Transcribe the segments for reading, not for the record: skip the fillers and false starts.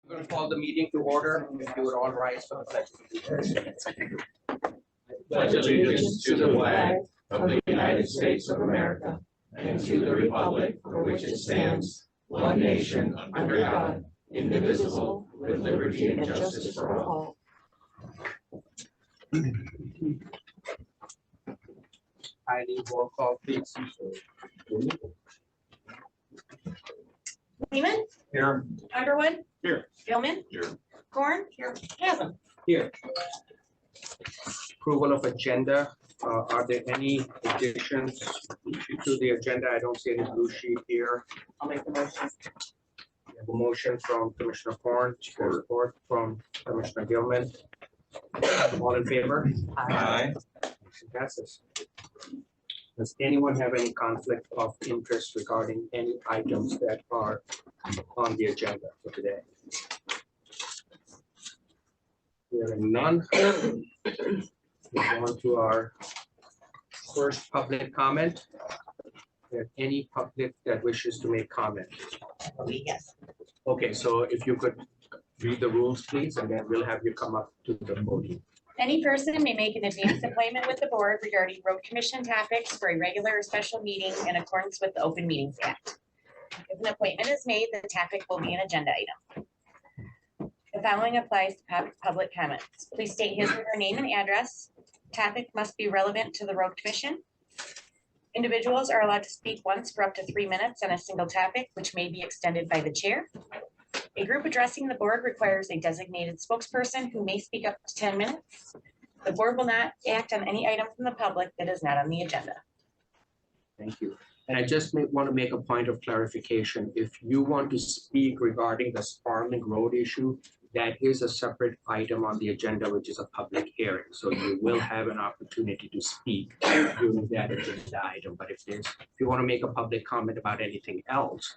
I'm going to call the meeting to order. If you would all rise for the pledge. Pledge allegiance to the flag of the United States of America and to the republic for which it stands, one nation under God, indivisible, with liberty and justice for all. I need roll call, please. Lehman? Here. Underwood? Here. Gilman? Here. Corn? Here. Haslam? Here. Approval of agenda. Are there any additions to the agenda? I don't see any blue sheet here. I'll make the motion. We have a motion from Commissioner Corn, support from Commissioner Gilman. All in favor? Aye. Motion passes. Does anyone have any conflict of interest regarding any items that are on the agenda for today? Hearing none. Move on to our first public comment. If any public that wishes to make comment. Yes. Okay, so if you could read the rules, please, and then we'll have you come up to the podium. Any person may make an advanced appointment with the board regarding road commission topics for a regular or special meeting in accordance with the Open Meetings Act. If an appointment is made, the topic will be an agenda item. The following applies to public comments. Please state his or her name and address. Topic must be relevant to the road commission. Individuals are allowed to speak once for up to 3 minutes on a single topic, which may be extended by the chair. A group addressing the board requires a designated spokesperson who may speak up to 10 minutes. The board will not act on any item from the public that is not on the agenda. Thank you. And I just want to make a point of clarification. If you want to speak regarding the Sparling Road issue, that is a separate item on the agenda, which is a public hearing. So you will have an opportunity to speak during that agenda item. But if you want to make a public comment about anything else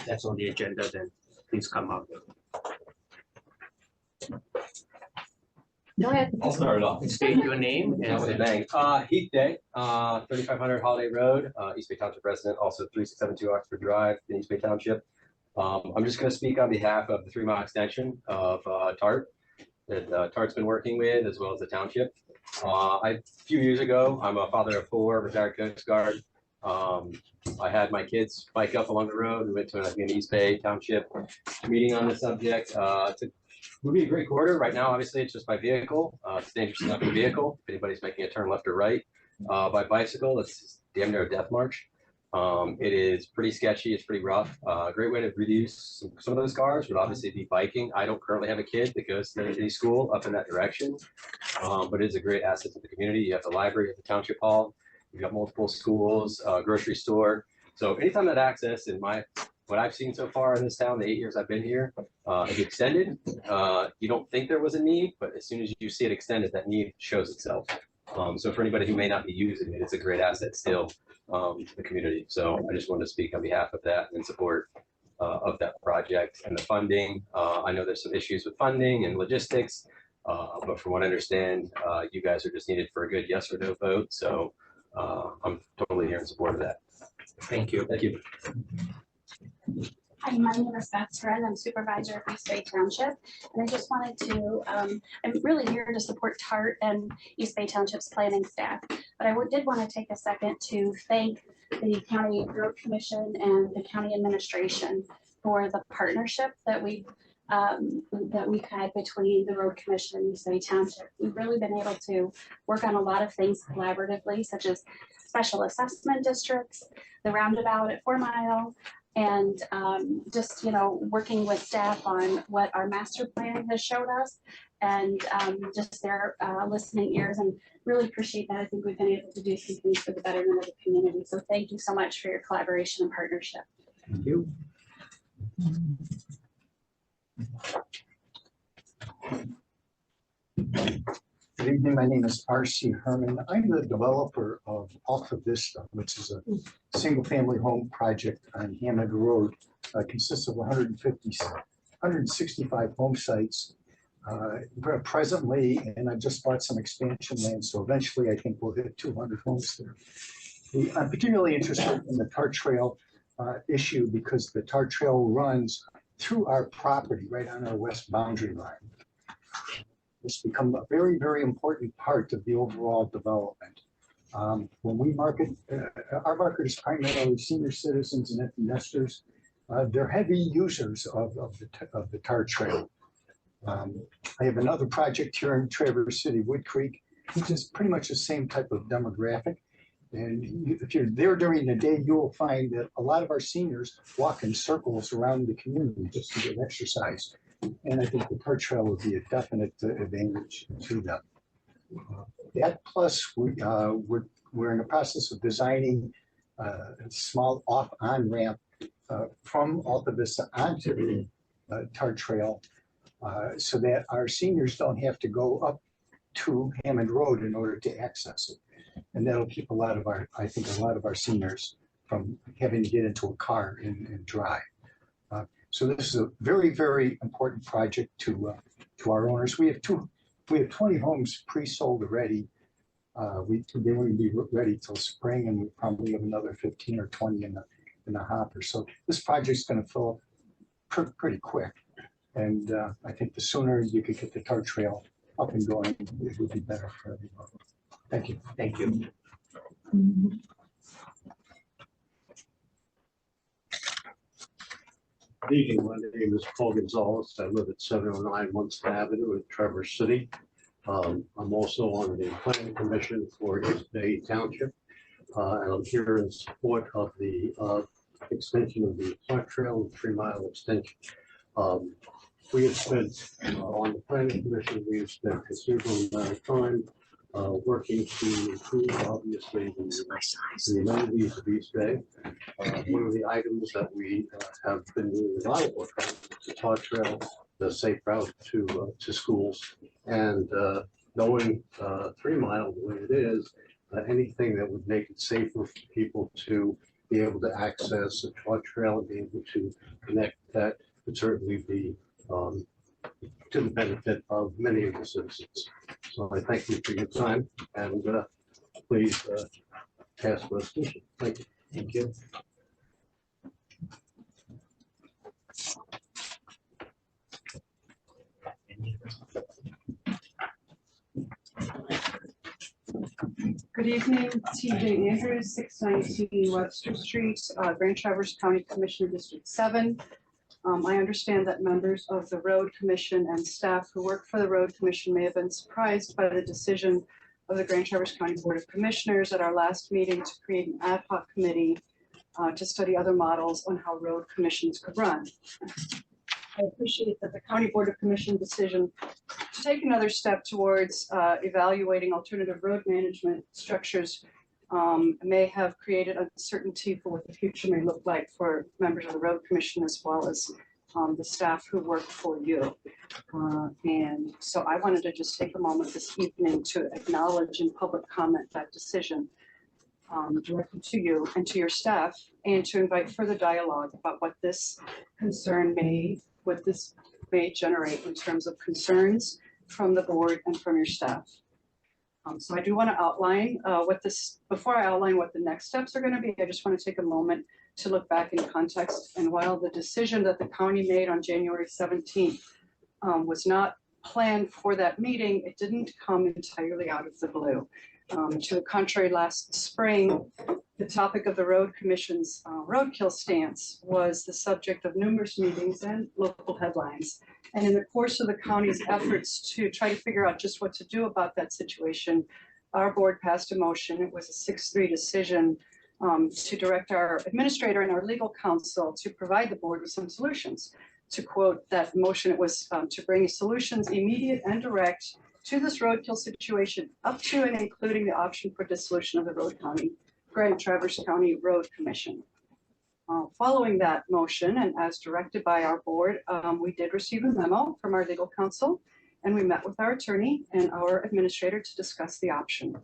that's on the agenda, then please come up. Go ahead. I'll start it off. State your name and Thanks. Heath Day, 3500 Holiday Road, East Bay Township resident, also 3672 Oxford Drive in East Bay Township. I'm just going to speak on behalf of the 3 mile extension of TART that TART's been working with, as well as the township. A few years ago, I'm a father of 4, retired Coast Guard. I had my kids bike up along the road. We went to an East Bay Township meeting on the subject. It would be a great quarter. Right now, obviously, it's just by vehicle. It's dangerous enough in vehicle. If anybody's making a turn left or right, by bicycle, it's damn near a death march. It is pretty sketchy. It's pretty rough. A great way to reduce some of those cars would obviously be biking. I don't currently have a kid that goes to any school up in that direction, but it is a great asset to the community. You have the library at the township hall. You've got multiple schools, grocery store. So anytime that access in what I've seen so far in this town, the 8 years I've been here, is extended. You don't think there was a need, but as soon as you see it extended, that need shows itself. So for anybody who may not be using it, it's a great asset still to the community. So I just wanted to speak on behalf of that and in support of that project and the funding. I know there's some issues with funding and logistics, but from what I understand, you guys are just needed for a good yes or no vote. So I'm totally here in support of that. thank you. Thank you. Hi, my name is Beth Trent. I'm supervisor of East Bay Township. And I just wanted to, I'm really here to support TART and East Bay Township's planning staff. But I did want to take a second to thank the County Road Commission and the county administration for the partnership that we've had between the Road Commission and East Bay Township. We've really been able to work on a lot of things collaboratively, such as special assessment districts, the roundabout at 4 Mile, and just, working with staff on what our master plan has showed us, and just their listening ears, and really appreciate that. I think we've been able to do some things for the betterment of the community. So thank you so much for your collaboration and partnership. Thank you. Good evening, my name is R.C. Herman. I'm the developer of Alta Vista, which is a single-family home project on Hammond Road. Consists of 165 home sites presently, and I just bought some expansion land, so eventually I think we'll hit 200 homes there. I'm particularly interested in the TART Trail issue because the TART Trail runs through our property, right on our west boundary line. It's become a very, very important part of the overall development. When we market, our market is primarily senior citizens and empty nesters. They're heavy users of the TAR trail. I have another project here in Traverse City, Wood Creek, which is pretty much the same type of demographic. And if you're there during the day, you will find that a lot of our seniors walk in circles around the community just to get exercise. And I think the TAR trail would be a definite advantage to them. That plus, we're in the process of designing a small off-on ramp from Alta Vista onto the TAR trail so that our seniors don't have to go up to Hammond Road in order to access it. And that'll keep a lot of our, I think, a lot of our seniors from having to get into a car and drive. So this is a very, very important project to our owners. We have 20 homes pre-sold already. They wouldn't be ready till spring, and we probably have another 15 or 20 in the hopper. So this project's going to fill up pretty quick. And I think the sooner you could get the TAR trail up and going, it would be better for everyone. Thank you. Thank you. Good evening. My name is Paul Gonzalez. I live at 709 Munson Avenue in Traverse City. I'm also on the Planning Commission for East Bay Township. And I'm here in support of the extension of the TAR trail and 3 mile extension. We have spent on the Planning Commission, we have spent a considerable amount of time working to improve, obviously, the amenities of East Bay. One of the items that we have been doing a lot of work on is the TAR trail, the safe route to schools, and knowing 3 mile the way it is, anything that would make it safer for people to be able to access the TAR trail and be able to connect, that would certainly be to the benefit of many of the citizens. So I thank you for your time, and please pass the resolution. Thank you. Thank you. Good evening, TJ Andrews, 619 Webster Street, Grand Traverse County Commissioner District 7. I understand that members of the Road Commission and staff who work for the Road Commission may have been surprised by the decision of the Grand Traverse County Board of Commissioners at our last meeting to create an ad hoc committee to study other models on how road commissions could run. I appreciate that the County Board of Commission decision to take another step towards evaluating alternative road management structures may have created uncertainty for what the future may look like for members of the Road Commission as well as the staff who work for you. And so I wanted to just take a moment this evening to acknowledge in public comment that decision directed to you and to your staff, and to invite further dialogue about what this may generate in terms of concerns from the board and from your staff. So I do want to outline before I outline what the next steps are going to be, I just want to take a moment to look back in context. And while the decision that the county made on January 17th was not planned for that meeting, it didn't come entirely out of the blue. To the contrary, last spring, the topic of the Road Commission's roadkill stance was the subject of numerous meetings and local headlines. And in the course of the county's efforts to try to figure out just what to do about that situation, our board passed a motion. It was a 6-3 decision to direct our administrator and our legal counsel to provide the board with some solutions. To quote that motion, it was to bring solutions immediate and direct to this roadkill situation, up to and including the option for dissolution of the Grand Traverse County Road Commission. Following that motion, and as directed by our board, we did receive a memo from our legal counsel, and we met with our attorney and our administrator to discuss the option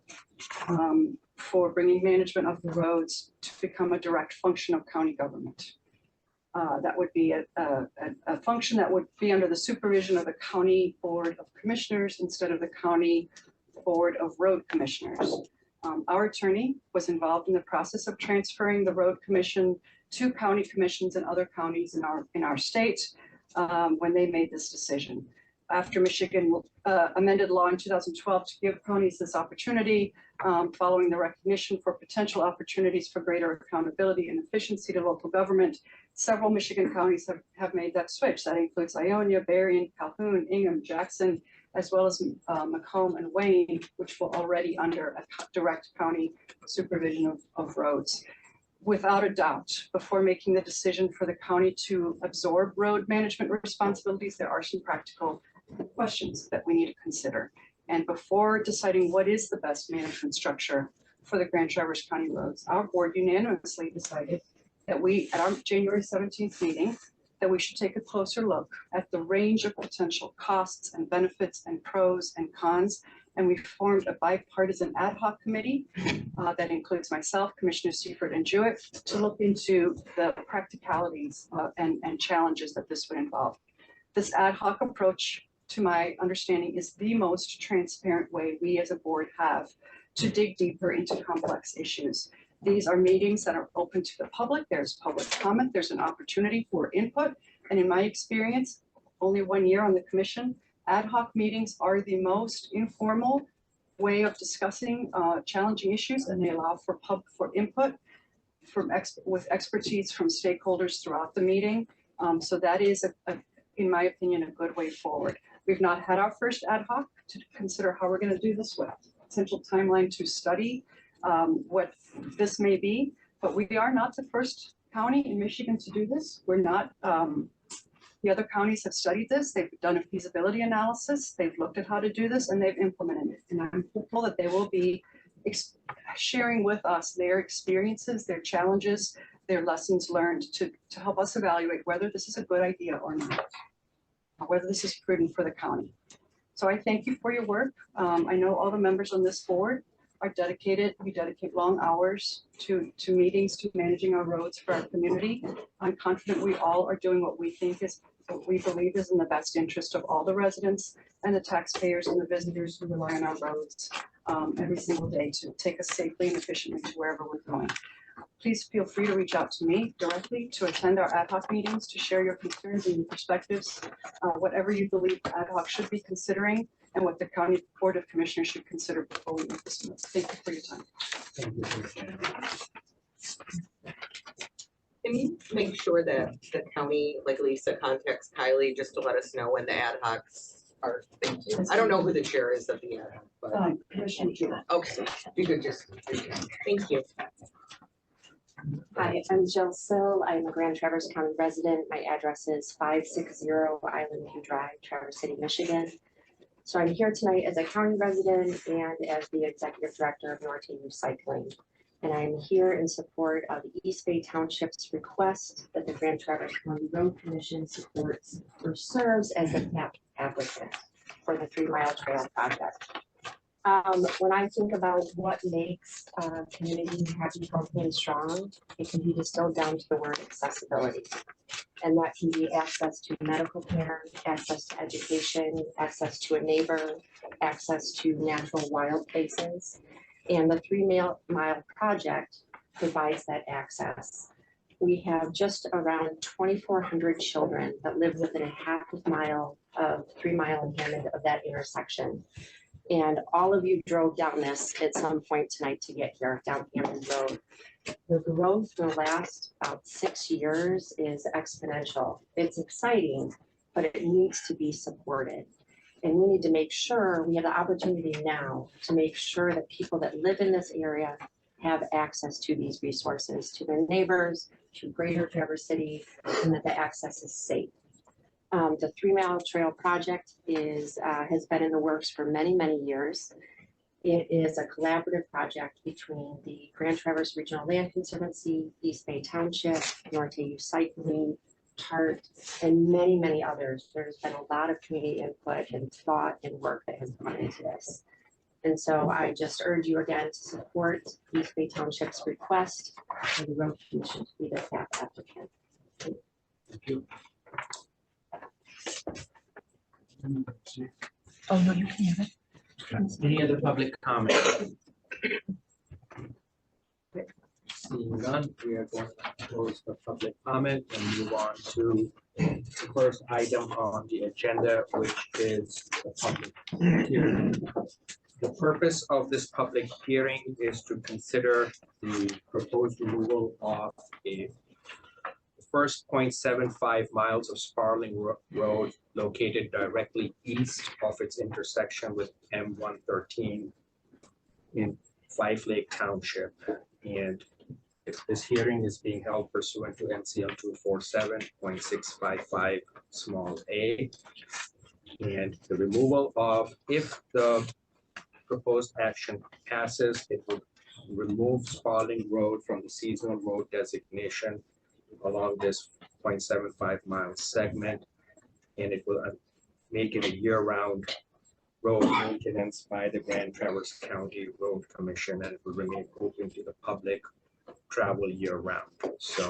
for bringing management of the roads to become a direct function of county government. That would be a function that would be under the supervision of the County Board of Commissioners instead of the County Board of Road Commissioners. Our attorney was involved in the process of transferring the road commission to county commissions and other counties in our state when they made this decision. After Michigan amended law in 2012 to give counties this opportunity, following the recognition for potential opportunities for greater accountability and efficiency to local government, several Michigan counties have made that switch. That includes Ionia, Berrien, Calhoun, Ingham, Jackson, as well as Macomb and Wayne, which were already under a direct county supervision of roads. Without a doubt, before making the decision for the county to absorb road management responsibilities, there are some practical questions that we need to consider. And before deciding what is the best management structure for the Grand Traverse County roads, our board unanimously decided that we, at our January 17th meeting, that we should take a closer look at the range of potential costs and benefits and pros and cons. And we formed a bipartisan ad hoc committee that includes myself, Commissioner Seifert, and Jewett to look into the practicalities and challenges that this would involve. This ad hoc approach, to my understanding, is the most transparent way we as a board have to dig deeper into complex issues. These are meetings that are open to the public. There's public comment. There's an opportunity for input. And in my experience, only 1 year on the commission, ad hoc meetings are the most informal way of discussing challenging issues, and they allow for input with expertise from stakeholders throughout the meeting. So that is, in my opinion, a good way forward. We've not had our first ad hoc to consider how we're going to do this with potential timeline to study what this may be, but we are not the first county in Michigan to do this. We're not, the other counties have studied this. They've done a feasibility analysis. They've looked at how to do this and they've implemented it. And I'm hopeful that they will be sharing with us their experiences, their challenges, their lessons learned to help us evaluate whether this is a good idea or not, or whether this is prudent for the county. So I thank you for your work. I know all the members on this board are dedicated. We dedicate long hours to meetings, to managing our roads for our community. I'm confident we all are doing what we believe is in the best interest of all the residents and the taxpayers and the visitors who rely on our roads every single day to take us safely and efficiently to wherever we're going. Please feel free to reach out to me directly to attend our ad hoc meetings, to share your concerns and your perspectives, whatever you believe ad hoc should be considering and what the County Board of Commissioners should consider before we make this move. Thank you for your time. Thank you. Can you make sure that the county, like Lisa, contacts Kylie just to let us know when the ad hocs are? Thank you. I don't know who the chair is of the ad hoc, but Commissioner Jewett. okay, you could just, thank you. Hi, I'm Jill Sill. I'm a Grand Traverse County resident. My address is 560 Island View Drive, Traverse City, Michigan. So I'm here tonight as a county resident and as the executive director of Norte Recycling. And I'm here in support of East Bay Township's request that the Grand Traverse County Road Commission supports or serves as a TAP applicant for the 3 Mile Trail project. When I think about what makes a community happy, healthy, and strong, it can be distilled down to the word accessibility. And that can be access to medical care, access to education, access to a neighbor, access to natural wild places. And the 3 Mile project provides that access. We have just around 2,400 children that live within a half mile of 3 Mile and Hammond of that intersection. And all of you drove down this at some point tonight to get here, down Hammond Road. The growth in the last about 6 years is exponential. It's exciting, but it needs to be supported. And we need to make sure we have the opportunity now to make sure that people that live in this area have access to these resources, to their neighbors, to Greater Traverse City, and that the access is safe. The 3 Mile Trail project has been in the works for many, many years. It is a collaborative project between the Grand Traverse Regional Land Conservancy, East Bay Township, Norte Recycling, TART, and many, many others. There's been a lot of community input and thought and work that has gone into this. And so I just urge you again to support East Bay Township's request for the Road Commission to be the TAP applicant. Thank you. Oh, no, you can have it. Any other public comment? Seeing none, we are going to close the public comment and move on to the first item on the agenda, which is the public hearing. The purpose of this public hearing is to consider the proposed removal of the first 0.75 miles of Sparling Road located directly east of its intersection with M113 in Five Lake Township. And this hearing is being held pursuant to NCL 247.655 small a. And the removal of, if the proposed action passes, it will remove Sparling Road from the seasonal road designation along this 0.75 mile segment. And it will make it a year-round road maintenance by the Grand Traverse County Road Commission, and it will remain open to the public travel year-round. So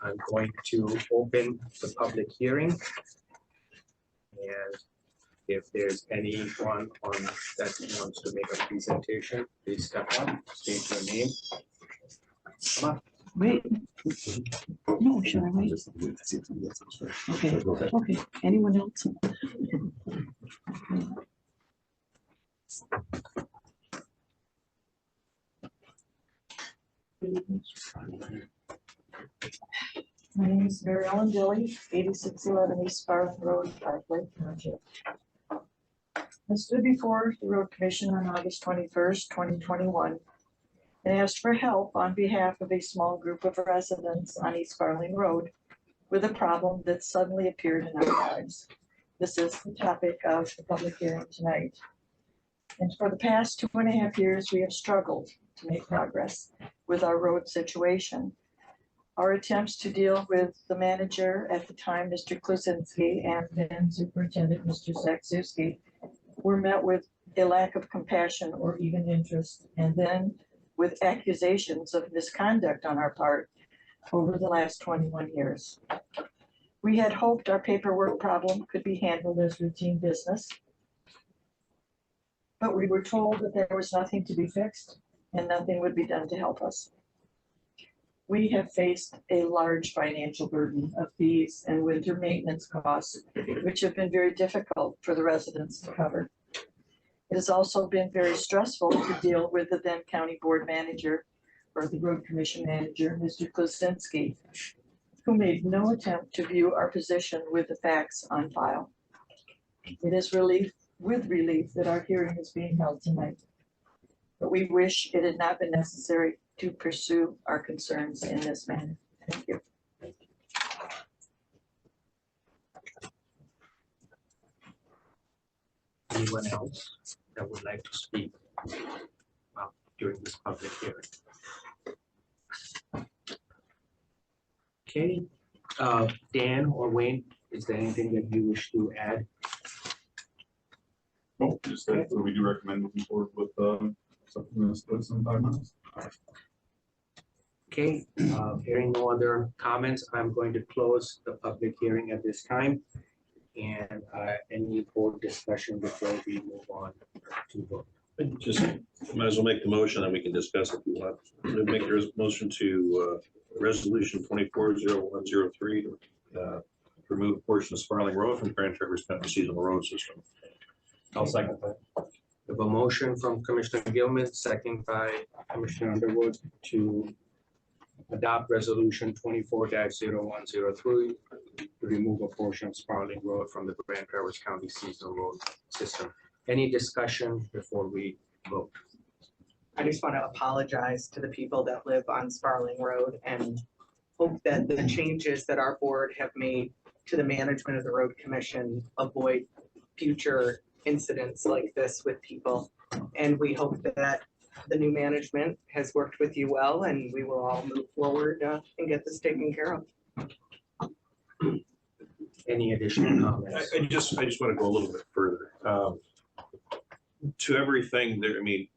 I'm going to open the public hearing. And if there's anyone on that wants to make a presentation, please step up, state your name. Come on. Wait. No, should I wait? Okay, okay. Anyone else? My name is Mary Ellen Dilly, 8611 East Sparling Road, Five Lake Township. I stood before the Road Commission on August 21st, 2021, and asked for help on behalf of a small group of residents on East Sparling Road with a problem that suddenly appeared in our lives. This is the topic of the public hearing tonight. And for the past 2.5 years, we have struggled to make progress with our road situation. Our attempts to deal with the manager at the time, Mr. Klusinski, and then Superintendent Mr. Zakrzewski, were met with a lack of compassion or even interest, and then with accusations of misconduct on our part over the last 21 years. We had hoped our paperwork problem could be handled as routine business, but we were told that there was nothing to be fixed and nothing would be done to help us. We have faced a large financial burden of fees and winter maintenance costs, which have been very difficult for the residents to cover. It has also been very stressful to deal with the then county board manager or the road commission manager, Mr. Klusinski, who made no attempt to view our position with the facts on file. It is with relief that our hearing is being held tonight, but we wish it had not been necessary to pursue our concerns in this manner. Thank you. Anyone else that would like to speak during this public hearing? Okay, Dan or Wayne, is there anything that you wish to add? No, just that we do recommend moving forward with something that's less than 5 minutes. Okay, hearing no other comments, I'm going to close the public hearing at this time. And any board discussion before we move on to vote. Just might as well make the motion and we can discuss if you want. We'll make the motion to resolution 240103 to remove a portion of Sparling Road from Grand Traverse County seasonal road system. I'll second that. We have a motion from Commissioner Gilman, second by Commissioner Underwood to adopt resolution 24-0103 to remove a portion of Sparling Road from the Grand Traverse County seasonal road system. Any discussion before we vote? I just want to apologize to the people that live on Sparling Road and hope that the changes that our board have made to the management of the road commission avoid future incidents like this with people. And we hope that the new management has worked with you well, and we will all move forward and get this taken care of. Any additional comments? I just want to go a little bit further. To everything there, I mean,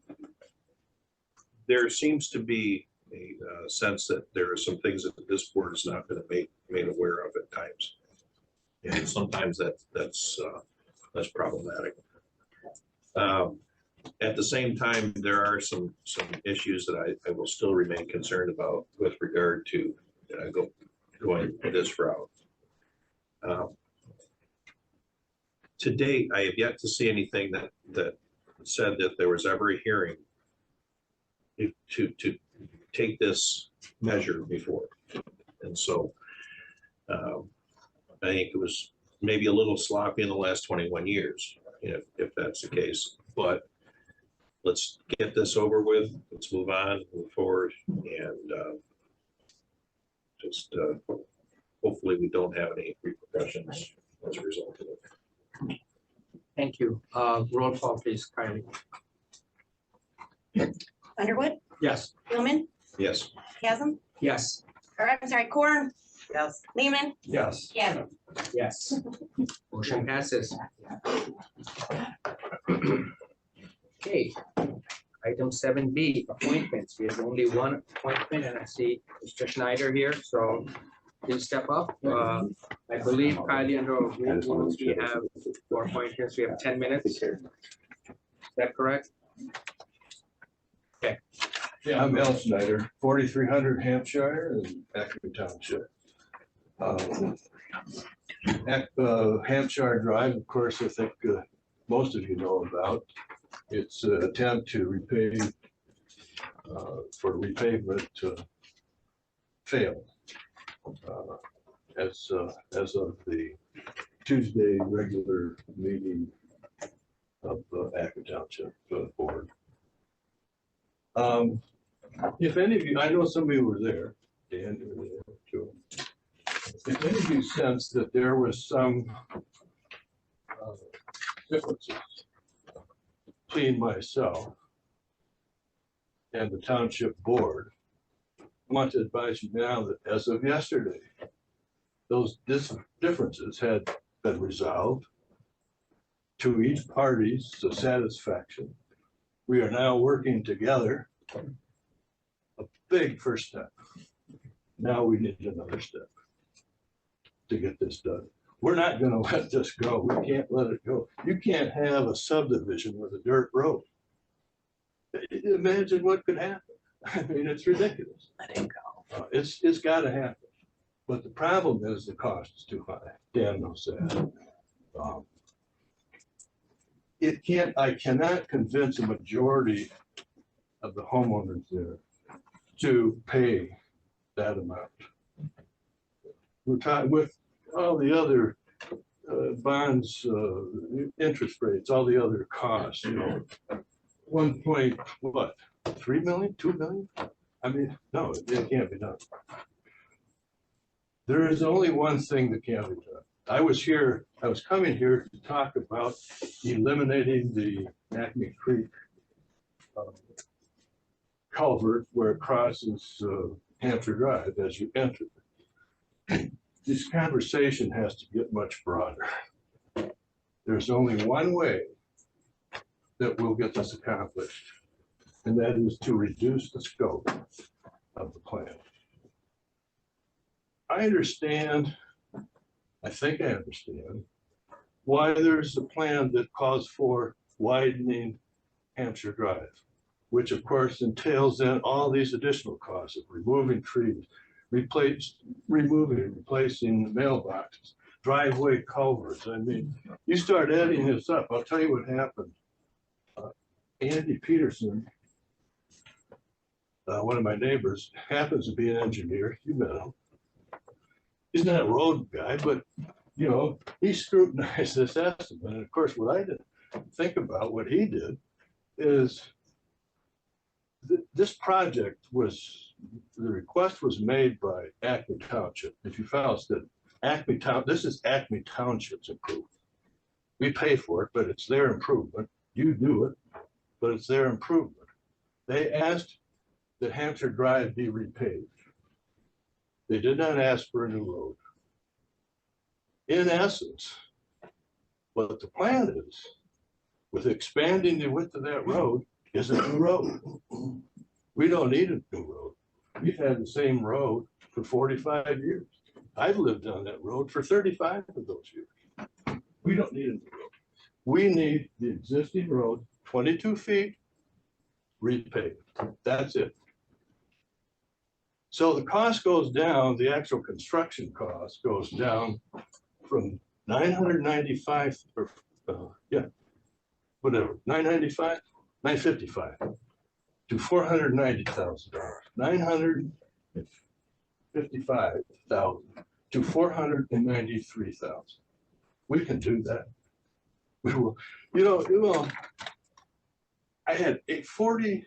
there seems to be a sense that there are some things that this board has not been made aware of at times. And sometimes that's problematic. At the same time, there are some issues that I will still remain concerned about with regard to going this route. To date, I have yet to see anything that said that there was ever a hearing to take this measure before. And so I think it was maybe a little sloppy in the last 21 years, if that's the case. But let's get this over with. Let's move on, move forward, and just hopefully we don't have any repercussions as a result of it. Thank you. Roll call, please, Kylie. Underwood, Yes. Gilman, Yes. Chasm, Yes. or I'm sorry, Corn, Yes. Lehman, Yes. Chasm. Yes. Motion passes. Okay, item 7B, appointments. We have only one appointment, and I see Mr. Schneider here, so please step up. I believe Kylie, under our rules, we have for appointments, we have 10 minutes. Is that correct? Yeah, I'm Al Schneider, 4300 Hampshire and Acton Township. Hampshire Drive, of course, I think most of you know about. It's an attempt to repave, for repavement failed. As of the Tuesday regular meeting of the Acton Township Board. If any of you, I know some of you were there, Dan, you were there too. If any of you sense that there was some differences between myself and the township board, I want to advise you now that as of yesterday, those differences had been resolved to each party's satisfaction. We are now working together. A big first step. Now we need another step to get this done. We're not going to let this go. We can't let it go. You can't have a subdivision with a dirt road. Imagine what could happen. I mean, it's ridiculous. Let it go. It's got to happen. But the problem is the cost is too high. Dan knows that. I cannot convince a majority of the homeowners there to pay that amount. We're talking with all the other bonds, interest rates, all the other costs, 1.3 million, 2 million? I mean, no, it can't be done. There is only one thing that can be done. I was coming here to talk about eliminating the Acme Creek culvert where it crosses Hampshire Drive as you enter. This conversation has to get much broader. There's only one way that we'll get this accomplished, and that is to reduce the scope of the plan. I think I understand why there's a plan that calls for widening Hampshire Drive, which of course entails then all these additional costs of removing trees, replacing the mailboxes, driveway culverts. I mean, you start adding this up, I'll tell you what happened. Andy Peterson, one of my neighbors, happens to be an engineer. You met him. He's not a road guy, but he scrutinized this estimate. And of course, what I didn't think about, what he did, is this project the request was made by Acme Township. If you follow that this is Acme Township's improvement. We pay for it, but it's their improvement. You do it, but it's their improvement. They asked that Hampshire Drive be repaved. They did not ask for a new road. In essence, what the plan is, with expanding the width of that road, is a new road. We don't need a new road. We've had the same road for 45 years. I've lived on that road for 35 of those years. We don't need a new road. We need the existing road 22 feet, repave. That's it. So the cost goes down, the actual construction cost goes down from 995 or, whatever, 995, 955 to $490,000, 955,000 to 493,000. We can do that. We will, I had 40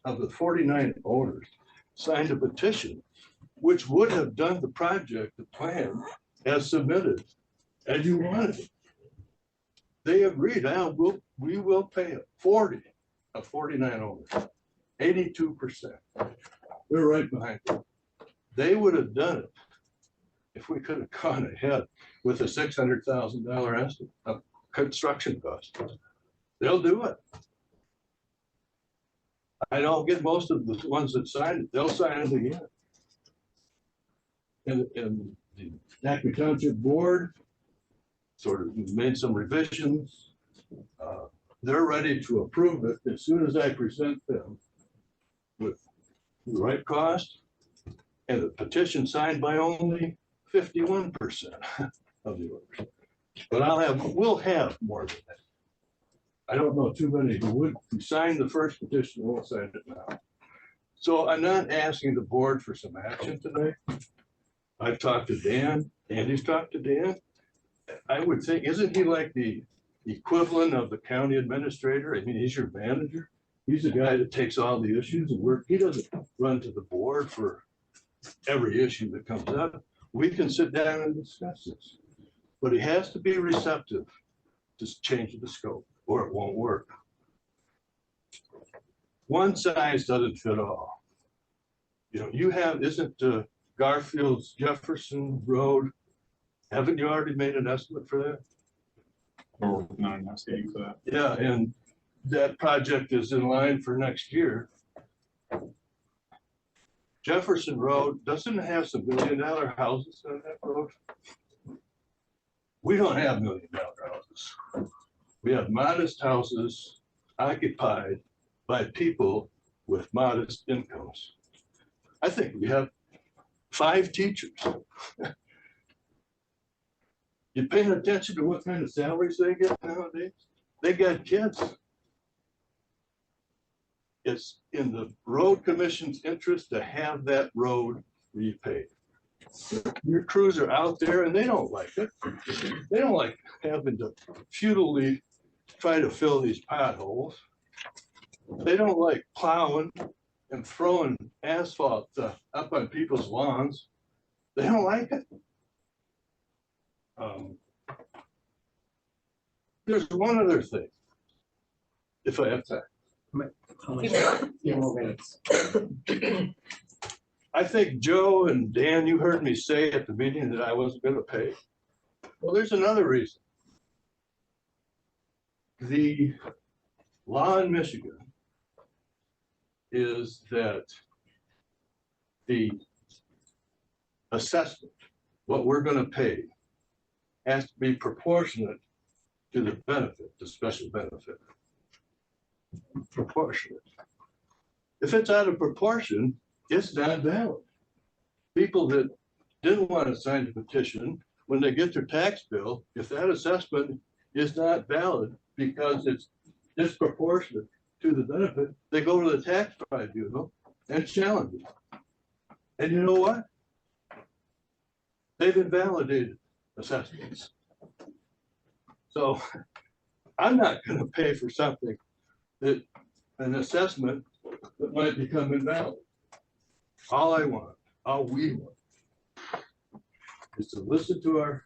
of the 49 owners signed a petition, which would have done the project, the plan as submitted, as you wanted it. They agreed, we will pay it. 40 of 49 owners, 82%. We're right behind them. They would have done it if we could have gone ahead with a $600,000 estimate of construction cost. They'll do it. I don't get most of the ones that signed it. They'll sign it again. And the Acme Township Board sort of made some revisions. They're ready to approve it as soon as I present them with the right cost and the petition signed by only 51% of the owners. But we'll have more than that. I don't know too many who signed the first petition, won't sign it now. So I'm not asking the board for some action today. I've talked to Dan, Andy's talked to Dan. I would think, isn't he like the equivalent of the county administrator? I mean, he's your manager. He's the guy that takes all the issues and he doesn't run to the board for every issue that comes up. We can sit down and discuss this, but he has to be receptive to change the scope or it won't work. One size doesn't fit all. Isn't Garfield's Jefferson Road, haven't you already made an estimate for that? Or not asking for that. Yeah, and that project is in line for next year. Jefferson Road doesn't have some $1 million houses on that road. We don't have $1 million houses. We have modest houses occupied by people with modest incomes. I think we have 5 teachers. You paying attention to what kind of salaries they get nowadays? They got kids. It's in the road commission's interest to have that road repaid. Your crews are out there and they don't like it. They don't like having to futilely try to fill these potholes. They don't like plowing and throwing asphalt up on people's lawns. They don't like it. There's one other thing, if I have time. I think Joe and Dan, you heard me say at the meeting that I wasn't going to pay. Well, there's another reason. The law in Michigan is that the assessment, what we're going to pay, has to be proportionate to the benefit, the special benefit. Proportionate. If it's out of proportion, it's not valid. People that didn't want to sign the petition, when they get their tax bill, if that assessment is not valid because it's disproportionate to the benefit, they go to the tax tribunal and challenge it. And you know what? They've invalidated assessments. So I'm not going to pay for something that an assessment that might become invalid. All I want, all we want, is to listen to our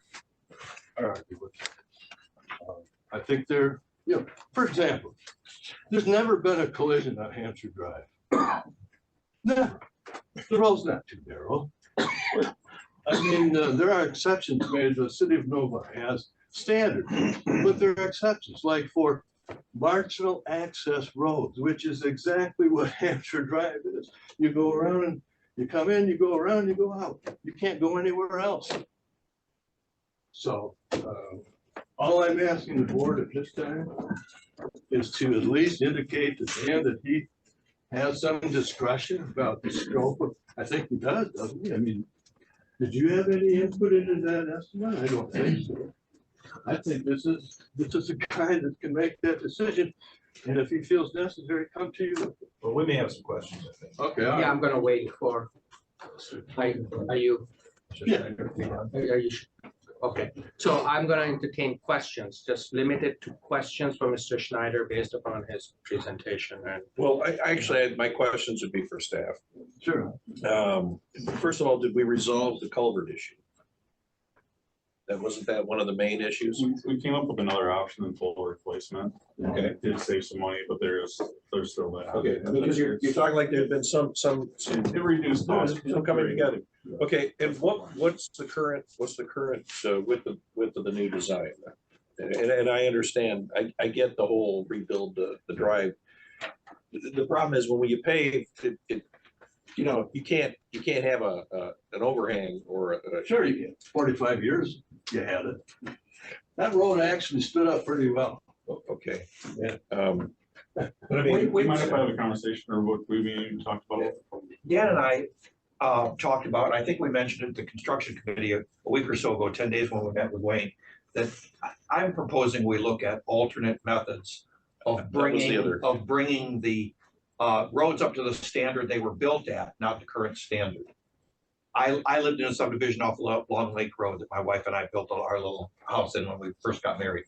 arguments. I think they're, for example, there's never been a collision on Hampshire Drive. Never. The road's not too narrow. I mean, there are exceptions made. The city of Nova has standards, but there are exceptions, like for marginal access roads, which is exactly what Hampshire Drive is. You go around and you come in, you go around, you go out. You can't go anywhere else. So all I'm asking the board at this time is to at least indicate to Dan that he has some discretion about the scope of, I think he does, doesn't he? I mean, did you have any input into that estimate? I don't think so. I think this is a guy that can make that decision, and if he feels necessary, come to you. Well, we may have some questions, I think. Okay. Yeah, I'm gonna wait for, are you? Yeah. Are you, okay, so I'm gonna entertain questions, just limited to questions for Mr. Schneider based upon his presentation and. Well, my questions would be for staff. Sure. First of all, did we resolve the culvert issue? Wasn't that one of the main issues? We came up with another option in full replacement. Okay. It did save some money, but there's still that. Okay, because you're talking like there's been some It reduced costs. some coming together. Okay, and what's the current width of the new design? And I understand, I get the whole rebuild the drive. The problem is when you pave, you know, you can't have an overhang or a. Sure you can. 45 years, you had it. That road actually stood up pretty well. Okay. Yeah. But I mean, We might have had a conversation or what we talked about. Dan and I talked about, I think we mentioned it at the construction committee a week or so ago, 10 days when we met with Wayne, that I'm proposing we look at alternate methods of bringing the roads up to the standard they were built at, not the current standard. I lived in a subdivision off Long Lake Road that my wife and I built our little house in when we first got married.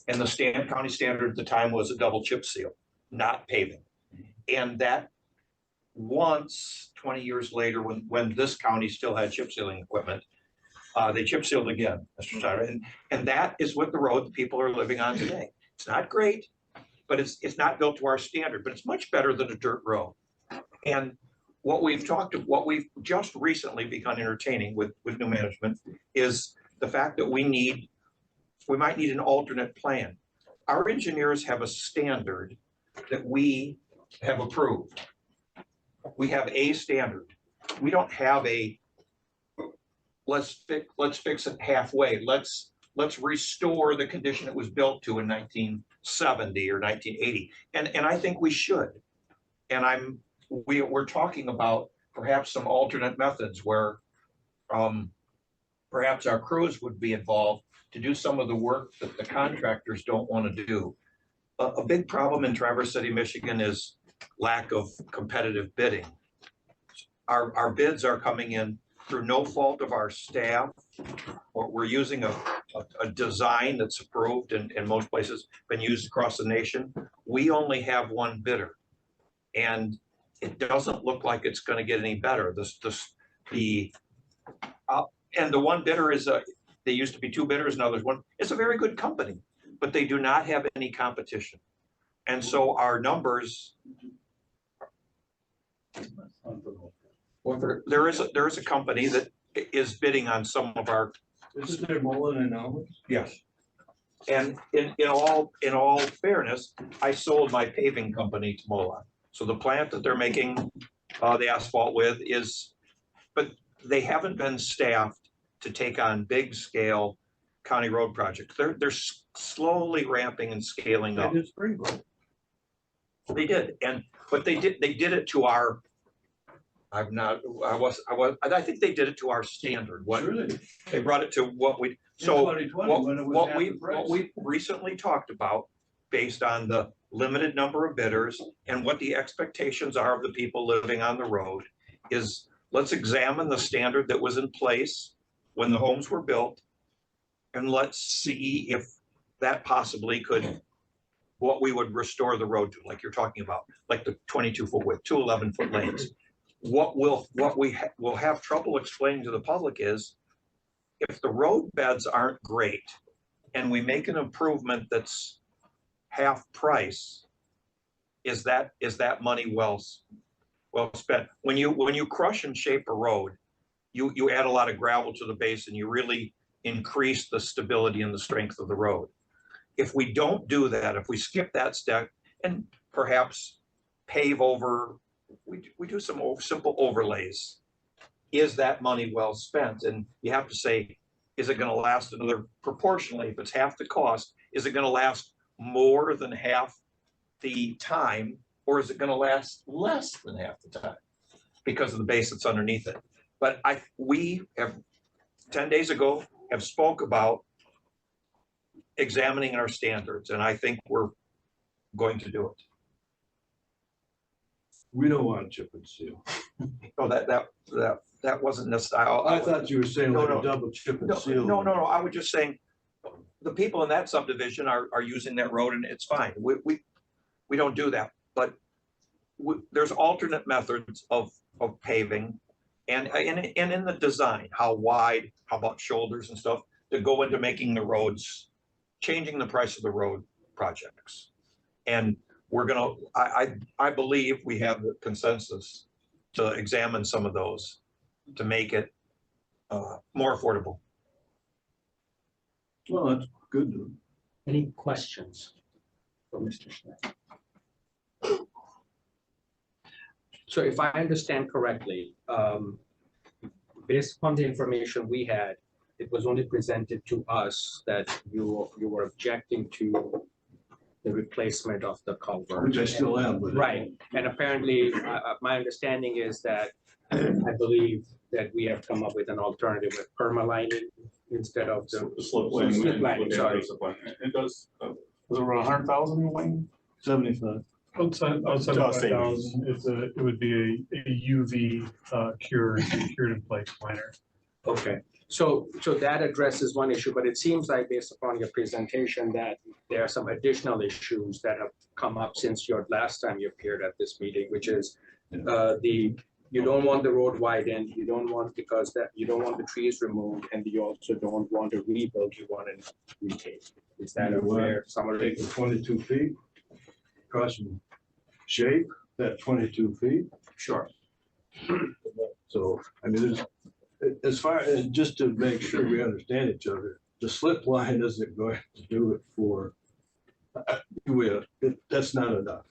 And the county standard at the time was a double chip seal, not paving. And that once, 20 years later, when this county still had chip sealing equipment, they chip sealed again, Mr. Schneider. And that is what the road that people are living on today. It's not great, but it's not built to our standard, but it's much better than a dirt road. And what we've just recently begun entertaining with new management is the fact that we might need an alternate plan. Our engineers have a standard that we have approved. We have a standard. We don't have a, let's fix it halfway. Let's restore the condition it was built to in 1970 or 1980. And I think we should. And we're talking about perhaps some alternate methods where perhaps our crews would be involved to do some of the work that the contractors don't want to do. A big problem in Traverse City, Michigan is lack of competitive bidding. Our bids are coming in through no fault of our staff, or we're using a design that's approved in most places, been used across the nation. We only have one bidder. And it doesn't look like it's going to get any better. And the one bidder is there used to be two bidders, now there's one. It's a very good company, but they do not have any competition. And so our numbers, there is a company that is bidding on some of our. Isn't there Mullen and Owens? Yes. And in all fairness, I sold my paving company to Mullen. So the plant that they're making the asphalt with but they haven't been staffed to take on big scale county road projects. They're slowly ramping and scaling up. They did, but they did it to our. I think they did it to our standard. They brought it to what we. So what we recently talked about, based on the limited number of bidders and what the expectations are of the people living on the road, is let's examine the standard that was in place when the homes were built, and let's see if that possibly could, what we would restore the road to, like you're talking about, like the 22-foot width, 2 11-foot lanes. What we will have trouble explaining to the public is, if the road beds aren't great and we make an improvement that's half price, is that money well spent? When you crush and shape a road, you add a lot of gravel to the base and you really increase the stability and the strength of the road. If we don't do that, if we skip that step and perhaps pave over, we do some simple overlays, is that money well spent? And you have to say, is it going to last another, proportionally, if it's half the cost, is it going to last more than half the time, or is it gonna last less than half the time? Because of the base that's underneath it. But we have, 10 days ago, have spoke about examining our standards, and I think we're going to do it. We don't want chip and seal. Oh, that wasn't necessarily. I thought you were saying No, like no. a double chip and No, seal. no, I was just saying, the people in that subdivision are using that road and it's fine. We don't do that, but there's alternate methods of paving and in the design, how wide, how about shoulders and stuff that go into making the roads, changing the price of the road projects. And we're gonna, I believe we have the consensus to examine some of those to make it more affordable. Well, that's good. Any questions for Mr. Schmidt? So if I understand correctly, based upon the information we had, it was only presented to us that you were objecting to the replacement of the culvert. Which I still am, but. Right, and apparently, my understanding is that I believe that we have come up with an alternative with permalining instead of the Slip lining, sorry. It does, was it around 100,000, Wayne? 75. Outside Outside Cost of savings. 5,000, it would be a UV cured in place liner. Okay, so that addresses one issue, but it seems like based upon your presentation that there are some additional issues that have come up since your last time you appeared at this meeting, which is you don't want the road widened, you don't want you don't want the trees removed, and you also don't want to rebuild, you want to retake. Is that a fair summary? Take the 22 feet, cross and shape that 22 feet. Sure. So, I mean, as far as, just to make sure we understand each other, the slip line isn't going to do it for, that's not enough.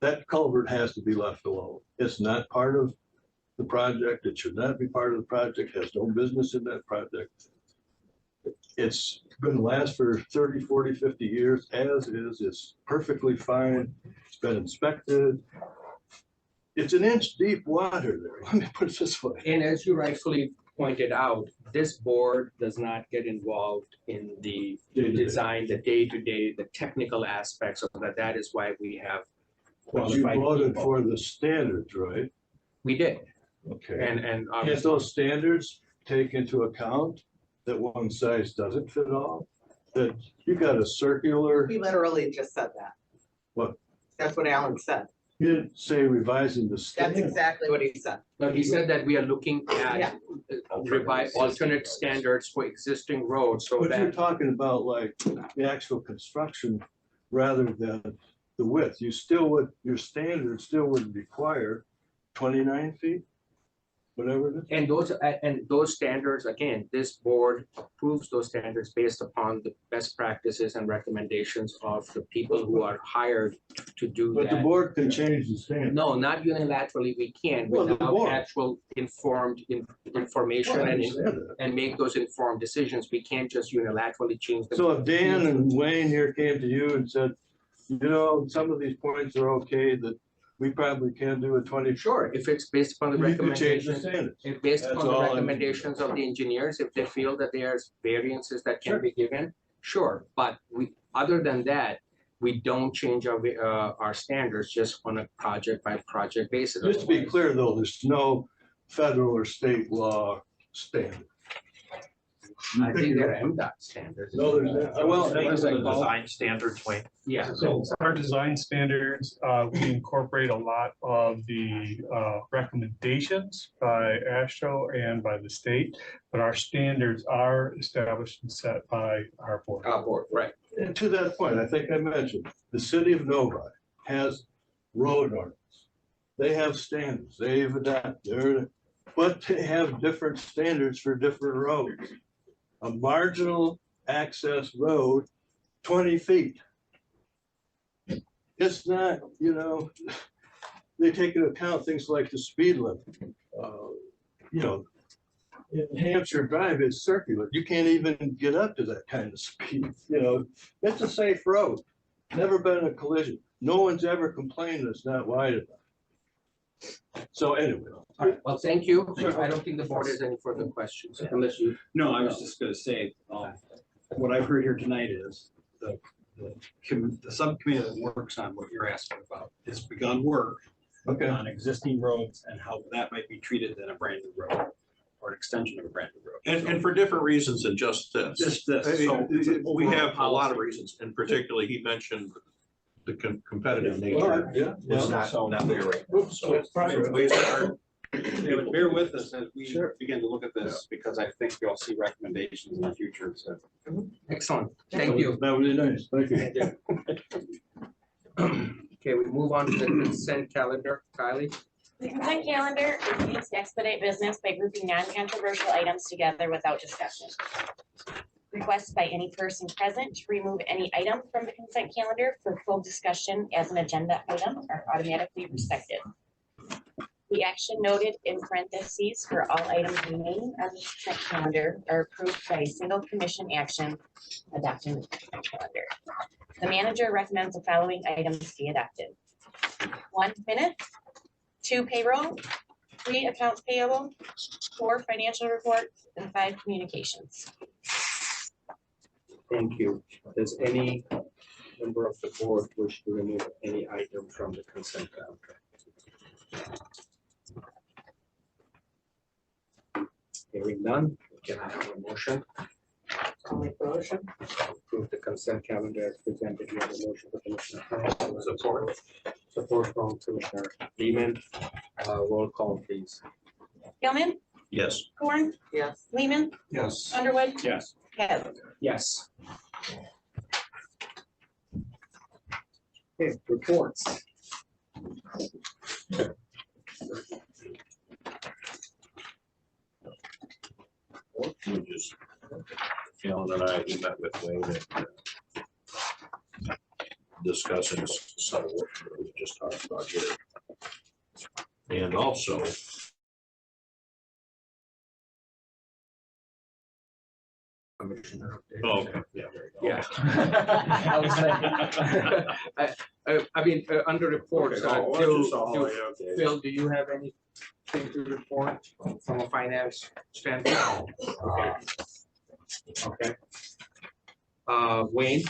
That culvert has to be left alone. It's not part of the project. It should not be part of the project, has no business in that project. It's going to last for 30, 40, 50 years as is. It's perfectly fine. It's been inspected. It's an inch deep water there. Let me put it this way. And as you rightfully pointed out, this board does not get involved in the design, the day-to-day, the technical aspects of that. That is why we have But you qualified voted people. for the standards, right? We did, Okay. and Can't obviously, those standards take into account that one size doesn't fit all? That you got a circular, He literally just said that. What? That's what Alan said. you didn't say revising the That's standards. exactly what he said. but he said that we are looking Yeah. at revise alternate standards for existing roads, so But you're that, talking about like the actual construction rather than the width. You still would, your standard still would require 29 feet, whatever it is. and those standards, again, this board approves those standards based upon the best practices and recommendations of the people who are hired to do But the that. board can change the standard. No, not unilaterally, we can Well, the without board. actual information Well, I and understand that. and make those informed decisions. We can't just unilaterally change them. So if Dan and Wayne here came to you and said, you know, some of these points are okay, that we probably can do a 20. Sure, if it's based upon the You could change the recommendations, standards. if based That's upon the all I'm- recommendations of the engineers, if they feel that there's variances that can Sure. be given, sure, but other than that, we don't change our standards just on a project by project basis. Just to be clear though, there's no federal or state law standard. I think there are MDOT standards. No, there's not. Well, Things like design standards, Wayne. Yeah. So our design standards, we incorporate a lot of the recommendations by AASHTO and by the state, but our standards are established and set by our board. Our board, right. And to that point, I think I mentioned, the city of Novi has road ordinance. They have standards, they've adapted, but they have different standards for different roads. A marginal access road, 20 feet. It's not, you know, they take into account things like the speed limit. You know, in Hampshire Drive, it's circular. You can't even get up to that kind of speed, you know, it's a safe road. Never been a collision. No one's ever complained it's not wide enough. So anyway. All right, well, thank you. I don't think the board has any further questions unless you. No, I was just gonna say, what I've heard here tonight is the subcommittee that works on what you're asking about has begun work on existing roads and how that might be treated in a brand new road or an extension of a brand new road. And for different reasons than just this. Just this. I mean, So- we have a lot of reasons, and particularly he mentioned the competitive Well, nature yeah. is not there right now. So It's probably- we start- Yeah, but bear with us as we Sure. begin to look at this, because I think you'll see recommendations in the future, so. Excellent, thank you. That was really nice. Thank you. Okay, we move on to the consent calendar. Kylie? The consent calendar is used to expedite business by grouping non-controversial items together without discussion. Requests by any person present to remove any item from the consent calendar for full discussion as an agenda item are automatically respected. The action noted in parentheses for all items remaining on the consent calendar are approved by a single commission action adopting the consent calendar. The manager recommends the following items be adopted. 1 minutes, 2 payroll, 3 accounts payable, 4 financial reports, and 5 communications. Thank you. Does any member of the board wish to remove any item from the consent calendar? Hearing none, can I have a motion? I'll make the motion. Approve the consent calendar as presented. You have a motion for Commissioner Howell. Support from Commissioner Lehman. Roll call, please. Gilman, Yes. Corn, Yes. Lehman, Yes. Underwood, Yes. Head. Yes. Okay, reports. We just, Alan and I, we met with Wayne and discussing some of what we just talked about here. And also, Commissioner. oh, okay, yeah, there you go. Yeah. I was like, I mean, under reports, Okay, oh, Phil, that's all, yeah, okay. Phil, do you have anything to report from a finance standpoint? Okay. Okay. Wayne?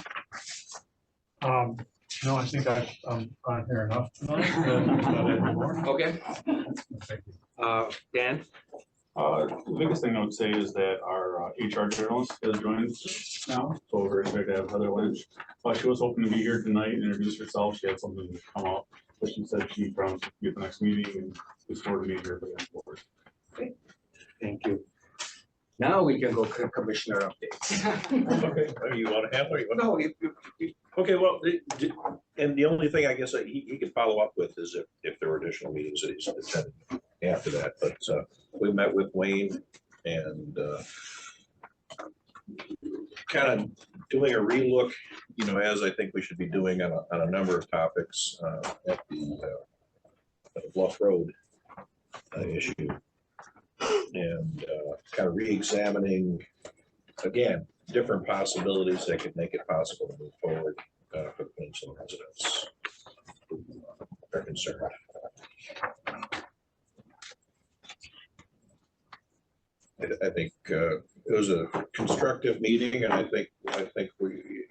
No, I think I'm on here enough tonight. Not anymore. Okay. Dan? The biggest thing I would say is that our HR journalist has joined now, so we're very excited to have Heather Lynch. She was hoping to be here tonight, introduce herself. She had something to come up, but she said she promised to be at the next meeting and just wanted to be here for the next board. Thank you. Now we can go to commissioner updates. Okay, oh, you want to have, or you want? No, Okay, well, and the only thing I guess that he could follow up with is if there were additional meetings that he's attended after that, but we met with Wayne and kind of doing a relook, you know, as I think we should be doing on a number of topics at the Bluff Road issue. And kind of re-examining, again, different possibilities that could make it possible to move forward for the peninsula residents who are concerned. I think it was a constructive meeting, and I think we,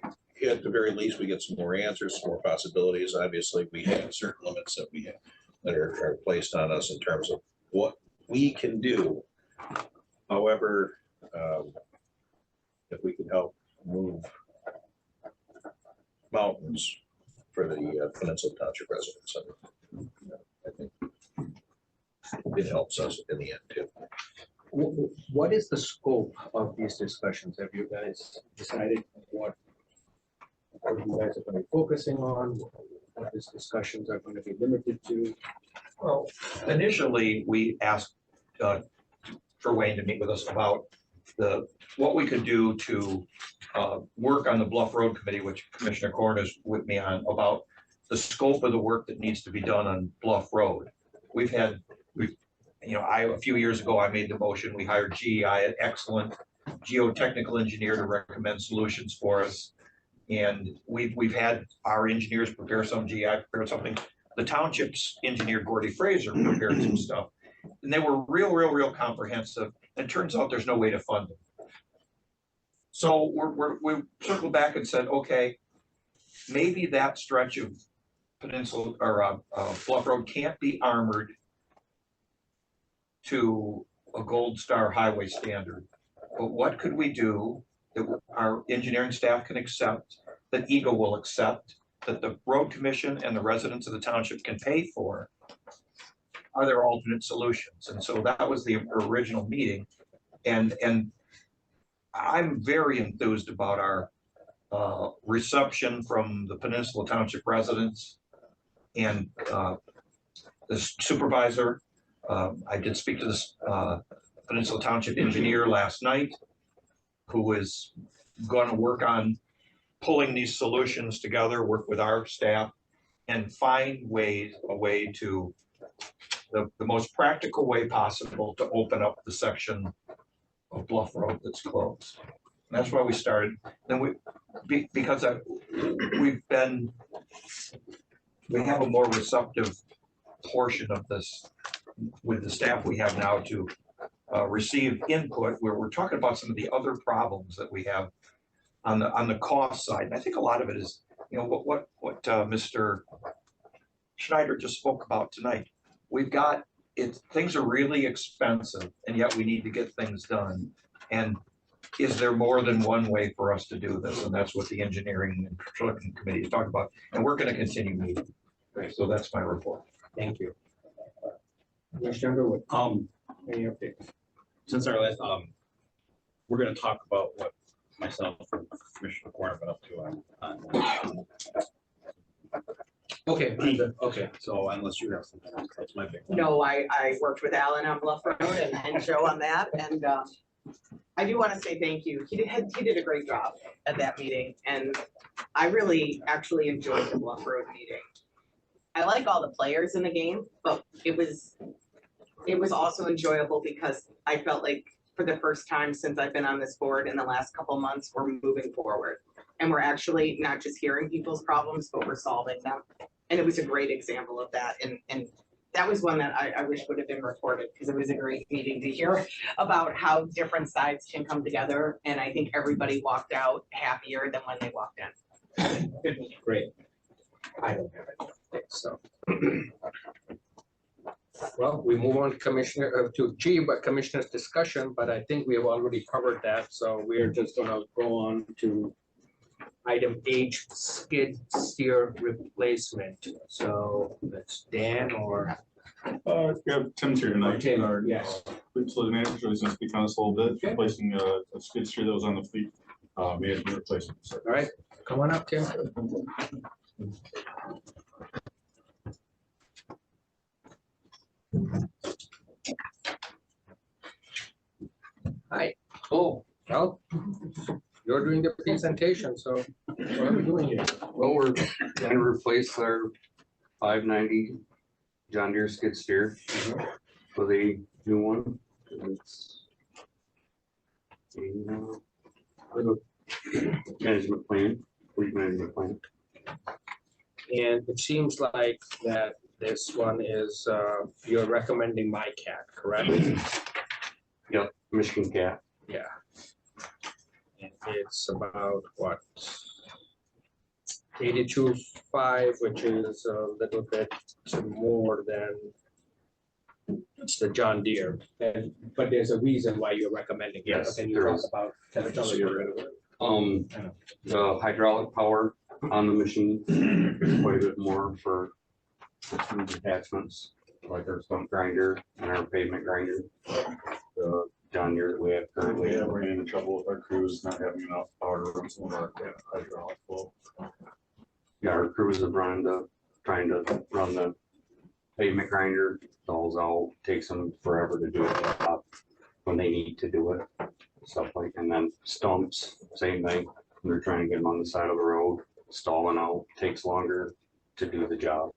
at the very least, we get some more answers, some more possibilities. Obviously, we have certain limits that we have that are placed on us in terms of what we can do. However, if we can help move mountains for the Peninsula Township residents, I think it helps us in the end too. What is the scope of these discussions? Have you guys decided what you guys are going to be focusing on? What these discussions are going to be limited to? Well, initially, we asked for Wayne to meet with us about what we could do to work on the Bluff Road Committee, which Commissioner Corn is with me on, about the scope of the work that needs to be done on Bluff Road. A few years ago, I made the motion. We hired GEI, an excellent geotechnical engineer, to recommend solutions for us. And we've had our engineers prepare some, GI prepared something. The township's engineer, Gordy Fraser, prepared some stuff. And they were real comprehensive. And turns out there's no way to fund them. So we circled back and said, okay, maybe that stretch of Peninsula or Bluff Road can't be armored to a Gold Star highway standard. But what could we do that our engineering staff can accept, that Eagle will accept, that the road commission and the residents of the township can pay for? Are there alternate solutions? And so that was the original meeting. And I'm very enthused about our reception from the Peninsula Township residents and the supervisor. I did speak to this Peninsula Township engineer last night, who is going to work on pulling these solutions together, work with our staff, and find a way to the most practical way possible to open up the section of Bluff Road that's closed. And that's why we started. Then because we have a more receptive portion of this with the staff we have now to receive input, where we're talking about some of the other problems that we have on the cost side. And I think a lot of it is, you know, what Mr. Schneider just spoke about tonight. We've got things are really expensive, and yet we need to get things done. And is there more than one way for us to do this? And that's what the engineering and construction committee is talking about. And we're going to continue meeting. Right. So that's my report. Thank you. Commissioner Underwood. Any updates? Since our last, we're going to talk about what myself and Commissioner Warren been up to on Okay, okay. So unless you have something else, that's my big one. No, I worked with Alan on Bluff Road and Joe on that, and I do want to say thank you. He did a great job at that meeting, and I really actually enjoyed the Bluff Road meeting. I like all the players in the game, but it was also enjoyable because I felt like for the first time since I've been on this board in the last couple of months, we're moving forward. And we're actually not just hearing people's problems, but we're solving them. And it was a great example of that. And that was one that I wish would have been recorded, because it was a great meeting to hear about how different sides can come together. And I think everybody walked out happier than when they walked in. Good meeting. Great. I don't have anything, so. Well, we move on to G, but commissioner's discussion, but I think we have already covered that. So we are just gonna go on to item H, skid steer replacement. So that's Dan or? We have Tim's here tonight. Tim, Our, yes. Fleet facility manager, he's gonna speak on this a little bit, replacing a skid steer that was on the fleet management replacement. So, all right, come on up, Tim. Hi. Oh, well, you're doing the presentation, so what are we doing here? Well, we're trying to replace our 590 John Deere skid steer with a new one. It's a management plan, fleet management plan. And it seems like that this one is, you're recommending MyCat, correct? Yep, Michigan Cat. Yeah. And it's about what? 82.5, which is a little bit more than the John Deere. But there's a reason why you're recommending it. Yes, Can you there talk is. about The hydraulic power on the machine, quite a bit more for some attachments, like our stump grinder and our pavement grinder. The John Deere that we have currently. yeah, we're into trouble with our crews not having enough power to run some of our hydraulic flow. Yeah, our crews are trying to run the pavement grinder, stalls out, takes them forever to do it when they need to do it. Stuff like, and then stumps, same thing. They're trying to get them on the side of the road, stalling out, takes longer to do the job.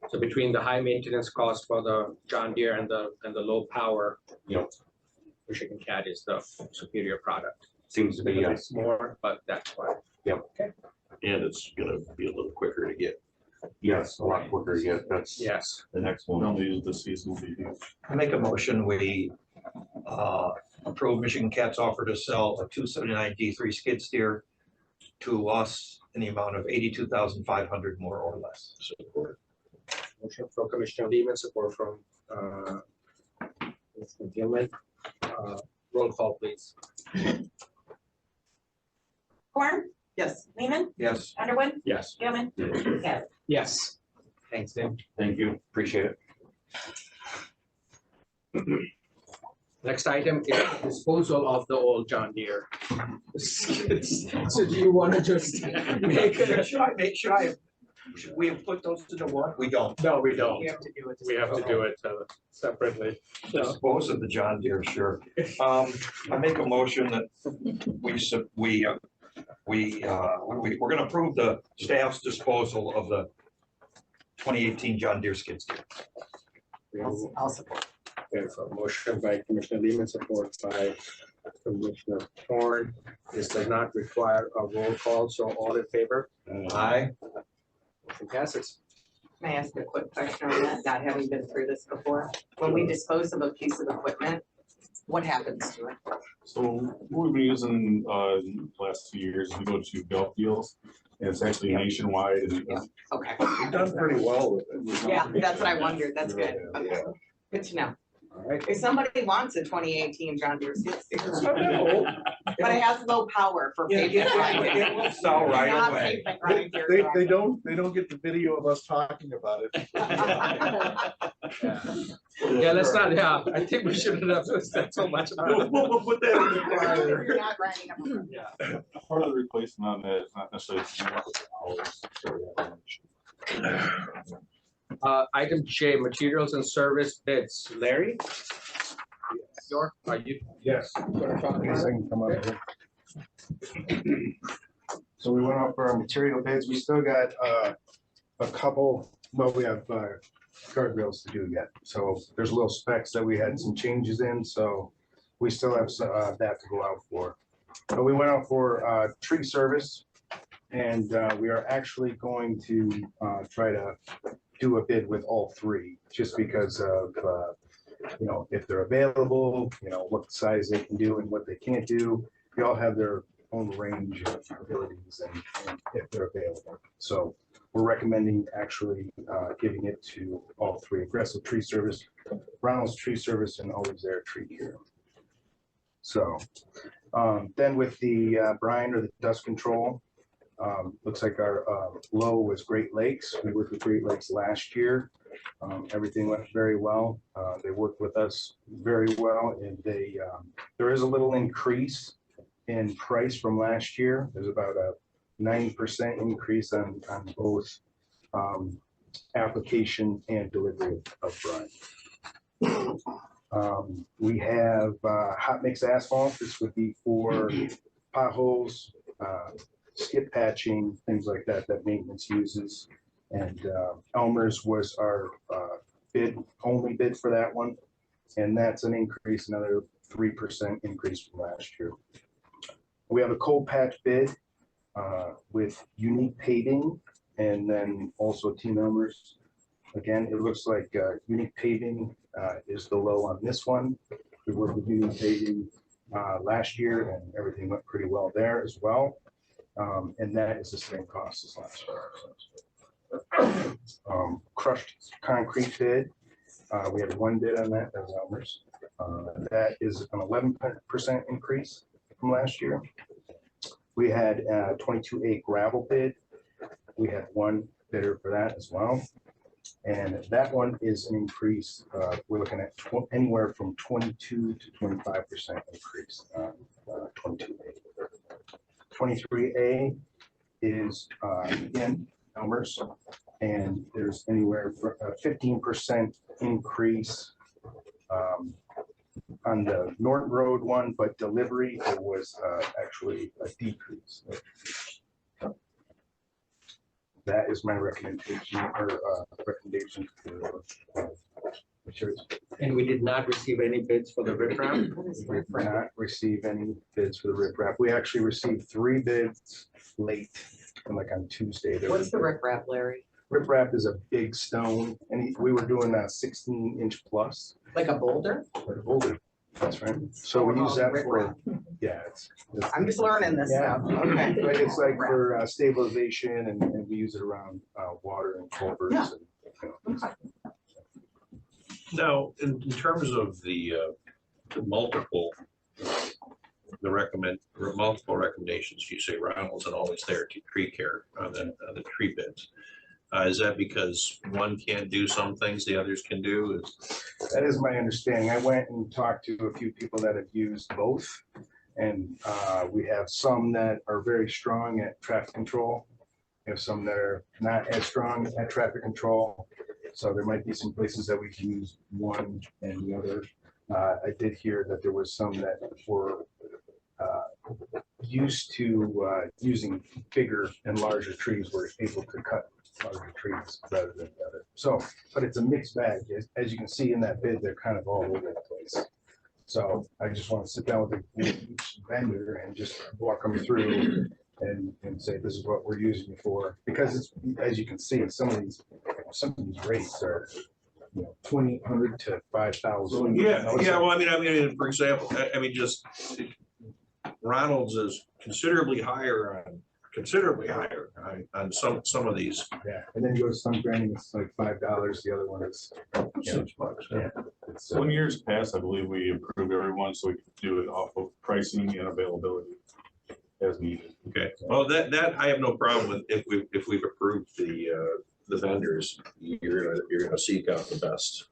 So between the high maintenance cost for the John Deere and the low power, Yep. Michigan Cat is the superior product. Seems to be, yes. More, but that's fine. Yep. And it's gonna be a little quicker to get. Yes, a lot quicker. Yes, that's. Yes. The next Don't one. use the seasonal heating. I make a motion, we approve Michigan Cat's offer to sell a 279 D3 skid steer to us in the amount of 82,500 more or less. Support. Motion from Commissioner Lehman, support from Commissioner Gilman. Roll call, please. Horn, Yes. Lehman, Yes. Underwood, Yes. Gilman, Gavin. Yes. Thanks, Tim. Thank you. Appreciate it. Next item is disposal of the old John Deere. So do you want to just make it? Should we have put those into one? We don't. No, we don't. We have to do it. We have to do it separately. Dispose of the John Deere, sure. I make a motion that we're gonna approve the staff's disposal of the 2018 John Deere skid steer. I'll support. Okay, so motion by Commissioner Lehman, support by Commissioner Horn. This does not require a roll call, so all in favor? Aye. Motion passes. May I ask a quick question on that, not having been through this before? When we dispose of a piece of equipment, what happens to it? So what we've been using the last 2 years, we go to Gulf Deals, and it's actually nationwide. And Okay. we've done pretty well with it. Yeah, that's what I wondered. That's good. Okay. Good to know. All right. If somebody wants a 2018 John Deere skid steer, No. but it has low power for Yeah, pavement grinding. it will sell right Not away. pavement grinding. They don't get the video of us talking about it. Yeah, let's not, yeah, I think we shouldn't have said so much about it. We'll put that in the fire. You're not grinding them. Yeah. Part of the replacement on that is not necessarily. Item J, materials and service bids. Larry? York, are you? Yes. gonna talk about Yes, I it? can come up here. So we went out for our material bids. We still got a couple, well, we have guardrails to do yet. So there's little specs that we had some changes in, so we still have that to go out for. But we went out for tree service, and we are actually going to try to do a bid with all three, just because of you know, if they're available, you know, what size they can do and what they can't do. They all have their own range of abilities and if they're available. So we're recommending actually giving it to all three: Aggressive Tree Service, Ronald's Tree Service, and Always There Tree Care. So then with the brine or the dust control, looks like our low was Great Lakes. We worked with Great Lakes last year. Everything went very well. They worked with us very well, and they there is a little increase in price from last year. There's about a 90% increase on both application and delivery of brine. We have hot mix asphalt. This would be for potholes, skip patching, things like that, that maintenance uses. And Elmer's was our only bid for that one. And that's an increase, another 3% increase from last year. We have a cold patch bid with Unique Paving, and then also Team Elmer's. Again, it looks like Unique Paving is the low on this one. We worked with Unique Paving last year, and everything went pretty well there as well. And that is the same cost as last year. Crushed concrete bid. We had one bid on that, that was Elmer's. That is an 11% increase from last year. We had a 22A gravel bid. We had one bidder for that as well. And that one is an increase. We're looking at anywhere from 22 to 25% increase on 22A. 23A is again Elmer's, and there's anywhere for a 15% increase on the Norton Road one, but delivery it was actually a decrease. That is my recommendation or recommendation to And we did not receive any bids for the riprap? We did not receive any bids for the riprap. We actually received 3 bids late, like on Tuesday. There What's was- the riprap, Larry? Riprap is a big stone, and we were doing a 16-inch plus. Like a boulder? Or a boulder. That's right. So we use that for, yeah, it's. I'm just learning this Yeah, stuff. Okay. Right, it's like for stabilization, and we use it around water and culverts. Yeah. And, Now, in terms of the multiple, multiple recommendations, you say Ronald's and always there to tree care on the tree beds. Is that because one can't do some things the others can do? That is my understanding. I went and talked to a few people that have used both. And we have some that are very strong at traffic control. We have some that are not as strong at traffic control. So there might be some places that we can use one and the other. I did hear that there was some that were used to using bigger and larger trees, were able to cut larger trees rather than the other. So, but it's a mixed bag. As you can see in that bid, they're kind of all over the place. So I just want to sit down with each vendor and just walk them through and say, this is what we're using it for. Because it's, as you can see, some of these rates are, you know, 2,800 to 5,000. Yeah, well, I mean, for example, just Ronald's is considerably higher on some of these. Yeah, and then you go to some branding, it's like $5. The other one is $6. Yeah. So in years past, I believe we approved everyone, so we could do it off of pricing and availability as needed. Okay, well, that I have no problem with. If we've approved the vendors, you're gonna seek out the best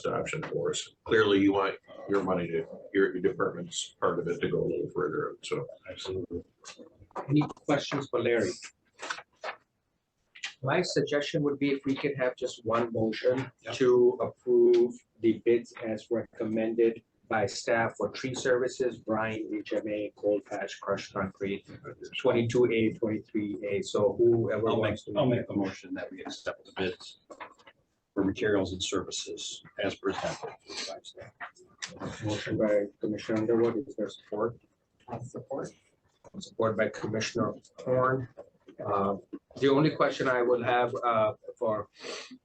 option for us. Clearly, you want your money to, your department's part of it to go a little further, so. Absolutely. Any questions for Larry? My suggestion would be if we could have just one motion to approve the bids as recommended by staff for tree services, brine, HMA, cold patch, crushed concrete, 22A, 23A. So whoever wants to. I'll make a motion that we accept the bids for materials and services as presented by staff. Motion by Commissioner Underwood. Is there support? I support. Support by Commissioner Horn. The only question I will have for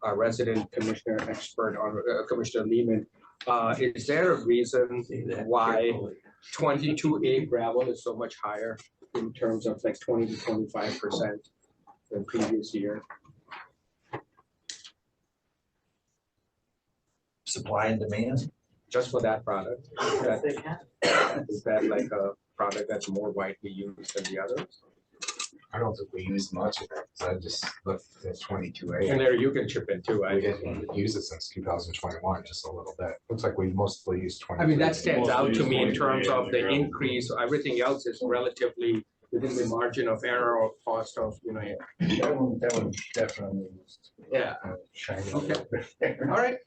our resident commissioner expert on Commissioner Lehman, is there a reason why 22A gravel is so much higher in terms of like 20 to 25% than previous year? Supply and demand. Just for that product? Is that like a product that's more widely used than the others? I don't think we use much of it, so I just looked at 22A. And there you can chip in too. We didn't use it since 2021, just a little bit. Looks like we mostly use 20. I mean, that stands out to me in terms of the increase. Everything else is relatively within the margin of error or cost of, you know. That one definitely. Yeah. Shiny. Okay. All right.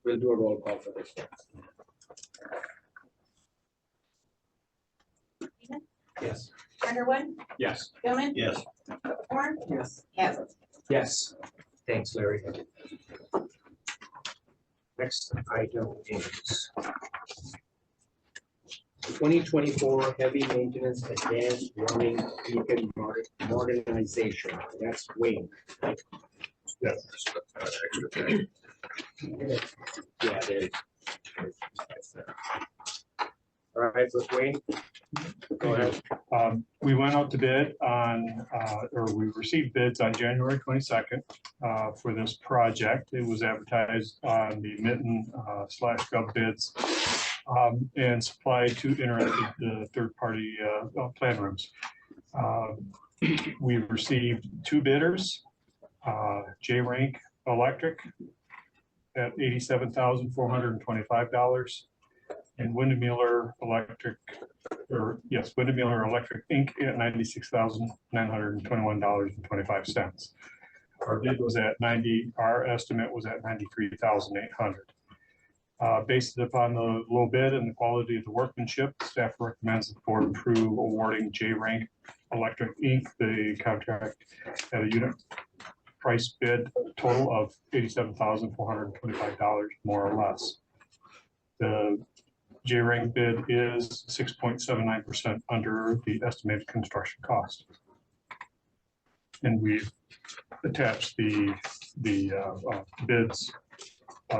We'll do a roll call for this one. Yes. Underwood, Yes. Gilman, Yes. Horn. Yes. Haslett. Yes. Thanks, Larry. Next item is 2024 heavy maintenance advanced warning beacon modernization. That's Wayne. Yes. Yeah, there is. All right, with Wayne. Go ahead. We went out to bid on, or we received bids on January 22nd for this project. It was advertised on the Mitten /Gov bids and supplied to Interactive, third-party plan rooms. We received 2 bidders, J-Rank Electric at $87,425. And Windemuller Electric, Windemuller Electric Inc. at $96,921.25. Our bid was at our estimate was at $93,800. Based upon the low bid and the quality of the workmanship, staff recommends the board approve awarding J-Rank Electric Inc. the contract at a unit price bid total of $87,425, more or less. The J-rank bid is 6.79% under the estimated construction cost. And we've attached the bids,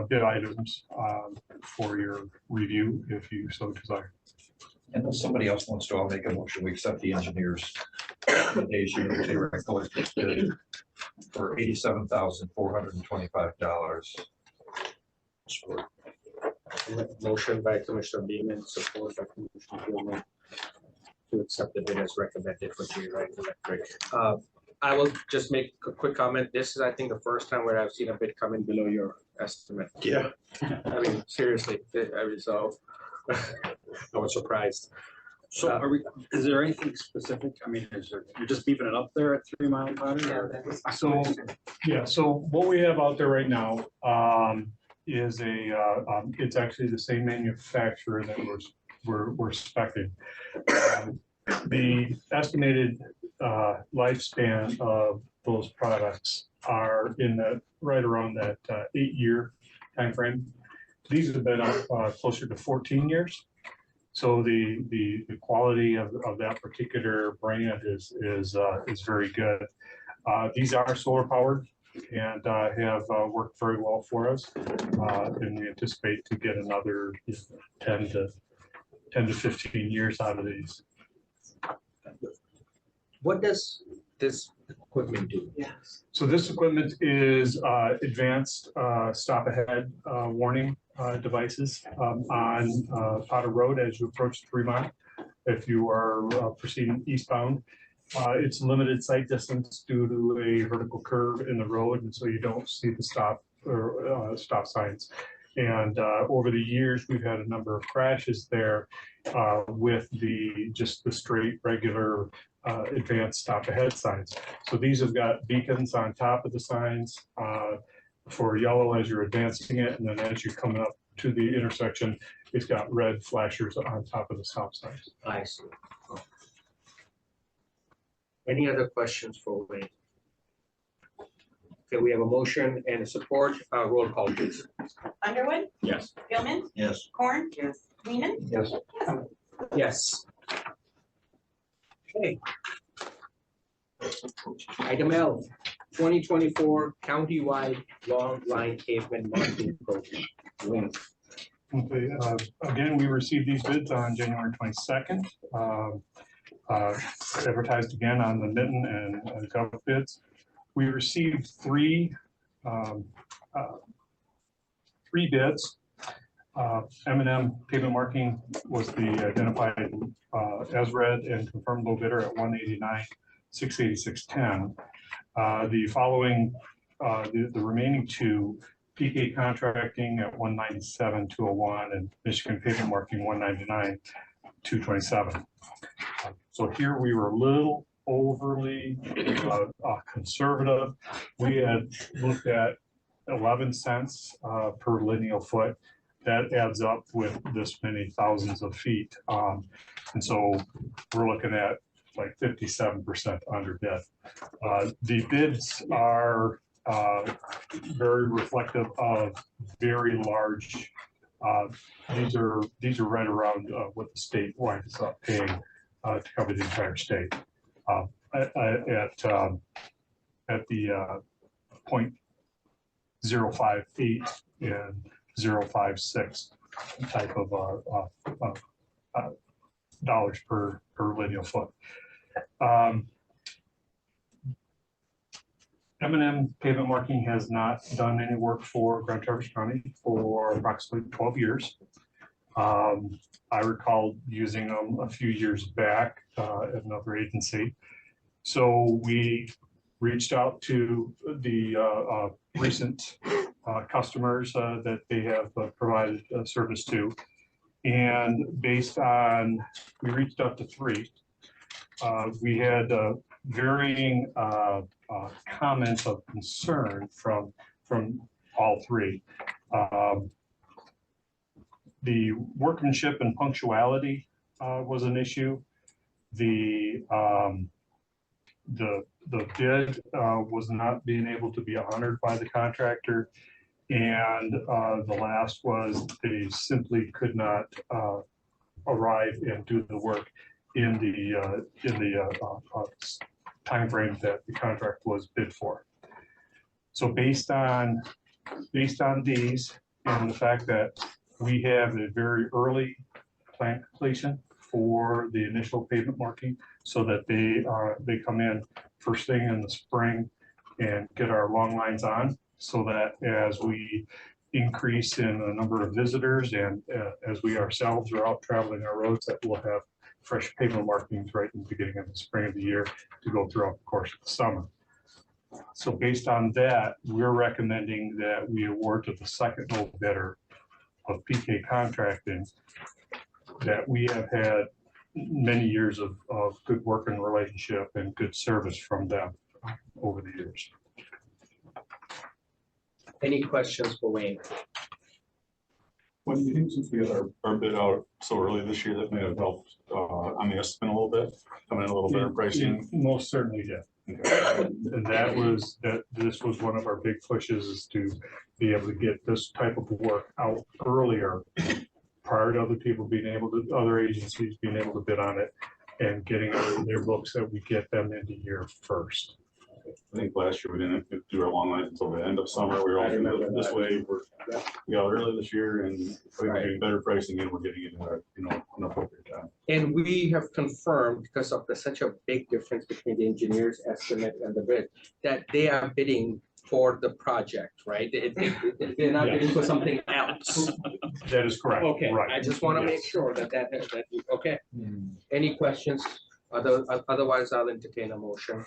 bid items for your review if you so desire. And if somebody else wants to, I'll make a motion, we accept the engineer's recommendation of J-Rank Electric bid for $87,425. Motion by Commissioner Beaman, support by Commissioner Gilman to accept the bid as recommended for J-Rank Electric. I will just make a quick comment. This is, I think, the first time where I've seen a bid come in below your estimate. Yeah. I mean, seriously, so I was surprised. So are we, is there anything specific? I mean, is there, you're just beeping it up there at 3 Mile Pottery? Or? So, yeah, so what we have out there right now is it's actually the same manufacturer that we're speccing. The estimated lifespan of those products are in that right around that 8-year time frame. These have been up closer to 14 years. So the quality of that particular brand is very good. These are solar powered and have worked very well for us. And we anticipate to get another 10 to 15 years out of these. What does this equipment do? Yes. So this equipment is advanced stop ahead warning devices on Potter Road as you approach 3 Mile. If you are proceeding eastbound, it's limited sight distance due to a vertical curve in the road, and so you don't see the stop or stop signs. And over the years, we've had a number of crashes there with just the straight regular advanced stop ahead signs. So these have got beacons on top of the signs for yellow as you're advancing it, and then as you're coming up to the intersection, it's got red flashers on top of the stop signs. I see. Any other questions for Wayne? Okay, we have a motion and a support. Roll call, please. Underwood, Yes. Gilman, Yes. Corn, Lehman, Yes. Yes. Okay. Item L, 2024 countywide long line pavement marking program. Wayne. Okay, again, we received these bids on January 22nd. Advertised again on the Mitten and Gov bids. We received three bids. M&M pavement marking was the identified as read and confirmed low bidder at $189,686.10. The following, the remaining two, PK Contracting at $197,201 and Michigan Pavement Marking $199,227. So here we were a little overly conservative. We had looked at 11 cents per lineal foot. That adds up with this many thousands of feet. And so we're looking at like 57% under bid. The bids are very reflective of very large. These are right around what the state winds up paying to cover the entire state. At the 0.058 and 0.56 type of dollars per lineal foot. M&M Pavement Marking has not done any work for Grand Traverse County for approximately 12 years. I recall using them a few years back at another agency. So we reached out to the recent customers that they have provided service to. And based on, we reached out to three. We had varying comments of concern from all three. The workmanship and punctuality was an issue. The the bid was not being able to be honored by the contractor. And the last was they simply could not arrive and do the work in the timeframe that the contract was bid for. So based on these and the fact that we have a very early plant completion for the initial pavement marking, so that they come in first thing in the spring and get our long lines on, so that as we increase in the number of visitors and as we ourselves are out traveling our roads, that we'll have fresh pavement markings right in the beginning of the spring of the year to go throughout the course of the summer. So based on that, we're recommending that we award to the second low bidder of PK Contracting, that we have had many years of good working relationship and good service from them over the years. Any questions for Wayne? When you think, since we had our bid out so early this year, that may have helped on the estimate a little bit, coming in a little better pricing? Most certainly did. And this was one of our big pushes, is to be able to get this type of work out earlier, prior to other people being able to, other agencies being able to bid on it, and getting on their books that we get them into year first. I think last year we didn't do our long line until the end of summer. We were all this way. We got early this year and we're getting better pricing and we're getting it in an appropriate time. And we have confirmed, because of such a big difference between the engineer's estimate and the bid, that they are bidding for the project, right? They're not bidding for something else. That is correct. Okay, right. I just want to make sure that okay. Any questions? Otherwise, I'll entertain a motion.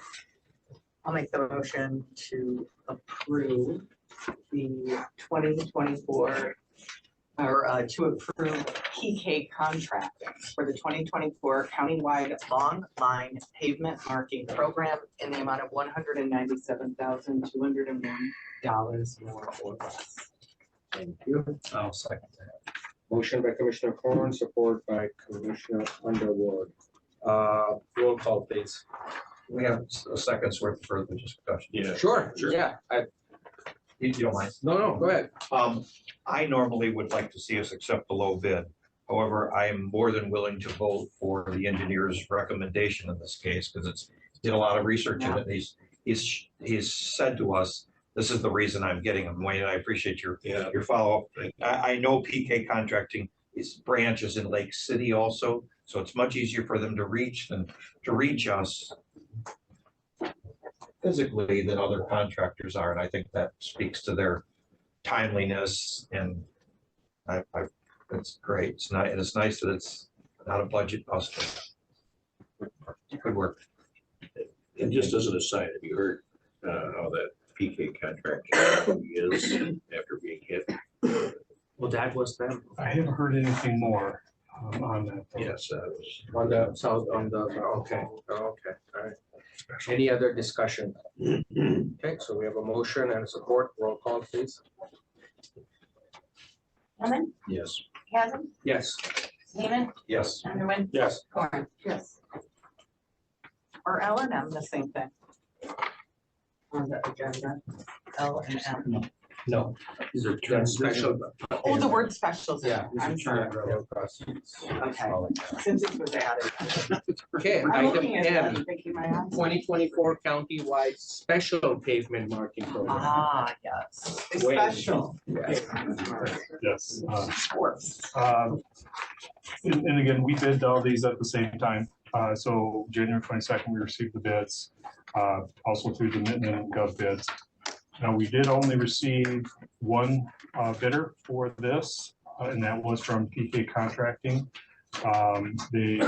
I'll make the motion to approve the 2024, or to approve PK contract for the 2024 countywide long line pavement marking program in the amount of $197,201 more or less. Thank you. I'll second that. Motion by Commissioner Corn, support by Commissioner Underwood. Roll call, please. We have a second's worth of further discussion. Yeah. Sure. Yeah. You don't mind? No, go ahead. I normally would like to see us accept the low bid. However, I am more than willing to vote for the engineer's recommendation in this case, because it's did a lot of research in it. He's said to us, this is the reason I'm getting him. Wayne, I appreciate your follow-up. I know PK Contracting branches in Lake City also, so it's much easier for them to reach than to reach us physically than other contractors are, and I think that speaks to their timeliness, and it's great. It's not, and it's nice that it's not a budget buster. Good work. And just as an aside, have you heard how that PK contract is after being hit? Well, that was them. I haven't heard anything more on that. Yes, that was on the south, okay, all right. Any other discussion? Okay, so we have a motion and support. Roll call, please. Lemon, yes. Chasm, Yes. Seaman, Yes. Underwood. Yes. Corn. Yes. Or L and M, the same thing. On the agenda, L and M. No. These are special. Oh, the word specials. Yeah. I'm sorry. Okay, since it was added. Okay, I'm item looking at that M, and thinking my eyes. 2024 countywide special pavement marking program. Ah, yes, Wayne. special. Yes. Sports. And again, we bid all these at the same time. So January 22nd, we received the bids, also through the Mitten and Gov bids. Now, we did only receive one bidder for this, and that was from PK Contracting. They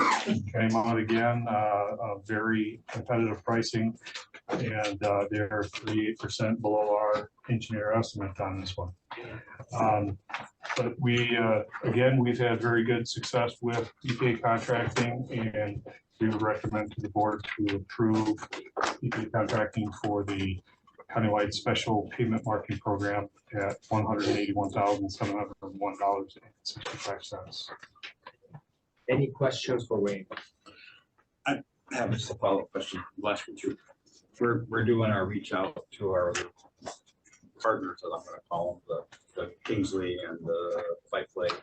came out again, a very competitive pricing, and they're 38% below our engineer estimate on this one. But we, again, we've had very good success with PK Contracting, and we would recommend to the board to approve PK Contracting for the countywide special pavement marking program at $181,701.65. Any questions for Wayne? have just a follow-up question, last one too. We're doing our reach out to our other partners, as I'm gonna call them, the Kingsley and the Fight Lake.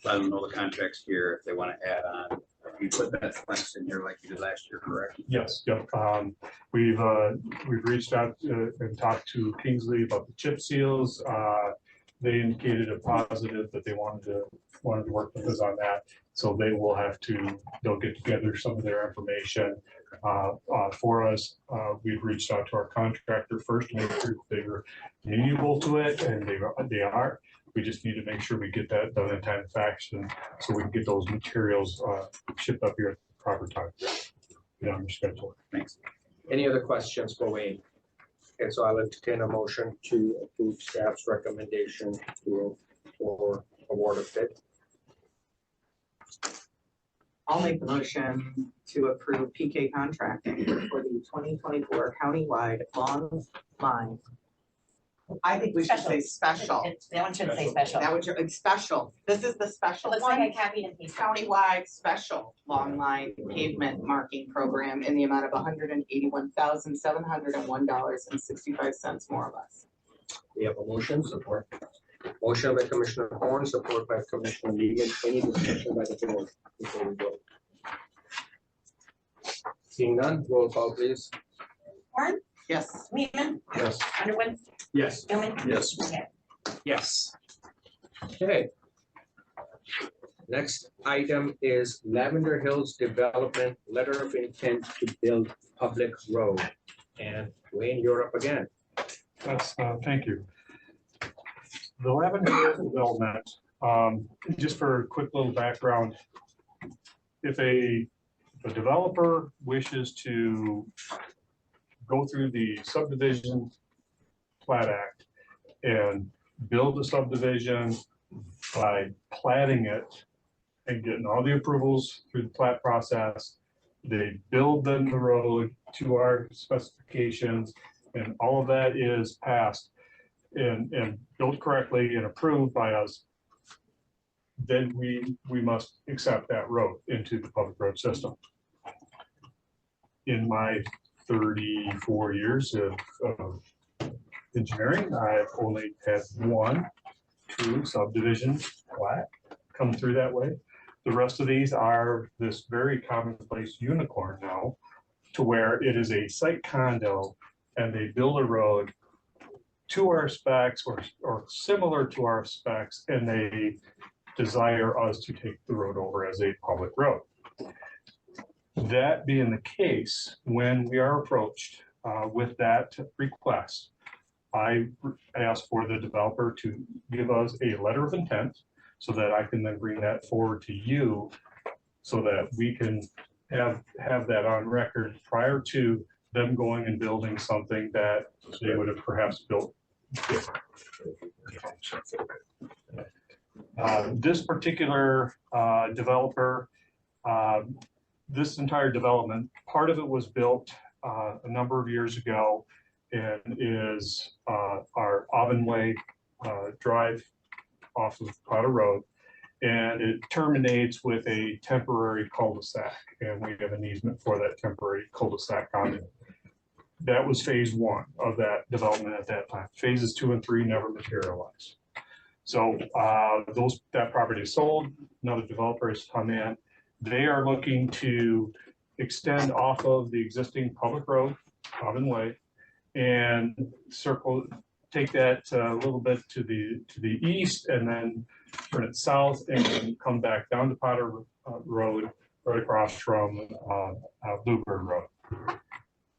Let them know the contracts here if they want to add on. You put that flex in here like you did last year, correct? Yes, yep. We've reached out and talked to Kingsley about the chip seals. They indicated a positive that they wanted to work with us on that. So they'll get together some of their information for us. We've reached out to our contractor first to make sure they were amenable to it, and they are. We just need to make sure we get that done in time fashion so we can get those materials shipped up here at the proper time. On your schedule. Thanks. Any other questions for Wayne? Okay, so I'll entertain a motion to approve staff's recommendation for award of bid. I'll make the motion to approve PK contracting for the 2024 countywide long line. I think we should say special. That one should say special. That would, it's special. This is the special Looks like one. I copied and pasted. Countywide special long line pavement marking program in the amount of $181,701.65, more or less. We have a motion. Support. Motion by Commissioner Horn, support by Commissioner Legan. Any discussion by the board before we vote? Seeing none, roll call please. Horn, Yes. Weedman, Yes. Underwood, Yes. Gilman. Yes. Okay. Yes. Okay. Next item is Lavender Hills Development Letter of Intent to Build Public Road. And Wayne, you're up again. Thank you. The Lavender Hills development, just for a quick little background, if a developer wishes to go through the subdivision plat act and build a subdivision by platting it and getting all the approvals through the plat process, they build then the road to our specifications, and all of that is passed and built correctly and approved by us, then we must accept that road into the public road system. In my 34 years of engineering, I've only had 1-2 subdivision plat come through that way. The rest of these are this very commonplace unicorn now, to where it is a site condo and they build a road to our specs or similar to our specs, and they desire us to take the road over as a public road. That being the case, when we are approached with that request, I ask for the developer to give us a letter of intent so that I can then bring that forward to you so that we can have that on record prior to them going and building something that they would have perhaps built different. This particular developer, this entire development, part of it was built a number of years ago and is our Auburn Way Drive off of Powder Road. And it terminates with a temporary cul-de-sac, and we have an easement for that temporary cul-de-sac on it. That was phase 1 of that development at that time. Phases 2 and 3 never materialized. So that property is sold. Another developer has come in. They are looking to extend off of the existing public road, Auburn Way, and take that a little bit to the east, and then turn it south and come back down to Potter Road, right across from Bluebird Road.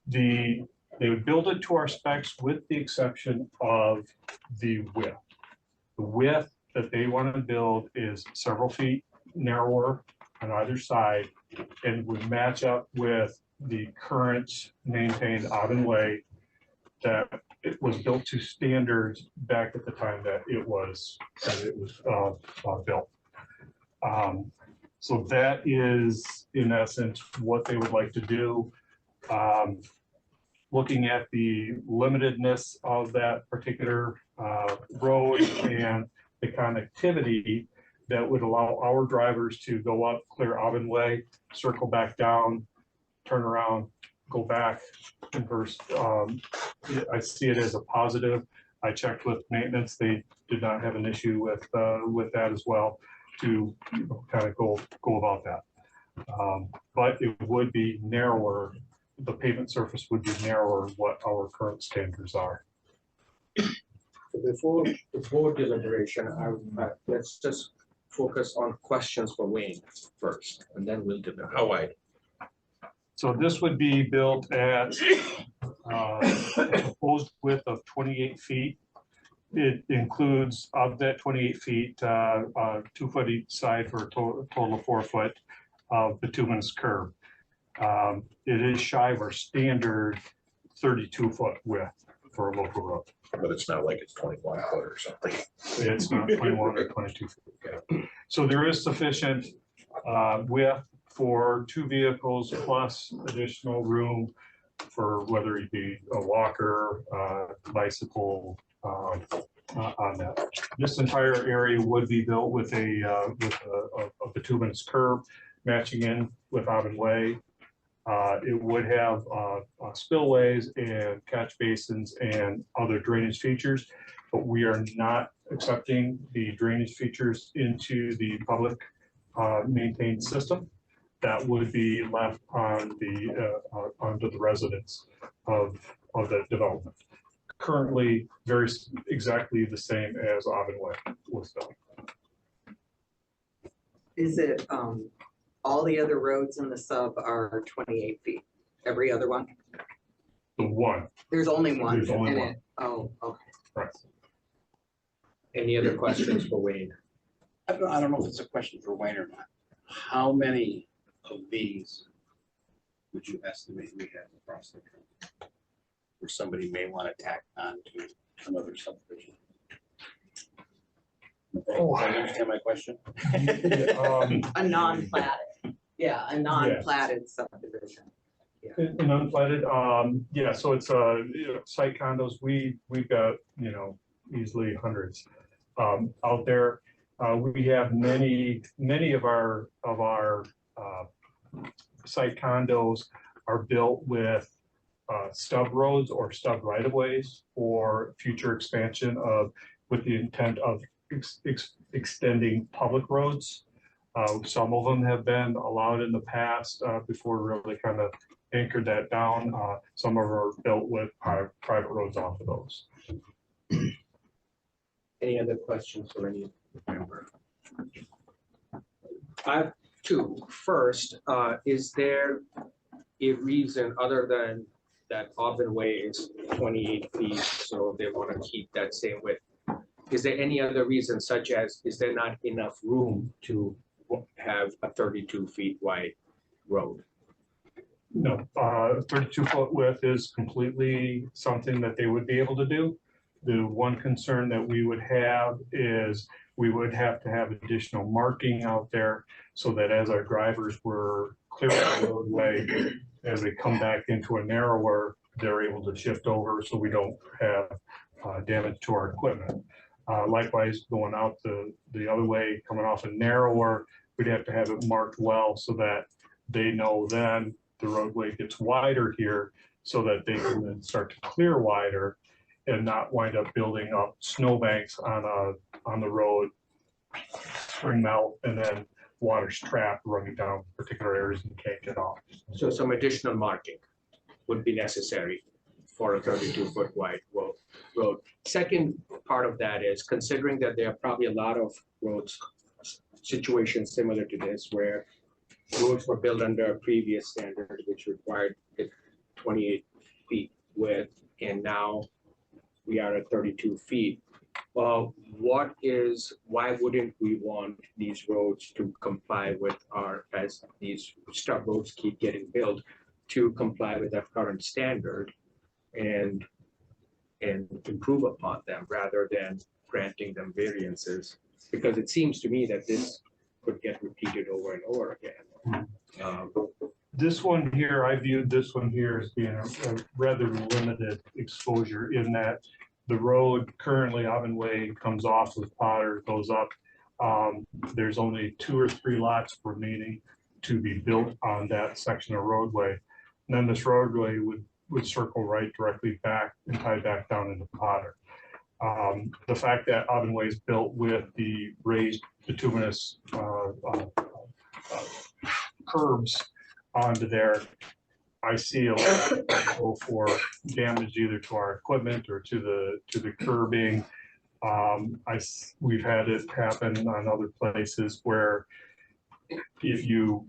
They would build it to our specs with the exception of the width. The width that they want to build is several feet narrower on either side and would match up with the current maintained Auburn Way that it was built to standards back at the time that it was built. So that is, in essence, what they would like to do. Looking at the limitedness of that particular road and the connectivity that would allow our drivers to go up, clear Auburn Way, circle back down, turn around, go back, converse. I see it as a positive. I checked with maintenance. They did not have an issue with that as well to kind of go about that. But it would be narrower. The pavement surface would be narrower than what our current standards are. Before the board deliberation, let's just focus on questions for Wayne first, and then we'll deliberate. How wide? So this would be built at a proposed width of 28 feet. It includes of that 28 feet, 2 foot each side for a total of 4 foot of bituminous curb. It is shy of our standard 32 foot width for a local road. But it's not like it's 21 foot or something. It's not 21 or 22 feet. Okay. So there is sufficient width for 2 vehicles plus additional room for whether it be a walker, bicycle, on that. This entire area would be built with a bituminous curb matching in with Auburn Way. It would have spillways and catch basins and other drainage features, but we are not accepting the drainage features into the public maintained system. That would be left on onto the residents of the development. Currently, very exactly the same as Auburn Way was done. Is it, all the other roads in the sub are 28 feet? Every other one? The one. There's only one. There's only in one. it. Oh, okay. Right. Any other questions for Wayne? I don't know if it's a question for Wayne or not. How many of these would you estimate we have across the country? Where somebody may want to tack on to another subdivision? Oh. Do you understand my question? A non-platted, yeah, a non-platted subdivision. An unplatted, yeah, so it's site condos, we've got, easily hundreds out there. We have many of our site condos are built with stub roads or stub right-of-ways for future expansion with the intent of extending public roads. Some of them have been allowed in the past before we really kind of anchored that down. Some of them are built with private roads off of those. Any other questions for any member? I have two. First, is there a reason other than that Auburn Way is 28 feet, so they want to keep that same width? Is there any other reason, such as, is there not enough room to have a 32 feet wide road? No, 32 foot width is completely something that they would be able to do. The one concern that we would have is we would have to have additional marking out there so that as our drivers were clearing the roadway, as they come back into a narrower, they're able to shift over so we don't have damage to our equipment. Likewise, going out the other way, coming off a narrower, we'd have to have it marked well so that they know then the roadway gets wider here so that they can then start to clear wider and not wind up building up snowbanks on the road, spring melt, and then water's trapped running down particular areas and can't get off. So some additional marking would be necessary for a 32 foot wide road. Second part of that is considering that there are probably a lot of roads, situations similar to this, where roads were built under a previous standard, which required 28 feet width, and now we are at 32 feet. Well, why wouldn't we want these roads to comply with as these stub roads keep getting built, to comply with our current standard and improve upon them rather than granting them variances? Because it seems to me that this could get repeated over and over again. This one here, I viewed this one here as being a rather limited exposure in that the road currently Auburn Way comes off with Potter, goes up. There's only 2 or 3 lots remaining to be built on that section of roadway. And then this roadway would circle right directly back and tie back down into Potter. The fact that Auburn is built with the raised bituminous curbs onto there, I see a lot of potential for damage either to our equipment or to the curbing. We've had it happen on other places where if you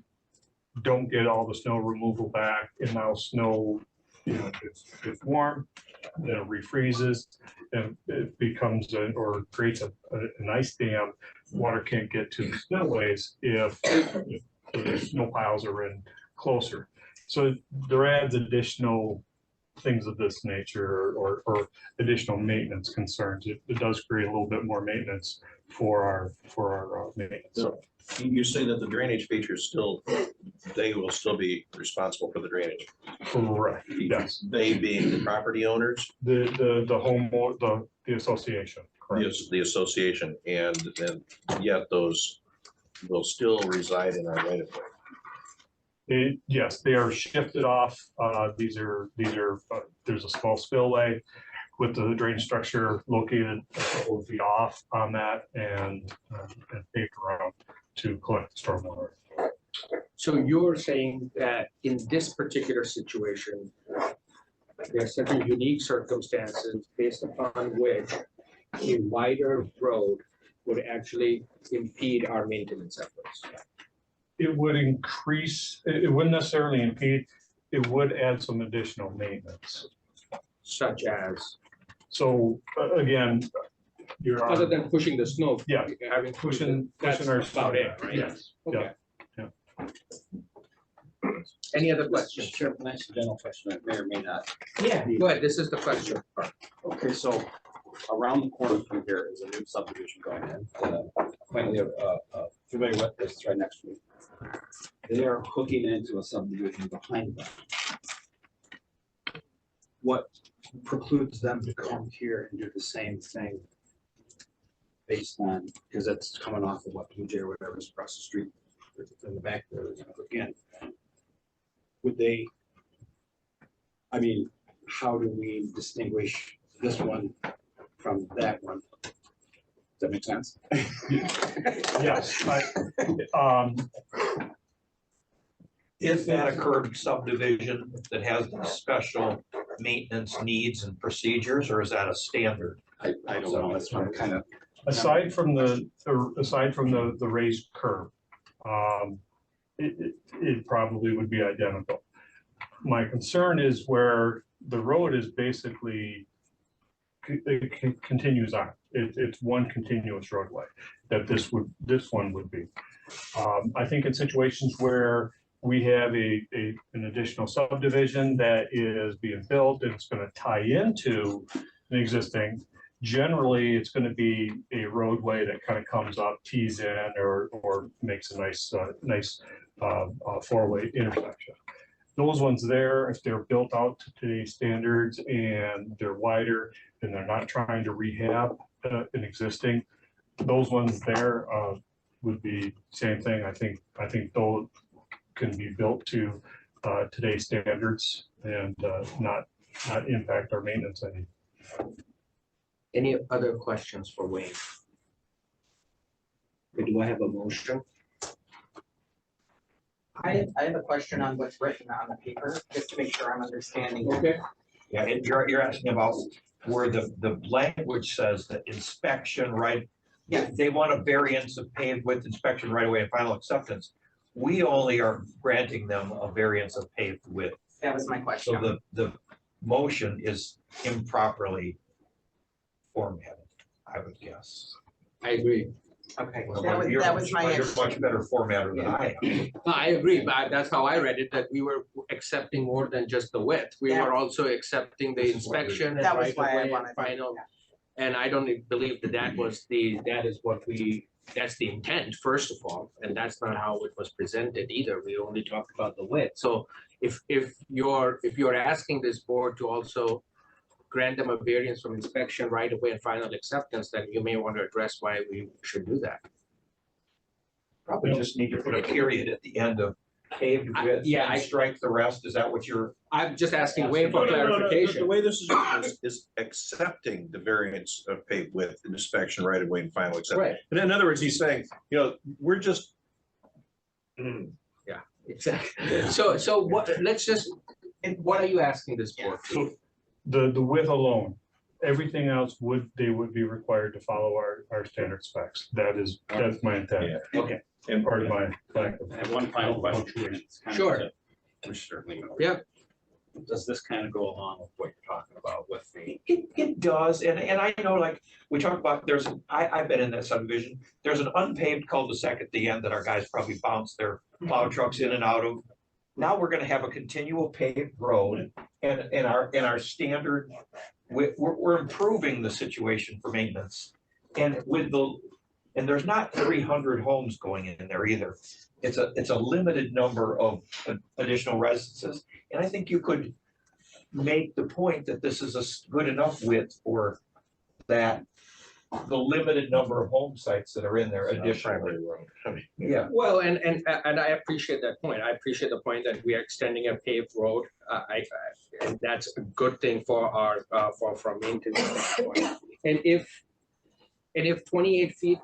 don't get all the snow removal back and now snow, it's warm, then it refreezes and it becomes or creates an ice dam. Water can't get to the spillways if the snow piles are in closer. So there adds additional things of this nature or additional maintenance concerns. It does create a little bit more maintenance for our maintenance. So you say that the drainage features still, they will still be responsible for the drainage. Correct. Yes. They being the property owners? The association. Correct. The association, and then yet those will still reside in our right of way. Yes, they are shifted off. These are there's a small spillway with the drainage structure located a couple of feet off on that and paved around to collect stormwater. So you're saying that in this particular situation, there are certain unique circumstances based upon which a wider road would actually impede our maintenance efforts? It would increase, it wouldn't necessarily impede, it would add some additional maintenance. Such as? So again, other than pushing the snow. Yeah. Having pushing about our it, snow right? back, yes. Okay. Yeah. Any other questions? Sure, next general question, that may or may not. Yeah, go ahead. This is the question. Okay, so around the corner from here is a new subdivision going in. Finally, familiar with this, it's right next to me. They are hooking into a subdivision behind them. What precludes them to come here and do the same thing based on, because that's coming off of what PJ or whatever is across the street in the back there, again. Would they, I mean, how do we distinguish this one from that one? Does that make sense? Yes. Is that a curb subdivision that has special maintenance needs and procedures, or is that a standard? I don't know, that's what I'm kind of. Aside from the raised curb, it probably would be identical. My concern is where the road is basically, it continues on. It's one continuous roadway that this one would be. I think in situations where we have an additional subdivision that is being built and it's going to tie into an existing, generally it's going to be a roadway that kind of comes up, tees in, or makes a nice four-way intersection. Those ones there, if they're built out to today's standards and they're wider and they're not trying to rehab an existing, those ones there would be same thing. I think those can be built to today's standards and not impact our maintenance any. Any other questions for Wayne? Do I have a motion? I have a question on what's written on the paper, just to make sure I'm understanding. Okay. Yeah, and you're asking about where the language says that inspection, right? Yeah, they want a variance of paved width inspection right away and final acceptance. We only are granting them a variance of paved width. That was my question. So the motion is improperly formatted, I would guess. I agree. Okay, Well, that was my. You're much better formatter than I am. No, I agree, but that's how I read it, that we were accepting more than just the width. We were also accepting the inspection and That was right why I away wanted and to- final. And I don't believe that's the intent, first of all, and that's not how it was presented either. We only talked about the width. So if you're asking this board to also grant them a variance from inspection right away and final acceptance, then you may want to address why we should do that. Probably just need to put a period at the end of paved width yeah, and strike the rest? Is that what you're? I'm just asking Wayne No, for no, no, no, no. clarification. The way this is accepting the variance of paved width and inspection right away and final acceptance. Right. And in other words, he's saying, we're just. Yeah, exactly. So what, let's just, what are you asking this board? So the width alone, everything else they would be required to follow our standard specs. That's my intent. Yeah. Okay. And part of my lack I have one final question. It's kind of Sure. to- Which certainly. Yeah. Does this kind of go along with what you're talking about with the? It does, and I know, like, we talk about, I've been in that subdivision, there's an unpaved cul-de-sac at the end that our guys probably bounce their plow trucks in and out of. Now we're gonna have a continual paved road, and in our standard, we're improving the situation for maintenance. And and there's not 300 homes going in there either. It's a limited number of additional residences. And I think you could make the point that this is a good enough width for that, the limited number of home sites that are in there additionally. Yeah. Well, and I appreciate that point. I appreciate the point that we are extending a paved road. And that's a good thing for our, for maintenance standpoint. And if 28 feet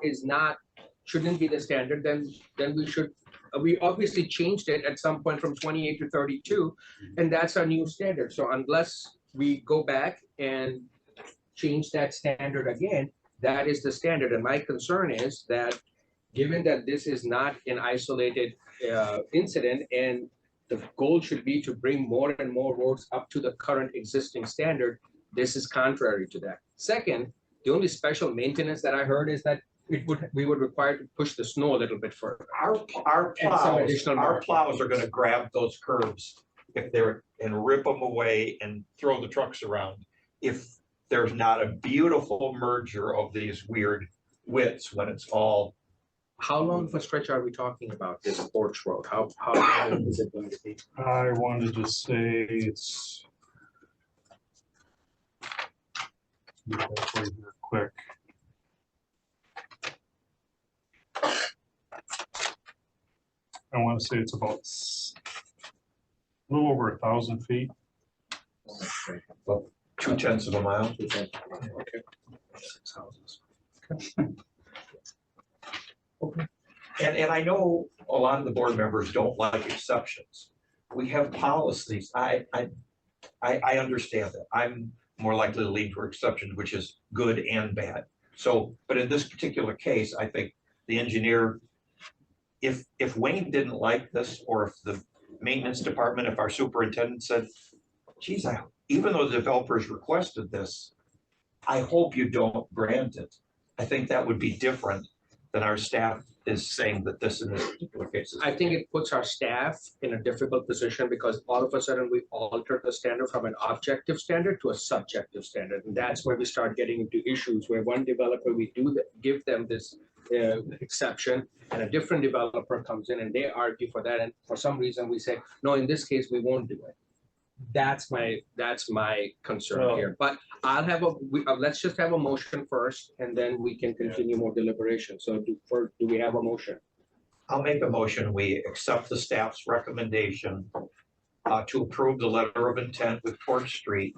shouldn't be the standard, then we obviously changed it at some point from 28 to 32, and that's our new standard. So unless we go back and change that standard again, that is the standard. And my concern is that, given that this is not an isolated incident, and the goal should be to bring more and more roads up to the current existing standard, this is contrary to that. Second, the only special maintenance that I heard is that we would require to push the snow a little bit further. Our plows are gonna grab those curbs and rip them away and throw the trucks around. If there's not a beautiful merger of these weird widths when it's all. How long of a stretch are we talking about, this Porch Road? How long is it going to be? I wanted to say it's. Quick. I want to say it's about a little over 1,000 feet. About 0.2 of a mile. Okay. 6 houses. Okay. And I know a lot of the board members don't like exceptions. We have policies. I understand that. I'm more likely to lean for exceptions, which is good and bad. So, but in this particular case, I think the engineer, if Wayne didn't like this, or if the maintenance department, if our superintendent said, geez, even though the developers requested this, I hope you don't grant it. I think that would be different than our staff is saying that this in this particular case. I think it puts our staff in a difficult position, because all of a sudden we alter the standard from an objective standard to a subjective standard. And that's where we start getting into issues where one developer, we give them this exception, and a different developer comes in and they argue for that. And for some reason we say, no, in this case, we won't do it. That's my concern here. But I'll have let's just have a motion first, and then we can continue more deliberation. So do we have a motion? I'll make a motion. We accept the staff's recommendation to approve the letter of intent with Porch Street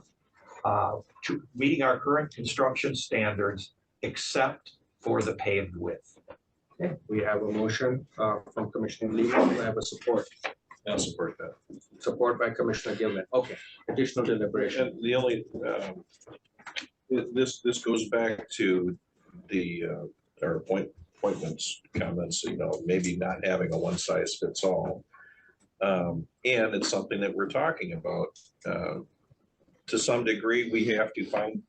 to meeting our current construction standards, except for the paved width. Okay, we have a motion from Commissioner Lehman. We have a support. I'll support that. Support by Commissioner Gilman. Okay, additional deliberation. And the only, this goes back to the, our appointments comments, maybe not having a one size fits all. And it's something that we're talking about. To some degree, we have to find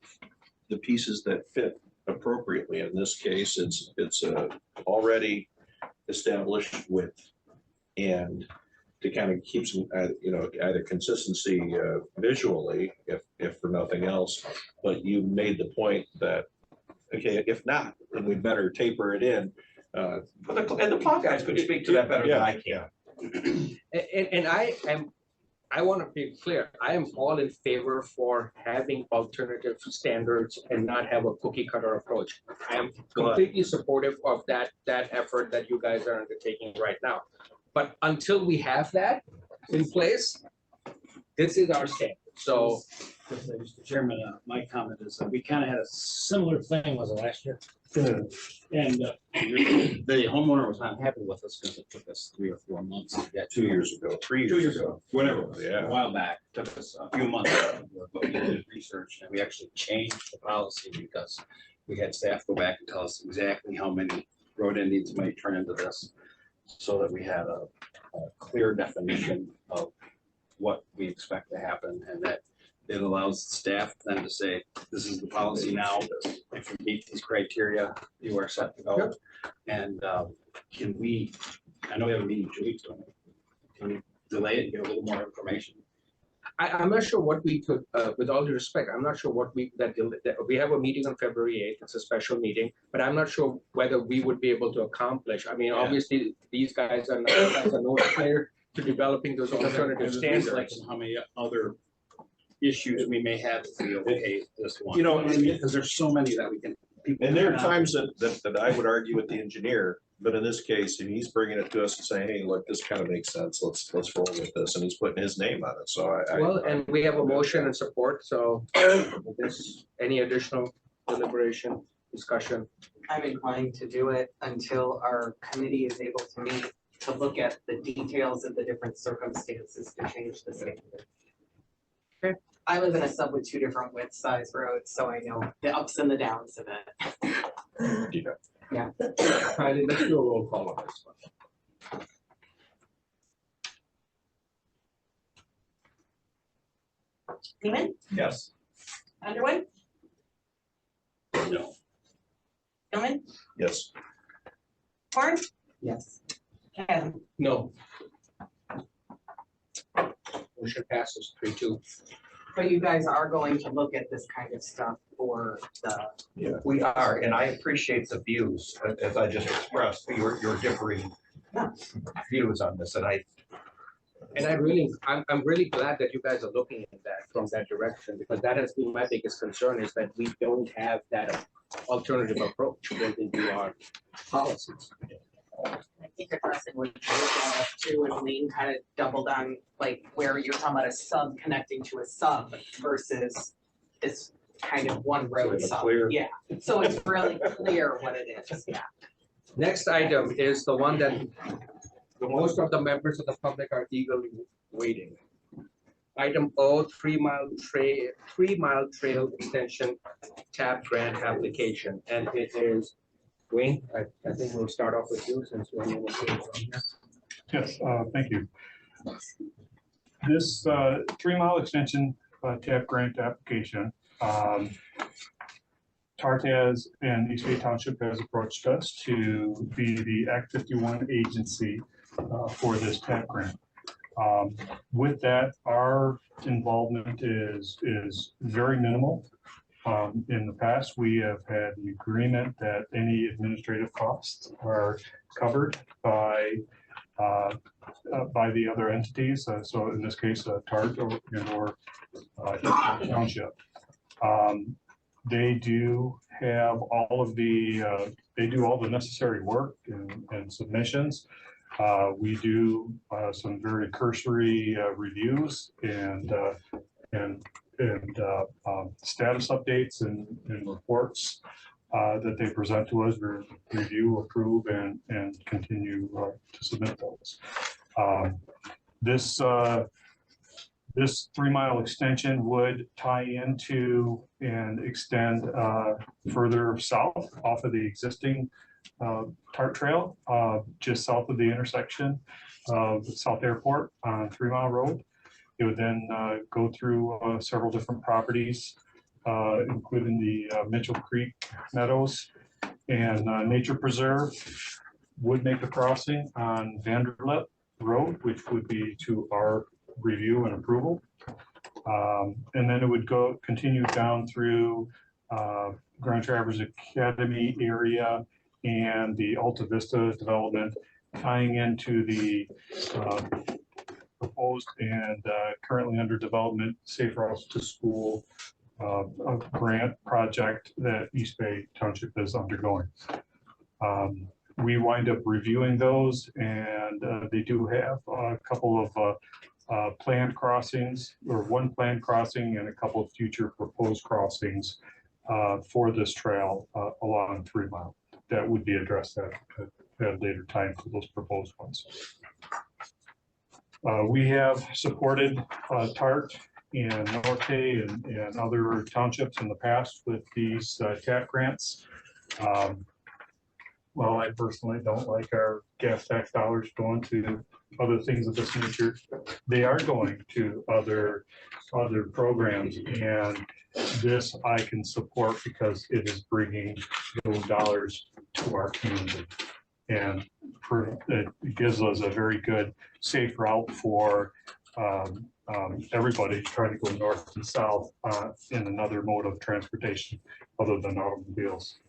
the pieces that fit appropriately. In this case, it's already established width, and to kind of keep some, either consistency visually, if for nothing else. But you made the point that, okay, if not, then we better taper it in. And the plow guys could speak to that better than I can. And I want to be clear, I am all in favor for having alternative standards and not have a cookie cutter approach. I am completely supportive of that effort that you guys are undertaking right now. But until we have that in place, this is our standard. So Mr. Chairman, my comment is that we kind of had a similar thing, was it last year? And the homeowner was not happy with us because it took us 3 or 4 months to get. 2 years ago, 3 2 years years ago. ago, whatever, it was, Yeah. a while back, took us a few months, but we did research and we actually changed the policy because we had staff go back and tell us exactly how many road endings might turn into this, so that we had a clear definition of what we expect to happen, and that it allows staff then to say, this is the policy now, if you meet these criteria, you are set to go. And can we, I know we have a meeting 2 weeks, can we delay it and get a little more information? I'm not sure what we could, with all due respect, I'm not sure what that we have a meeting on February 8th, it's a special meeting, but I'm not sure whether we would be able to accomplish. I mean, obviously, these guys are no clear to developing those alternative standards. How many other issues we may have if we okay this one? You know, because there's so many that we can. And there are times that I would argue with the engineer, but in this case, and he's bringing it to us and saying, hey, look, this kind of makes sense. Let's roll with this. And he's putting his name on it. So Well, and we have a motion and support, so this, any additional deliberation, discussion? I'm inclined to do it until our committee is able to meet to look at the details of the different circumstances to change the standard. I live in a sub with 2 different width size roads, so I know the ups and the downs of it. Yeah. Kylie, let's do a roll call on this one. Seaman, Yes. Underwood, No. Gilman, Yes. Horn, Yes. Kevin. No. Motion passes 3-2. But you guys are going to look at this kind of stuff for the. Yeah, we are, and I appreciate the views, as I just expressed, your differing views on this, and I'm really glad that you guys are looking at that from that direction, because that has been my biggest concern, is that we don't have that alternative approach built into our policies. I think a person would look at it too, and Lean kind of doubled on like where you're talking about a sub connecting to a sub versus this kind of one road it's sub. clear. Yeah, so it's really clear what it is, yeah. Next item is the one that most of the members of the public are eagerly waiting. Item O, 3 mile trail extension TAP grant application, and it is Wayne. I think we'll start off with you since we're on here. Yes, thank you. This 3 mile extension TAP grant application, TART and East Bay Township has approached us to be the Act 51 agency for this TAP grant. With that, our involvement is very minimal. In the past, we have had the agreement that any administrative costs are covered by the other entities. So in this case, TART or Township. They do have all of the, they do all the necessary work and submissions. We do some very cursory reviews and status updates and reports that they present to us, review, approve, and continue to submit those. This 3 mile extension would tie into and extend further south off of the existing TART trail, just south of the intersection of South Airport on 3 Mile Road. It would then go through several different properties, including the Mitchell Creek Meadows and Nature Preserve. Would make a crossing on Vanderlip Road, which would be to our review and approval. And then it would continue down through Grand Traverse Academy area and the Alta Vista development, tying into the proposed and currently under development Safe Routes to School grant project that East Bay Township is undergoing. we wind up reviewing those, and they do have a couple of planned crossings, or one planned crossing and a couple of future proposed crossings for this trail along 3 Mile that would be addressed at a later time for those proposed ones. We have supported TART and Norte and other townships in the past with these TAP grants. Well, I personally don't like our gas tax dollars going to other things of this nature. They are going to other programs, and this I can support because it is bringing those dollars to our community. And it gives us a very good, safe route for everybody trying to go north and south in another mode of transportation other than automobiles.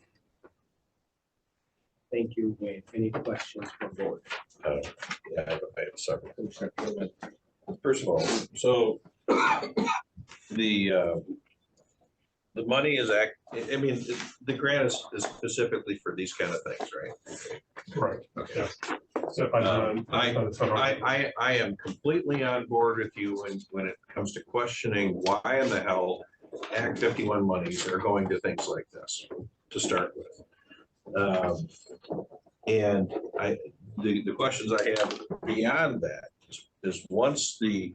Thank you, Wayne. Any questions from board? Yeah, I have several. First of all, so the money is I mean, the grant is specifically for these kind of things, right? Right. Okay. So I am completely on board with you when it comes to questioning why in the hell Act 51 monies are going to things like this to start with. And the questions I have beyond that is once the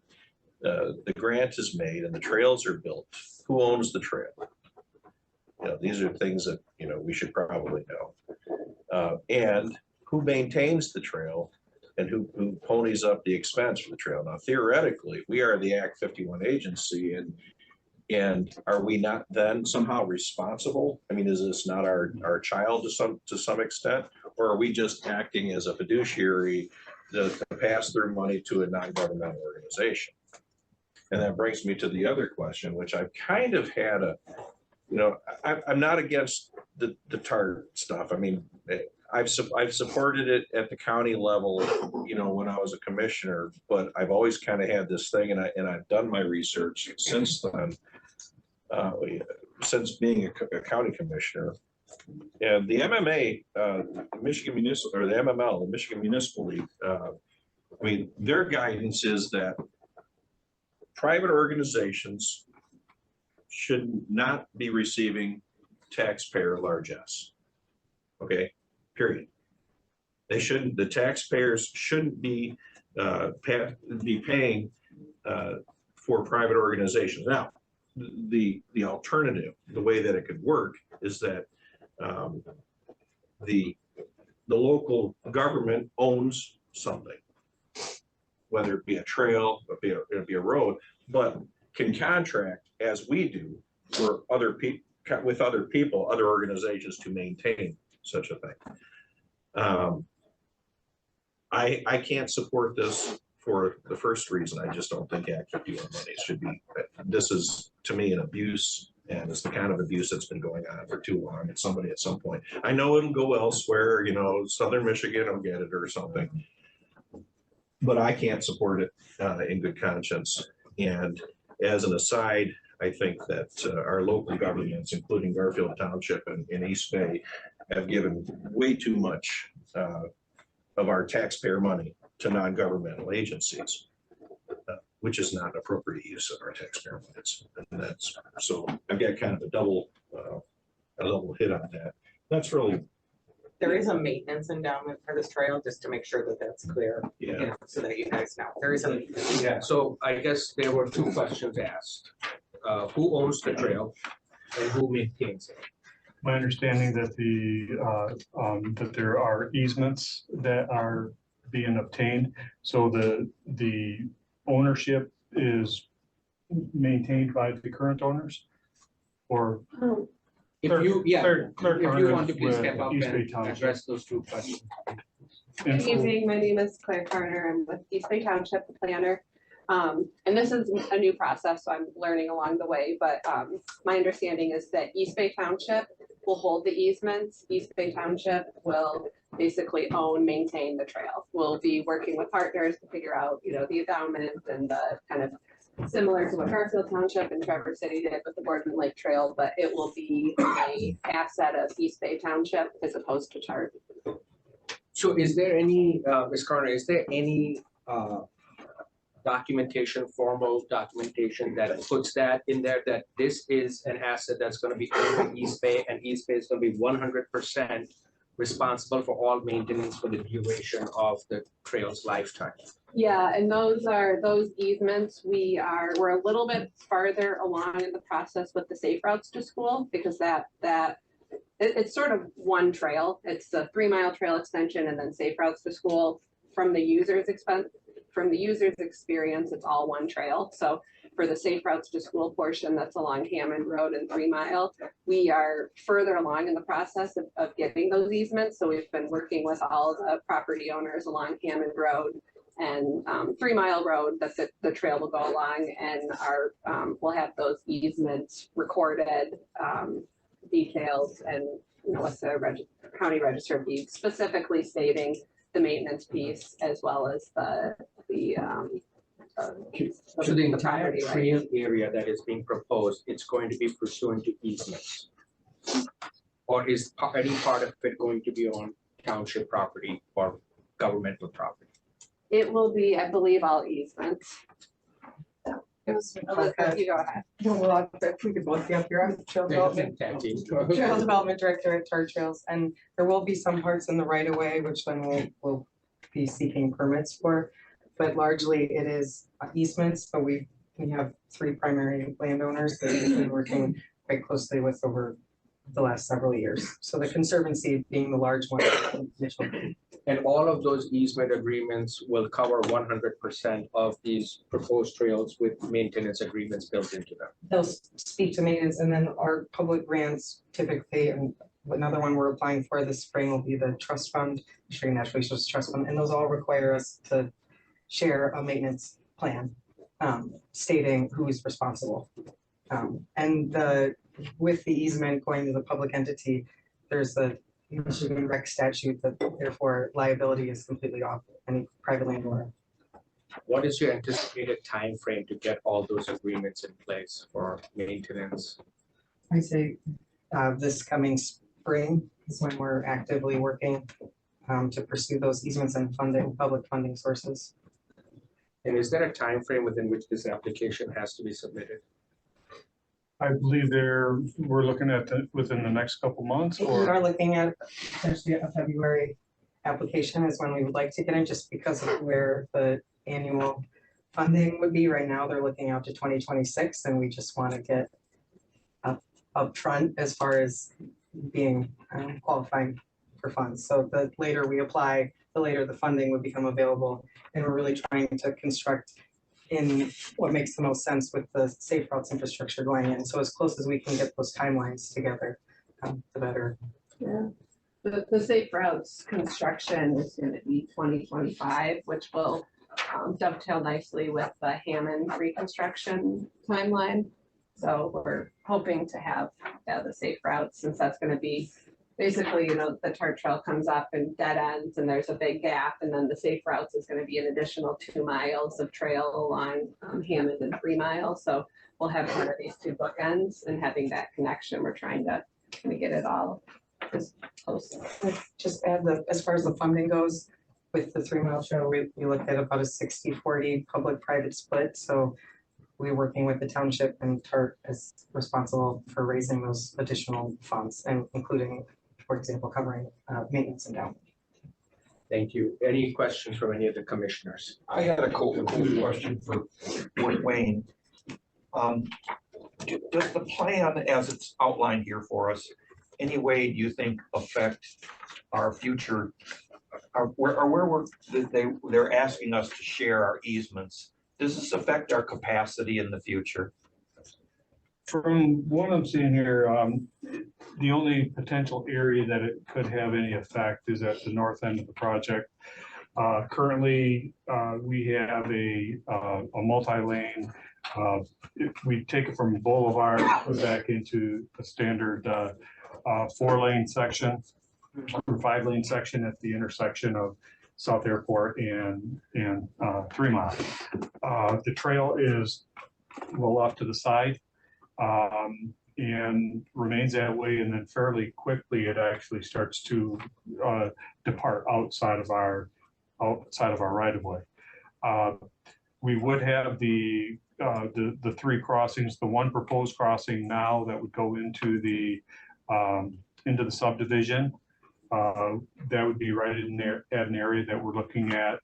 grant is made and the trails are built, who owns the trail? You know, these are things that, you know, we should probably know. And who maintains the trail and who ponies up the expense for the trail? Now, theoretically, we are the Act 51 agency, and are we not then somehow responsible? I mean, is this not our child to some extent, or are we just acting as a fiduciary to pass through money to a non-governmental organization? And that brings me to the other question, which I've kind of had I'm not against the TART stuff. I mean, I've supported it at the county level, you know, when I was a commissioner, but I've always kind of had this thing, and I've done my research since then, since being a county commissioner. And the MMA, Michigan Municipal, or the MML, the Michigan Municipal League, I mean, their guidance is that private organizations should not be receiving taxpayer largesse. Okay, period. They shouldn't. The taxpayers shouldn't be paying for private organizations. Now, the alternative, the way that it could work, is that the local government owns something, whether it be a trail, it be a road, but can contract, as we do, for other people, with other people, other organizations, to maintain such a thing. I can't support this for the first reason. I just don't think Act 51 money should be. This is, to me, an abuse, and it's the kind of abuse that's been going on for too long. And somebody at some point, I know it'll go elsewhere. You know, Southern Michigan will get it or something, but I can't support it in good conscience. And as an aside, I think that our local governments, including Garfield Township and East Bay, have given way too much of our taxpayer money to non-governmental agencies, which is not appropriate use of our taxpayer money. And that's, so I've got kind of a double hit on that. That's really. There is a maintenance endowment for this trail, just to make sure that that's clear. Yeah. You know, so that you guys know, there is a. Yeah, so I guess there were two questions asked. Who owns the trail and who maintains it? My understanding that that there are easements that are being obtained, so the ownership is maintained by the current owners, or If you, yeah, Clerk if you want to Carter's please with step up East Bay and Township. address those two questions. Good evening, my name is Claire Carter. I'm with East Bay Township, the planner. And this is a new process, so I'm learning along the way, but my understanding is that East Bay Township will hold the easements. East Bay Township will basically own, maintain the trail. We'll be working with partners to figure out, you know, the endowment and the kind of similar to what Garfield Township and Traverse City did with the Boardman Lake Trail, but it will be a asset of East Bay Township as opposed to TART. So is there any, Ms. Carter, is there any documentation, formal documentation that puts that in there, that this is an asset that's gonna be owned by East Bay, and East Bay is gonna be 100% responsible for all maintenance for the duration of the trail's lifetime? Yeah, and those easements, we're a little bit farther along in the process with the Safe Routes to School, because it's sort of one trail. It's a 3-mile trail extension and then Safe Routes to School. From the user's experience, it's all one trail. So for the Safe Routes to School portion that's along Hammond Road and 3 Mile, we are further along in the process of getting those easements. So we've been working with all the property owners along Hammond Road and 3 Mile Road that the trail will go along, and we'll have those easements recorded, details, and with the county register of deeds specifically stating the maintenance piece as well as the So the entire property rights. trail area that is being proposed, it's going to be pursuant to easements? Or is any part of it going to be on township property or governmental property? It will be, I believe, all easements. Elizabeth, you go ahead. Well, if we could both be up here, I'm the Trail Development Director at Tar Trails, and there will be some parts in the right of way, which then we'll be seeking permits for. But largely it is easements, but we have 3 primary landowners that we've been working quite closely with over the last several years. So the Conservancy being the large one initially. And all of those easement agreements will cover 100% of these proposed trails with maintenance agreements built into them. They'll speak to maintenance, and then our public grants typically, and another one we're applying for this spring will be the trust fund, Michigan Natural Resources Trust Fund, and those all require us to share a maintenance plan stating who is responsible. And with the easement going to the public entity, there's a Michigan rec statute that therefore liability is completely off any private landowner. What is your anticipated time frame to get all those agreements in place for maintenance? I say this coming spring is when we're actively working to pursue those easements and funding, public funding sources. And is there a time frame within which this application has to be submitted? I believe we're looking at within the next couple months, We or are looking at potentially a February application is when we would like to get in, just because of where the annual funding would be. Right now, they're looking out to 2026, and we just want to get up front as far as being qualifying for funds. So the later we apply, the later the funding would become available. And we're really trying to construct in what makes the most sense with the Safe Routes infrastructure going in. So as close as we can get those timelines together, the better. Yeah, the Safe Routes construction is gonna be 2025, which will dovetail nicely with the Hammond reconstruction timeline. So we're hoping to have the Safe Routes, since that's gonna be basically, the Tar Trail comes up and dead ends and there's a big gap, and then the Safe Routes is gonna be an additional 2 miles of trail along Hammond and 3 Mile. So we'll have one of these 2 bookends, and having that connection, we're trying to kind of get it all as close. Just add as far as the funding goes, with the 3 Mile Trail, we looked at about a 60-40 public-private split. So we're working with the township, and TART is responsible for raising those additional funds, and including, for example, covering maintenance endowment. Thank you. Any questions from any of the commissioners? I got a cool question for Wayne. Does the plan, as it's outlined here for us, any way do you think affect our future? They're asking us to share our easements. Does this affect our capacity in the future? from what I'm seeing here, the only potential area that it could have any effect is at the north end of the project. Currently, we have a multi-lane. If we take it from Boulevard, put back into a standard 4-lane section or 5-lane section at the intersection of South Airport and 3 Mile. The trail is a little off to the side. and remains that way, and then fairly quickly it actually starts to depart outside of our right of way. We would have the three crossings, the one proposed crossing now that would go into the subdivision. That would be right in there at an area that we're looking at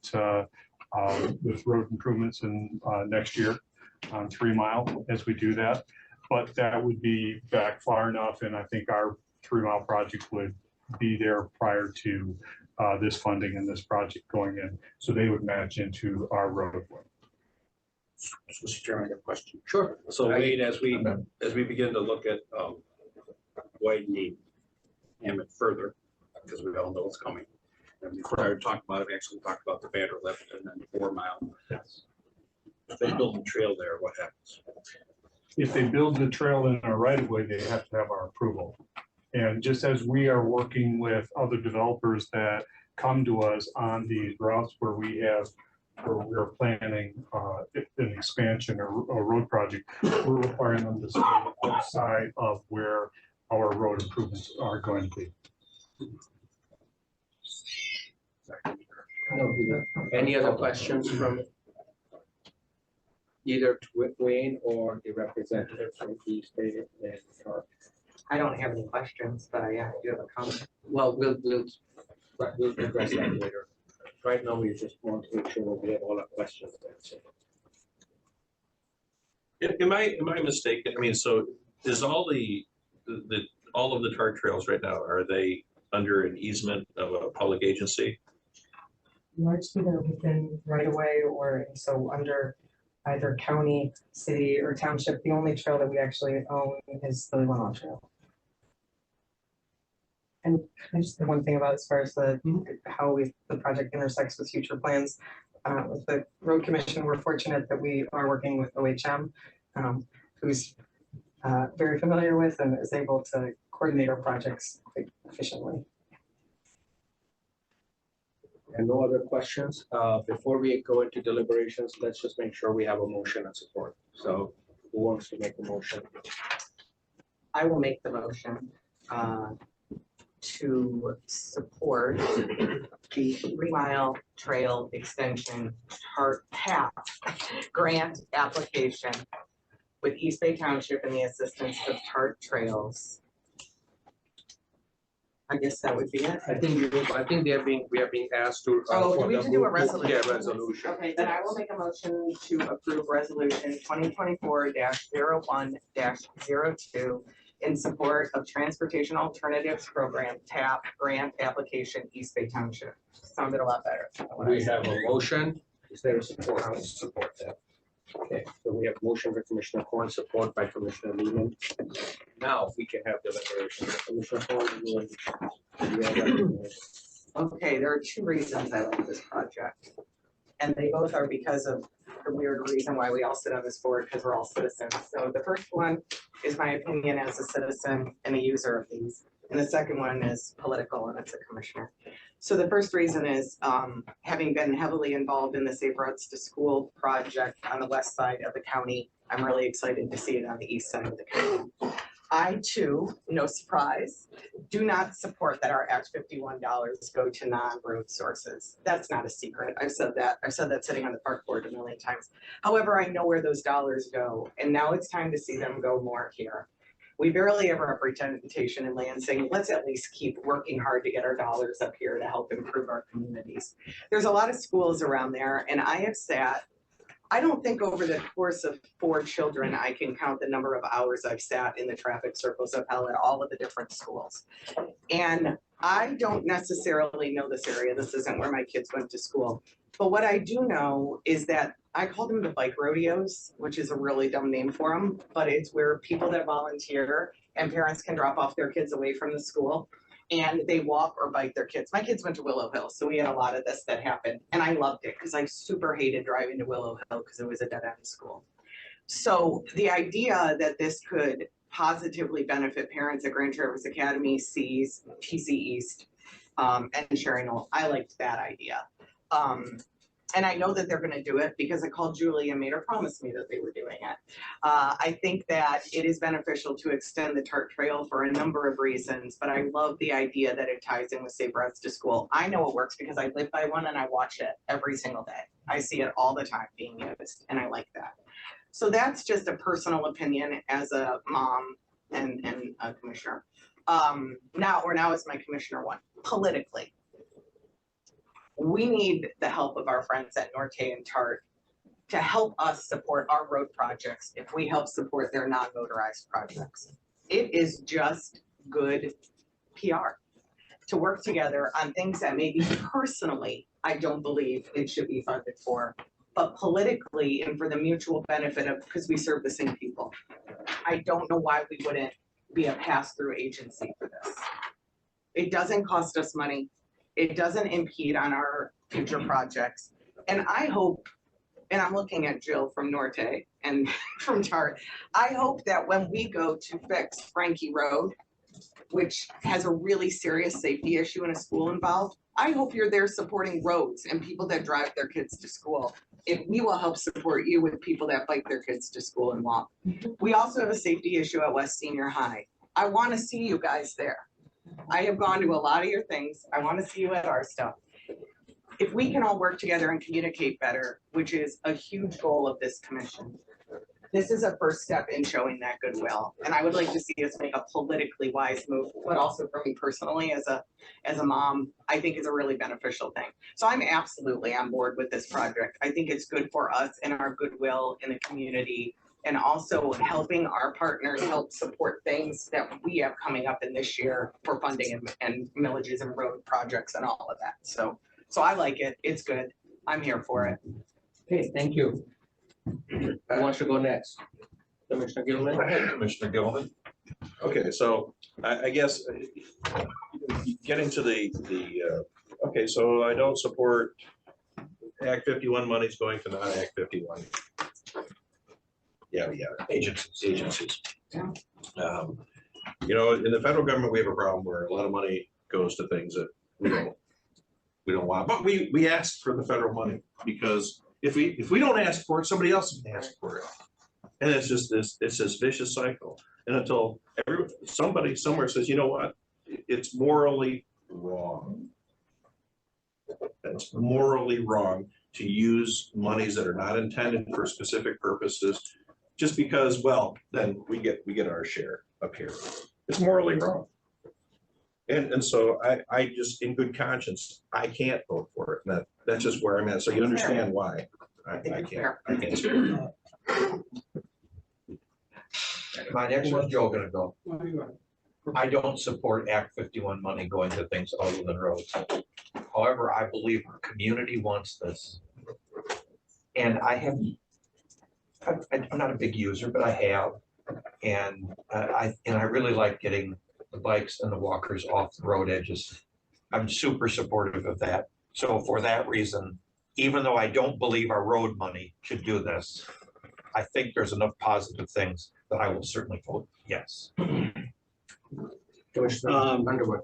with road improvements in next year on 3 Mile as we do that. But that would be back far enough, and I think our 3 Mile project would be there prior to this funding and this project going in. So they would match into our roadway. Mr. Chairman, a question. Sure. So Wade, as we begin to look at widening Hammond further, because we all know it's coming. And we started talking about it, we actually talked about the Vanderlift and then 4 Mile. Yes. If they build a trail there, what happens? If they build the trail in our right of way, they have to have our approval. And just as we are working with other developers that come to us on these routes where we're planning an expansion or a road project, we're requiring them to stay outside of where our road improvements are going to be. Any other questions from either Wayne or the representative from the state? I don't have any questions, but I do have a comment. Well, we'll address that later. Right now, we just want to make sure we have all our questions answered. Am I mistaken? I mean, so is all of the TART trails right now, are they under an easement of a public agency? Largely they're within right away, or so under either county, city, or township. The only trail that we actually own is the Willow Trail. And just the one thing about as far as how the project intersects with future plans, with the road commission, we're fortunate that we are working with OHM, who's very familiar with and is able to coordinate our projects quite efficiently. And no other questions? Before we go into deliberations, let's just make sure we have a motion and support. So who wants to make the motion? I will make the motion to support the 3 Mile Trail Extension TAP grant application with East Bay Township and the assistance of TART Trails. I guess that would be it. I think we are being asked to. Do we have to do a resolution? Yeah, resolution. Okay, then I will make a motion to approve resolution 2024-01-02 in support of Transportation Alternatives Program TAP grant application, East Bay Township. Sounded a lot better. We have a motion. Is there support? I will support that. Okay, so we have motion by Commissioner Cohen, support by Commissioner Lehman. Now we can have deliberation. Commissioner Cohen, okay, there are 2 reasons I like this project. And they both are because of the weird reason why we all sit on this board, because we're all citizens. So the first one is my opinion as a citizen and a user of these. And the second one is political, and it's a commissioner. So the first reason is having been heavily involved in the Safe Routes to School project on the west side of the county, I'm really excited to see it on the east side of the county. I too, no surprise, do not support that our Act 51 dollars go to non-road sources. That's not a secret. I've said that sitting on the park board a million times. However, I know where those dollars go, and now it's time to see them go more here. We barely have representation in Lansing. Let's at least keep working hard to get our dollars up here to help improve our communities. There's a lot of schools around there, and I have sat, I don't think over the course of 4 children, I can count the number of hours I've sat in the traffic circles of hell at all of the different schools. And I don't necessarily know this area. This isn't where my kids went to school. But what I do know is that I call them the bike rodeos, which is a really dumb name for them, but it's where people that volunteer and parents can drop off their kids away from the school and they walk or bike their kids. My kids went to Willow Hill, so we had a lot of this that happened, and I loved it because I super hated driving to Willow Hill because it was a dead-end school. So the idea that this could positively benefit parents at Grand Traverse Academy, C's, TC East, and Sharing Knoll, I liked that idea. And I know that they're gonna do it because I called Julie and made her promise me that they were doing it. I think that it is beneficial to extend the TART trail for a number of reasons, but I love the idea that it ties in with Safe Routes to School. I know it works because I live by one and I watch it every single day. I see it all the time being used, and I like that. So that's just a personal opinion as a mom and a commissioner. Now it's my commissioner one, politically. We need the help of our friends at Norte and TART to help us support our road projects if we help support their non-motorized projects. It is just good PR to work together on things that maybe personally I don't believe it should be funded for, but politically and for the mutual benefit of, because we serve the same people. I don't know why we wouldn't be a pass-through agency for this. It doesn't cost us money. It doesn't impede on our future projects. And I hope, and I'm looking at Jill from Norte and from TART, I hope that when we go to fix Frankie Road, which has a really serious safety issue and a school involved, I hope you're there supporting roads and people that drive their kids to school. If we will help support you with people that bike their kids to school and walk. We also have a safety issue at West Senior High. I want to see you guys there. I have gone to a lot of your things. I want to see you at our stuff. If we can all work together and communicate better, which is a huge goal of this commission, this is a first step in showing that goodwill. And I would like to see us make a politically wise move, but also for me personally as a mom, I think is a really beneficial thing. So I'm absolutely on board with this project. I think it's good for us and our goodwill in the community, and also helping our partners help support things that we have coming up in this year for funding and millages and road projects and all of that. So I like it. It's good. I'm here for it. Okay, thank you. Who wants to go next? Commissioner Gilman? Go ahead, Commissioner Gilman. Okay, so I guess getting to okay, so I don't support Act 51 monies going to non-Act 51. Yeah, agencies. You know, in the federal government, we have a problem where a lot of money goes to things that we don't want, but we ask for the federal money because if we don't ask for it, somebody else can ask for it. And it's just this vicious cycle. And until somebody somewhere says, you know what, it's morally wrong. It's morally wrong to use monies that are not intended for specific purposes, just because, well, then we get our share up here. It's morally wrong. And so I just, in good conscience, I can't vote for it. And that's just where I'm at. So you understand why I can't support that. My next one's Joe gonna go. I don't support Act 51 money going to things other than roads. However, I believe our community wants this. And I'm not a big user, but I have. And I really like getting the bikes and the walkers off the road edges. I'm super supportive of that. So for that reason, even though I don't believe our road money should do this, I think there's enough positive things that I will certainly vote yes. Underwood,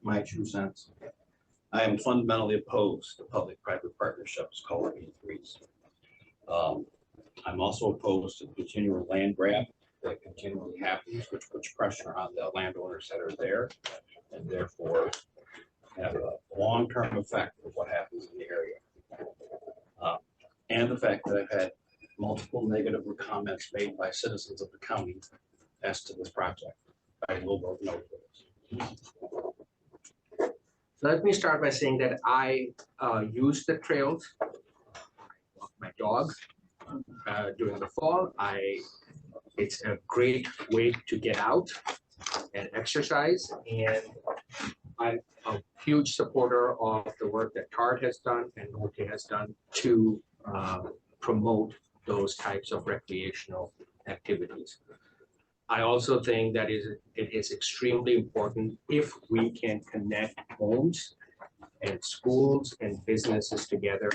my 2 cents. I am fundamentally opposed to public-private partnerships called P3s. I'm also opposed to the continual land grab that continually happens, which puts pressure on the landowners that are there, and therefore have a long-term effect of what happens in the area. And the fact that I've had multiple negative comments made by citizens of the county as to this project. I will vote no for this. Let me start by saying that I use the trails, my dog, during the fall. It's a great way to get out and exercise, and I'm a huge supporter of the work that TART has done and Norte has done to promote those types of recreational activities. I also think that it is extremely important if we can connect homes and schools and businesses together,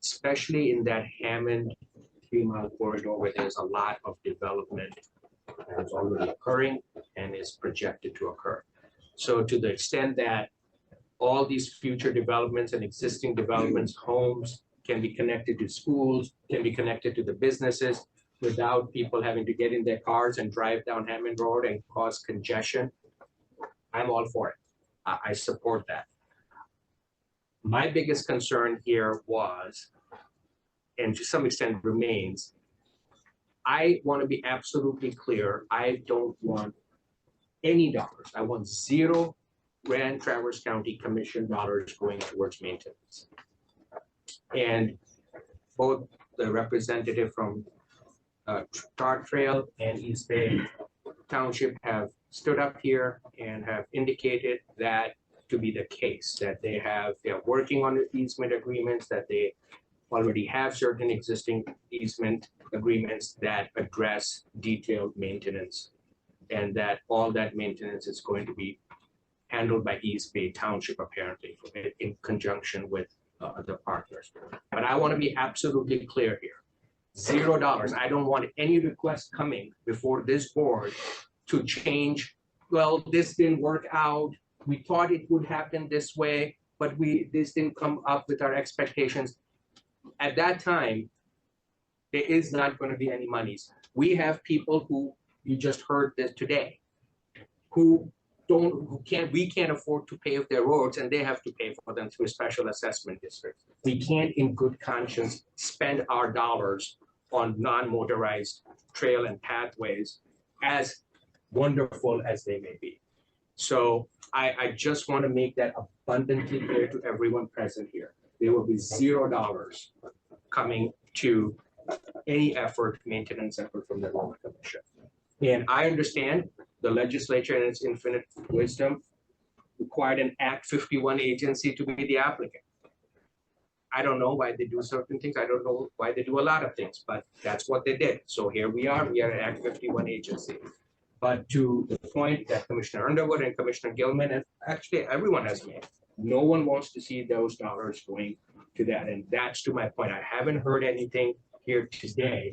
especially in that Hammond 3-mile corridor where there's a lot of development that is already occurring and is projected to occur. So to the extent that all these future developments and existing developments, homes can be connected to schools, can be connected to the businesses without people having to get in their cars and drive down Hammond Road and cause congestion. I'm all for it. I support that. My biggest concern here was, and to some extent remains, I want to be absolutely clear. I don't want any dollars. I want zero Grand Traverse County Commission dollars going towards maintenance. And both the representative from Tarr Trail and East Bay Township have stood up here and have indicated that to be the case, that they're working on the easement agreements, that they already have certain existing easement agreements that address detailed maintenance, and that all that maintenance is going to be handled by East Bay Township, apparently, in conjunction with the partners. But I want to be absolutely clear here. $0. I don't want any request coming before this board to change. Well, this didn't work out. We thought it would happen this way, but this didn't come up with our expectations. At that time, there is not going to be any monies. We have people who, you just heard this today, we can't afford to pave their roads, and they have to pay for them through a special assessment district. We can't in good conscience spend our dollars on non-motorized trail and pathways, as wonderful as they may be. So I just want to make that abundantly clear to everyone present here. There will be $0 coming to any maintenance effort from the Road Commission. And I understand the legislature in its infinite wisdom required an Act 51 agency to be the applicant. I don't know why they do certain things. I don't know why they do a lot of things, but that's what they did. So here we are an Act 51 agency. But to the point that Commissioner Underwood and Commissioner Gilman, and actually everyone has made, no one wants to see those dollars going to that. And that's to my point. I haven't heard anything here today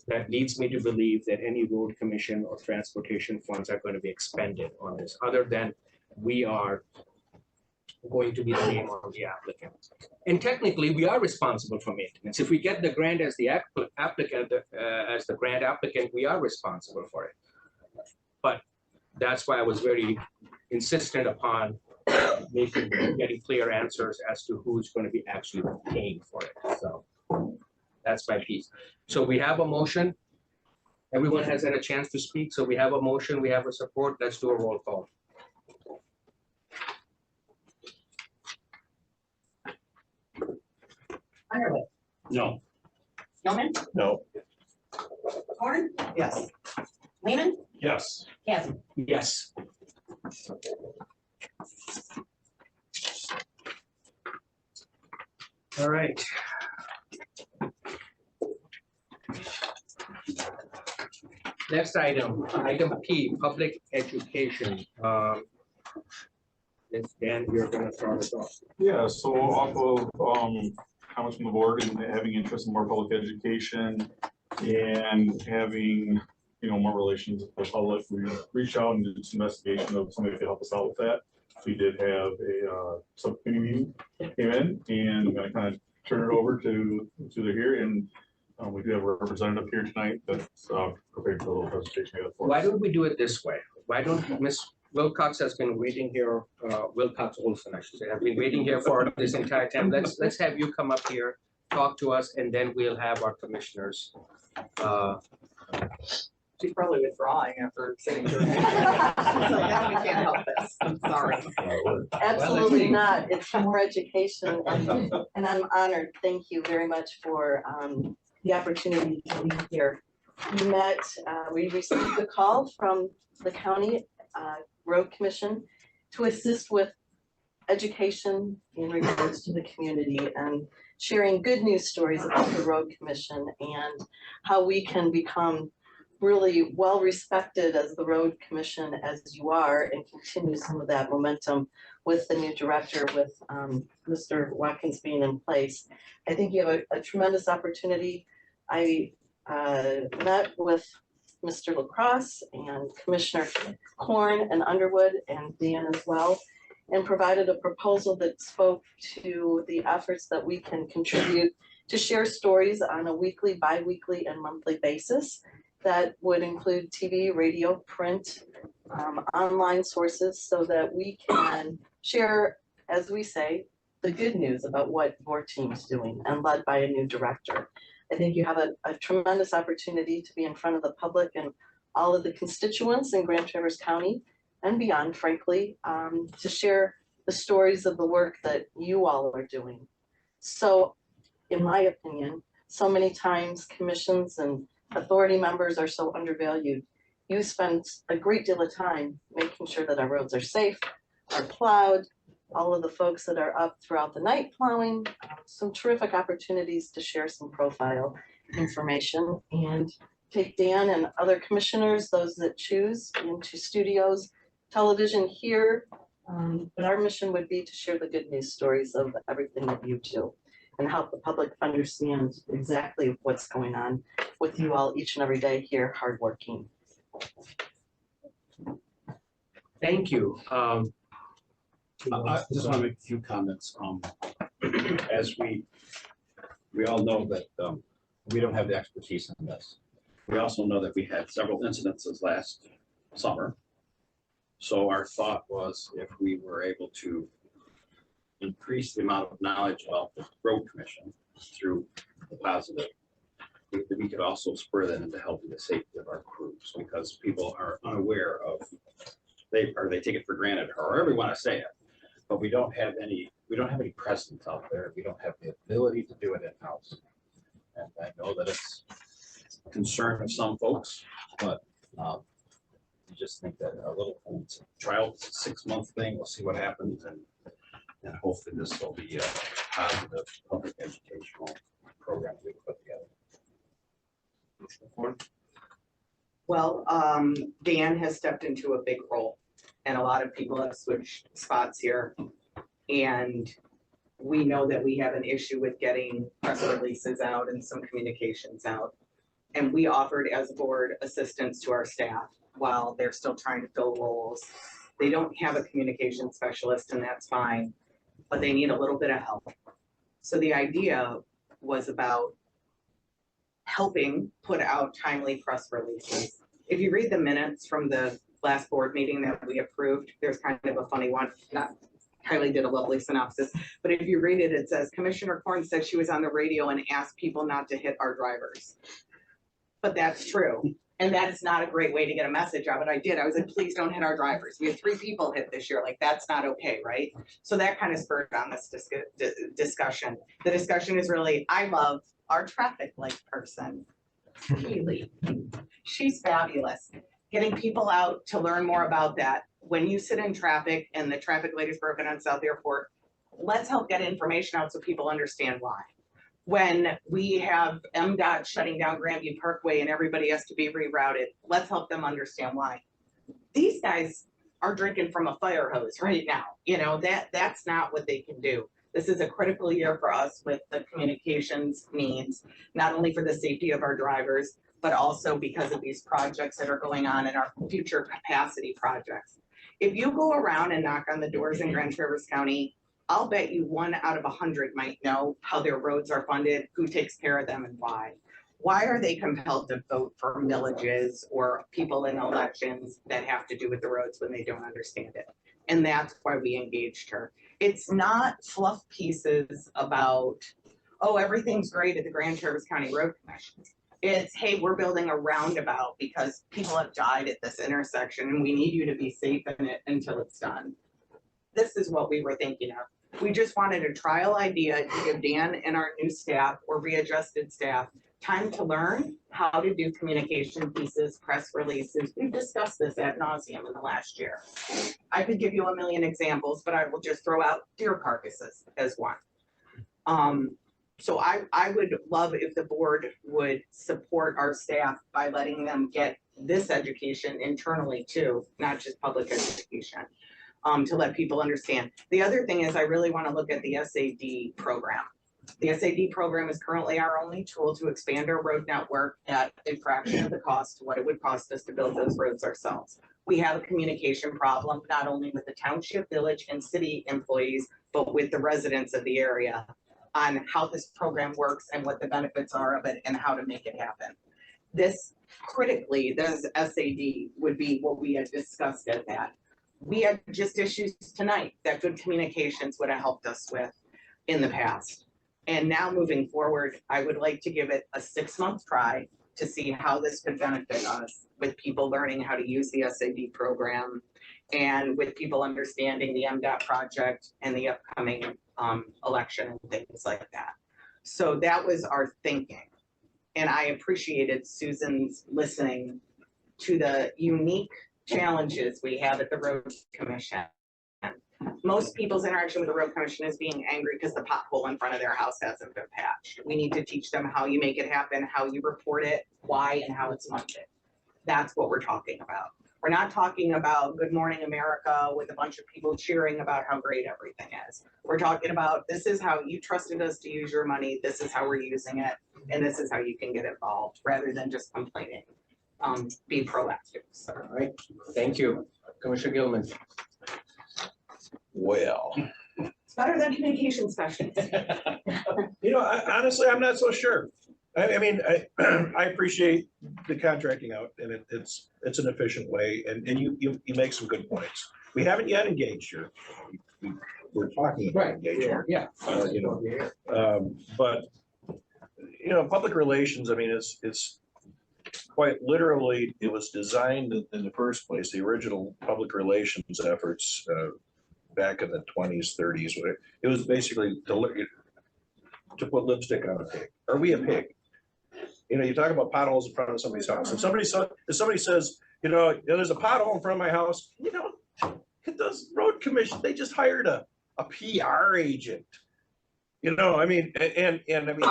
that leads me to believe that any road commission or transportation funds are going to be expended on this, other than we are going to be the name on the applicant. And technically, we are responsible for maintenance. If we get the grant as the applicant, as the grant applicant, we are responsible for it. But that's why I was very insistent upon getting clear answers as to who's going to be actually paying for it. So that's my piece. So we have a motion. Everyone has had a chance to speak. So we have a motion, we have a support. Let's do a roll call. Underwood. No. Gilman. No. Horn. Yes. Lehman. Yes. Yes. Yes. All right. Next item, item P, public education. Yes, Dan, you're gonna start us off. Yeah, so off of comments from the board and having interest in more public education and having, more relations with the public, we reached out and did some investigation of somebody to help us out with that. We did have a subcommittee meeting came in, and I'm gonna kind of turn it over to the here, and we do have a representative here tonight that's prepared for a little presentation. Why don't we do it this way? Why don't Ms. Wilcox has been waiting here, Wilcox Olson, I should say, have been waiting here for this entire time. Let's have you come up here, talk to us, and then we'll have our commissioners. She's probably withdrawing after sitting through. So now we can't help this. I'm sorry. Absolutely not. It's more education, and I'm honored. Thank you very much for the opportunity to be here. We received a call from the county road commission to assist with education in regards to the community and sharing good news stories about the road commission and how we can become really well respected as the road commission as you are, and continue some of that momentum with the new director, with Mr. Watkins being in place. I think you have a tremendous opportunity. I met with Mr. LaCrosse and Commissioner Horn and Underwood and Dan as well. and provided a proposal that spoke to the efforts that we can contribute to share stories on a weekly, bi-weekly, and monthly basis. That would include TV, radio, print, online sources, so that we can share, as we say, the good news about what your team is doing, and led by a new director. I think you have a tremendous opportunity to be in front of the public and all of the constituents in Grand Traverse County and beyond, frankly, to share the stories of the work that you all are doing. So, in my opinion, so many times commissions and authority members are so undervalued. You spend a great deal of time making sure that our roads are safe, are plowed, all of the folks that are up throughout the night plowing, some terrific opportunities to share some profile information, and take Dan and other commissioners, those that choose, into studios, television here. But our mission would be to share the good news stories of everything that you do and help the public understand exactly what's going on with you all each and every day here, hardworking. Thank you. I just want to make a few comments. As we all know that we don't have the expertise in this. We also know that we had several incidences last summer. So our thought was, if we were able to increase the amount of knowledge of the road commission through the positive, we could also spur that into helping the safety of our crews, because people are unaware of, they take it for granted, or however we want to say it, but we don't have any presence out there. We don't have the ability to do it in-house. And I know that it's a concern of some folks, but I just think that a little trial, 6-month thing, we'll see what happens, and hopefully this will be a positive public educational program we put together. Well, Dan has stepped into a big role, and a lot of people have switched spots here. And we know that we have an issue with getting press releases out and some communications out. And we offered as a board assistance to our staff while they're still trying to fill roles. They don't have a communication specialist, and that's fine, but they need a little bit of help. So the idea was about helping put out timely press releases. If you read the minutes from the last board meeting that we approved, there's kind of a funny one. Not Kylie did a lovely synopsis, but if you read it, it says Commissioner Korn said she was on the radio and asked people not to hit our drivers. But that's true. And that is not a great way to get a message out. But I did. I was like, please don't hit our drivers. We had 3 people hit this year. Like, that's not okay, right? So that kind of spurred on this discussion. The discussion is really, I love our traffic light person, Keely. She's fabulous. Getting people out to learn more about that. When you sit in traffic and the traffic light is broken on South Airport, let's help get information out so people understand why. When we have MDOT shutting down Grandview Parkway and everybody has to be rerouted, let's help them understand why. These guys are drinking from a fire hose right now. You know, that's not what they can do. This is a critical year for us with the communications needs, not only for the safety of our drivers, but also because of these projects that are going on in our future capacity projects. If you go around and knock on the doors in Grand Traverse County, I'll bet you 1 out of 100 might know how their roads are funded, who takes care of them, and why. Why are they compelled to vote for millages or people in elections that have to do with the roads when they don't understand it? And that's why we engaged her. It's not fluff pieces about, oh, everything's great at the Grand Traverse County Road Commission. It's, hey, we're building a roundabout because people have died at this intersection and we need you to be safe in it until it's done. This is what we were thinking of. We just wanted a trial idea to give Dan and our new staff or readjusted staff time to learn how to do communication pieces, press releases. We've discussed this ad nauseum in the last year. I could give you a million examples, but I will just throw out deer carcasses as one. So I would love if the board would support our staff by letting them get this education internally too, not just public education, to let people understand. The other thing is I really want to look at the SAD program. The SAD program is currently our only tool to expand our road network at a fraction of the cost to what it would cost us to build those roads ourselves. we have a communication problem, not only with the township, village, and city employees, but with the residents of the area on how this program works and what the benefits are of it and how to make it happen. This critically, this SAD would be what we had discussed at that. We had just issues tonight that good communications would have helped us with in the past. And now moving forward, I would like to give it a 6-month try to see how this could benefit us with people learning how to use the SAD program and with people understanding the MDOT project and the upcoming election and things like that. So that was our thinking. And I appreciated Susan's listening to the unique challenges we have at the Road Commission. Most people's interaction with the Road Commission is being angry because the pothole in front of their house hasn't been patched. We need to teach them how you make it happen, how you report it, why, and how it's funded. That's what we're talking about. We're not talking about Good Morning America with a bunch of people cheering about how great everything is. We're talking about, this is how you trusted us to use your money, this is how we're using it, and this is how you can get involved, rather than just complaining. Be proactive. So. All right, thank you. Commissioner Gilman. Well, it's better than communication specialist. You know, honestly, I'm not so sure. I mean, I appreciate the contracting out, and it's an efficient way, and you make some good points. We haven't yet engaged here. We're talking about engagement. Yeah. You know, but you know, public relations. I mean, it's quite literally, it was designed in the first place. The original public relations efforts back in the 20s, 30s. It was basically to put lipstick on a pig. Are we a pig? You know, you talk about potholes in front of somebody's house. If somebody says, you know, there's a pothole in front of my house, you know, it does road commission. They just hired a PR agent. You know, I mean, and I mean,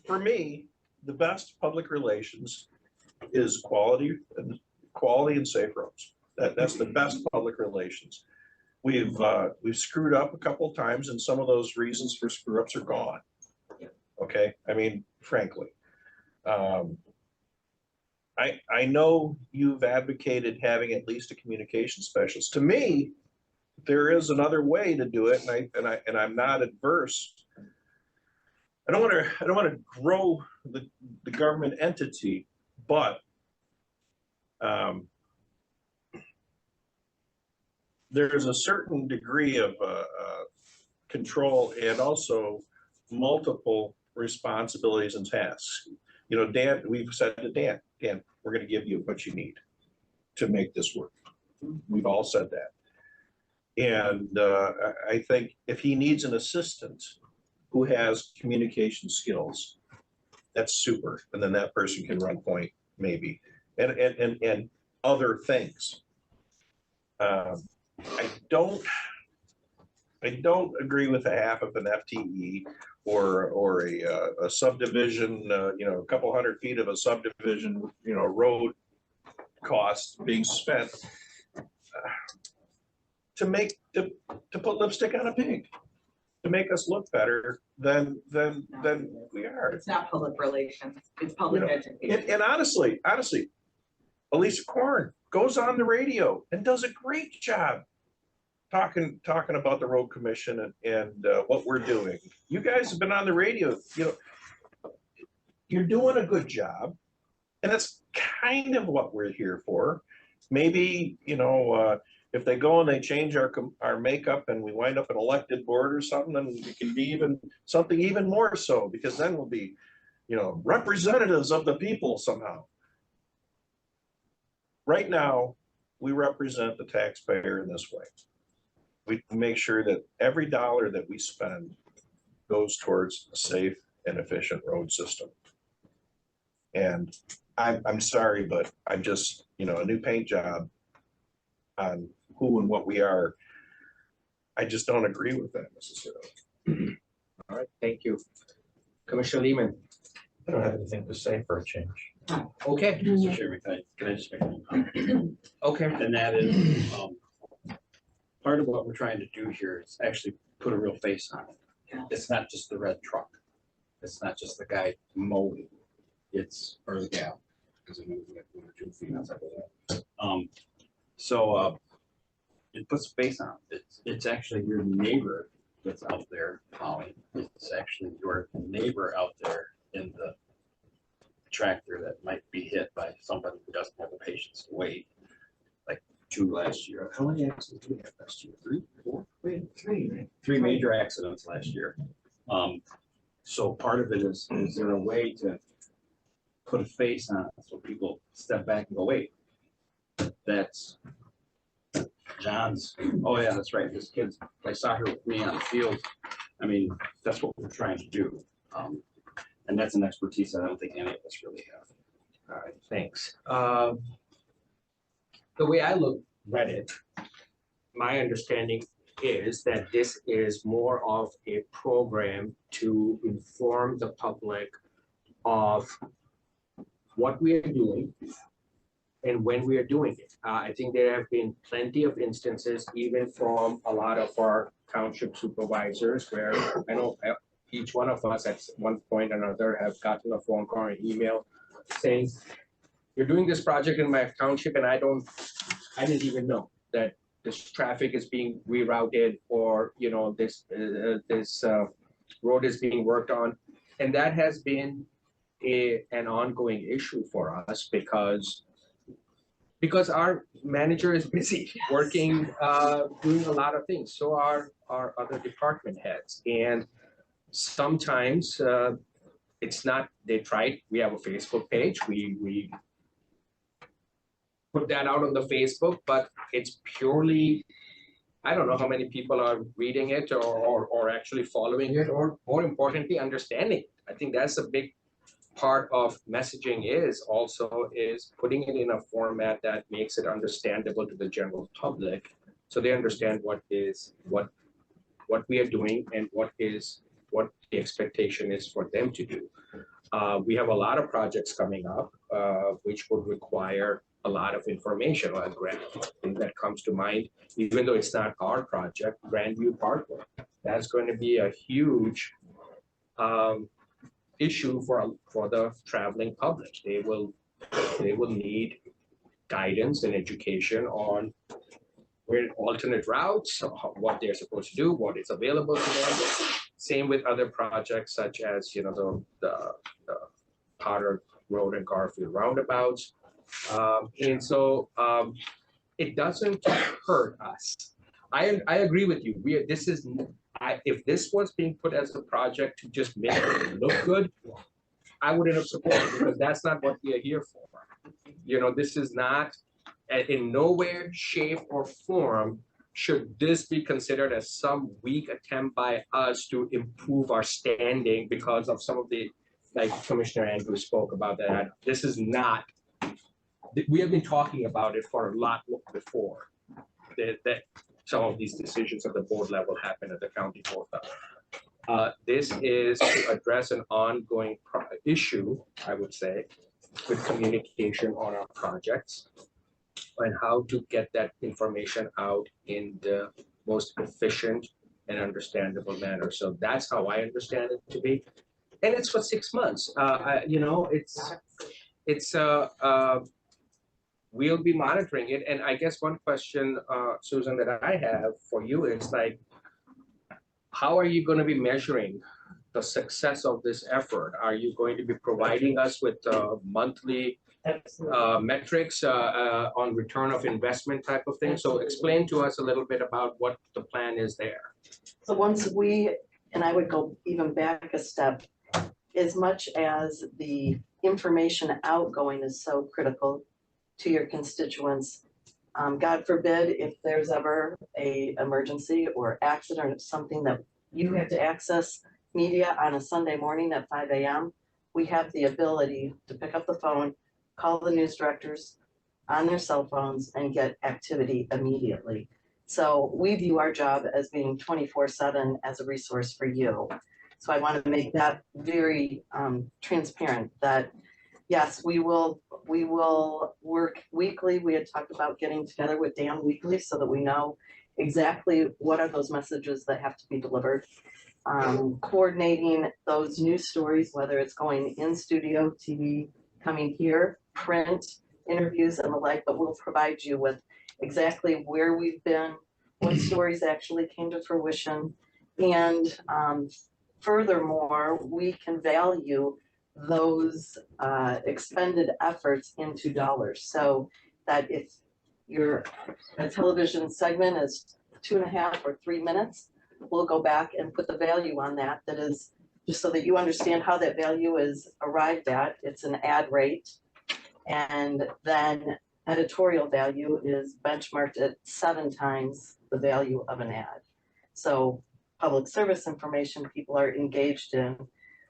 for me, the best public relations is quality and safe roads. That's the best public relations. We've screwed up a couple of times, and some of those reasons for screw ups are gone. Okay, I mean, frankly, I know you've advocated having at least a communication specialist. To me, there is another way to do it, and I'm not adverse. I don't want to grow the government entity, but there's a certain degree of control and also multiple responsibilities and tasks. You know, Dan, we've said to Dan, we're going to give you what you need to make this work. We've all said that. And I think if he needs an assistant who has communication skills, that's super. And then that person can run point maybe, and other things. I don't agree with a half of an FTE or a subdivision, you know, a couple hundred feet of a subdivision, you know, road cost being spent to put lipstick on a pig, to make us look better than we are. It's not public relations, it's public education. And honestly, Elisa Korn goes on the radio and does a great job talking about the road commission and what we're doing. You guys have been on the radio, you know, you're doing a good job, and that's kind of what we're here for. Maybe, you know, if they go and they change our makeup and we wind up an elected board or something, then it can be something even more so, because then we'll be, you know, representatives of the people somehow. Right now, we represent the taxpayer in this way. We make sure that every dollar that we spend goes towards a safe and efficient road system. And I'm sorry, but I'm just, you know, a new paint job on who and what we are. I just don't agree with that necessarily. All right, thank you. Commissioner Lehman. I don't have anything to say for a change. Okay. Mr. Chairman, can I just make a comment? Okay. And that is, part of what we're trying to do here is actually put a real face on it. It's not just the red truck. It's not just the guy mowing. It's, or the gal, because it moves like 1 or 2 feet outside of that. So it puts a face on it. It's actually your neighbor that's out there plowing. It's actually your neighbor out there in the tractor that might be hit by somebody who doesn't have the patience to wait. Like 2 last year. How many accidents did we have last year? 3, 4? We had 3. 3 major accidents last year. So part of it is there a way to put a face on it so people step back and go, wait, that's John's, oh yeah, that's right, this kid's play soccer with me on the field. I mean, that's what we're trying to do. And that's an expertise that I don't think any of us really have. All right, thanks. The way I read it, my understanding is that this is more of a program to inform the public of what we are doing and when we are doing it. I think there have been plenty of instances, even from a lot of our township supervisors, where I know each one of us at one point or another have gotten a phone call or email saying, you're doing this project in my township and I didn't even know that this traffic is being rerouted, or, you know, this road is being worked on. And that has been an ongoing issue for us because our manager is busy working, doing a lot of things. So are our other department heads. And sometimes it's not, they tried, we have a Facebook page, we put that out on the Facebook, but it's purely, I don't know how many people are reading it or actually following it, or more importantly, understanding it. I think that's a big part of messaging is putting it in a format that makes it understandable to the general public, so they understand what we are doing and what the expectation is for them to do. We have a lot of projects coming up, which would require a lot of information on Grant. Thing that comes to mind, even though it's not our project, Grandview Parkway. That's going to be a huge issue for the traveling public. They will need guidance and education on where alternate routes, what they're supposed to do, what is available to them. Same with other projects such as, you know, the Potter Road and Garfield roundabouts. And so it doesn't hurt us. I agree with you. If this was being put as a project to just make it look good, I wouldn't have supported it, because that's not what we are here for. You know, this is not, in no way, shape, or form should this be considered as some weak attempt by us to improve our standing because of some of the, like Commissioner Andrews spoke about that. This is not, we have been talking about it for a lot before that some of these decisions at the board level happen at the county board level. This is to address an ongoing issue, I would say, with communication on our projects and how to get that information out in the most efficient and understandable manner. So that's how I understand it to be. And it's for 6 months. You know, we'll be monitoring it. And I guess one question, Susan, that I have for you is like, how are you going to be measuring the success of this effort? Are you going to be providing us with monthly metrics on return of investment type of thing? So explain to us a little bit about what the plan is there. So once and I would go even back a step, as much as the information outgoing is so critical to your constituents, God forbid if there's ever a emergency or accident or something that you have to access media on a Sunday morning at 5 a.m., we have the ability to pick up the phone, call the news directors on their cell phones, and get activity immediately. So we view our job as being 24/7 as a resource for you. So I want to make that very transparent that yes, we will work weekly. We had talked about getting together with Dan weekly so that we know exactly what are those messages that have to be delivered. Coordinating those news stories, whether it's going in studio, TV, coming here, print, interviews and the like, but we'll provide you with exactly where we've been, what stories actually came to fruition. And furthermore, we can value those expended efforts into dollars. So that if a television segment is 2.5 or 3 minutes, we'll go back and put the value on that. That is just so that you understand how that value is arrived at. It's an ad rate. And then editorial value is benchmarked at 7 times the value of an ad. So public service information people are engaged in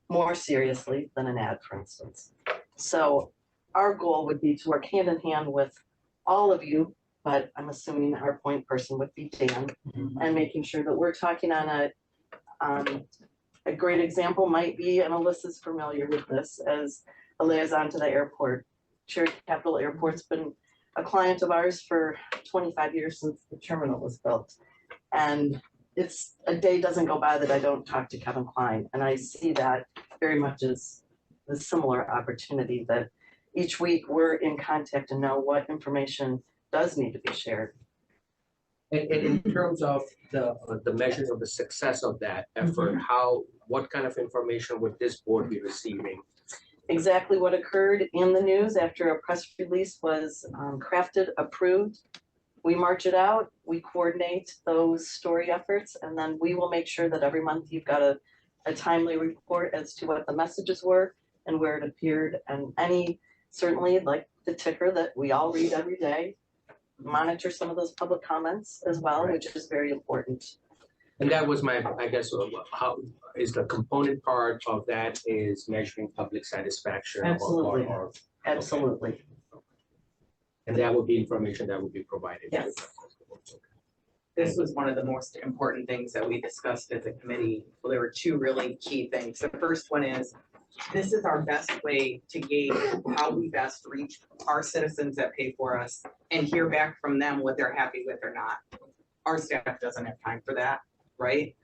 more seriously than an ad, for instance. So our goal would be to work hand in hand with all of you, but I'm assuming our point person would be Dan, and making sure that we're talking on a great example might be, and Alyssa's familiar with this, as a liaison to the airport. Cherokee Capital Airport's been a client of ours for 25 years since the terminal was built. And it's a day doesn't go by that I don't talk to Kevin Klein. And I see that very much as the similar opportunity that each week we're in contact and know what information does need to be shared. And in terms of the measure of the success of that effort, what kind of information would this board be receiving? Exactly what occurred in the news after a press release was crafted, approved. We march it out, we coordinate those story efforts, and then we will make sure that every month you've got a timely report as to what the messages were and where it appeared, and certainly like the ticker that we all read every day, monitor some of those public comments as well, which is very important. And that was I guess, how is the component part of that is measuring public satisfaction? Absolutely. Or Absolutely. And that would be information that would be provided. Yes. This was one of the most important things that we discussed as a committee. Well, there were 2 really key things. The first one is, this is our best way to gauge how we best reach our citizens that pay for us and hear back from them what they're happy with or not. Our staff doesn't have time for that, right?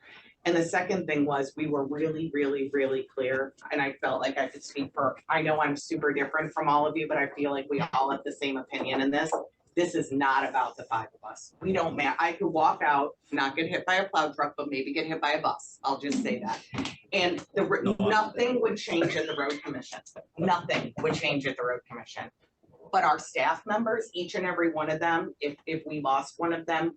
And the second thing was, we were really, really, really clear, and I felt like I could speak for, I know I'm super different from all of you, but I feel like we all have the same opinion in this. This is not about the 5 of us. We don't I could walk out, not get hit by a plow truck, but maybe get hit by a bus. I'll just say that. And nothing would change at the road commission. Nothing would change at the road commission. But our staff members, each and every one of them, if we lost one of them,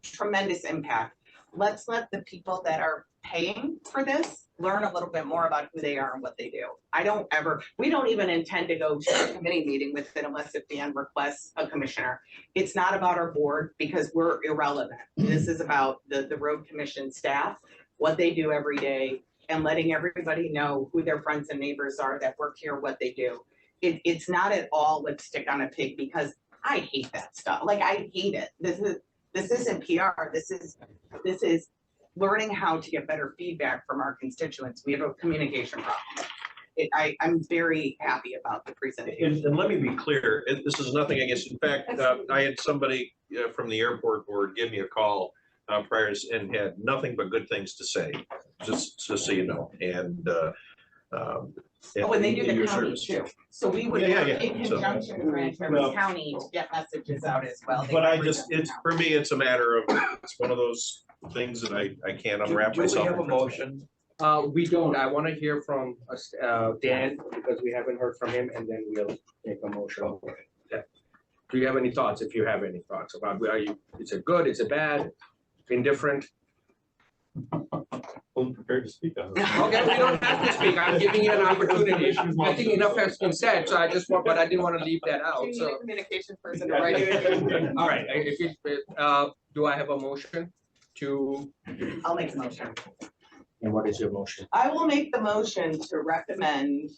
tremendous impact. Let's let the people that are paying for this learn a little bit more about who they are and what they do. We don't even intend to go to a committee meeting with it unless if Dan requests a commissioner. It's not about our board because we're irrelevant. This is about the road commission staff, what they do every day, and letting everybody know who their friends and neighbors are that work here, what they do. It's not at all lipstick on a pig, because I hate that stuff. Like, I hate it. This isn't PR. This is learning how to get better feedback from our constituents. We have a communication problem. I'm very happy about the presentation. And let me be clear, this is nothing against, in fact, I had somebody from the airport board give me a call prior and had nothing but good things to say, just so you know. And when they do the county too. So we would work in So, conjunction with Grand Traverse County to get messages out as well. They but I represent just, for me, it's a matter of, it's one of those things that I can't unwrap myself. Do we have a motion? We don't. I want to hear from Dan, because we haven't heard from him, and then we'll make a motion. Yeah. Do you have any thoughts? If you have any thoughts about, is it good? Is it bad? Indifferent? I'm prepared to speak on this. Okay, we don't have to speak. I'm giving you an opportunity. I think enough has been said, so but I didn't want to leave that out. You need So, a communication person to write it. all right. Do I have a motion to? I'll make the motion. And what is your motion? I will make the motion to recommend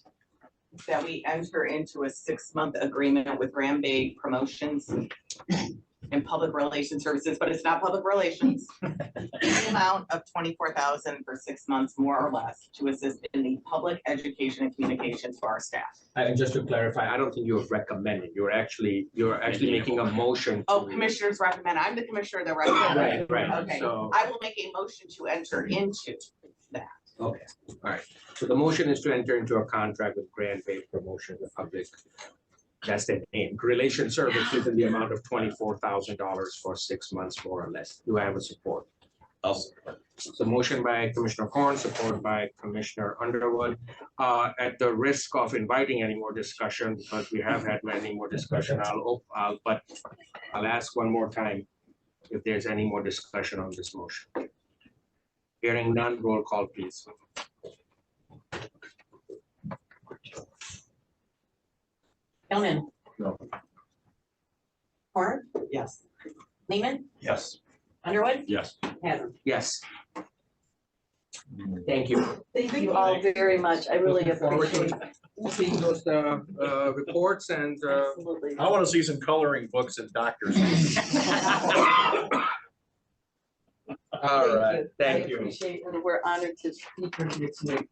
that we enter into a 6-month agreement with Grand Bay Promotions and Public Relations Services, but it's not public relations. The amount of $24,000 for 6 months, more or less, to assist in the public education and communications for our staff. And just to clarify, I don't think you're recommending. You're actually making a motion. Oh, commissioners recommend. I'm the commissioner that recommends. Right. Okay, So, I will make a motion to enter into that. okay, all right. So the motion is to enter into a contract with Grand Bay Promotion, the public that's their name, Relation Services in the amount of $24,000 for 6 months, more or less. Do I have a support? I'll support. So motion by Commissioner Corn, support by Commissioner Underwood. At the risk of inviting any more discussion, because we have had many more discussion, but I'll ask one more time if there's any more discussion on this motion. Hearing none, roll call, please. Gilman. No. Horn, Yes. Lehman, Yes. Underwood, Yes. Haslam. Yes. Thank you. Thank you all very much. I really Looking forward to appreciate. seeing those reports and Absolutely. I want to see some coloring books and doctors. all right, thank I you. appreciate, and we're honored to speak with you tonight.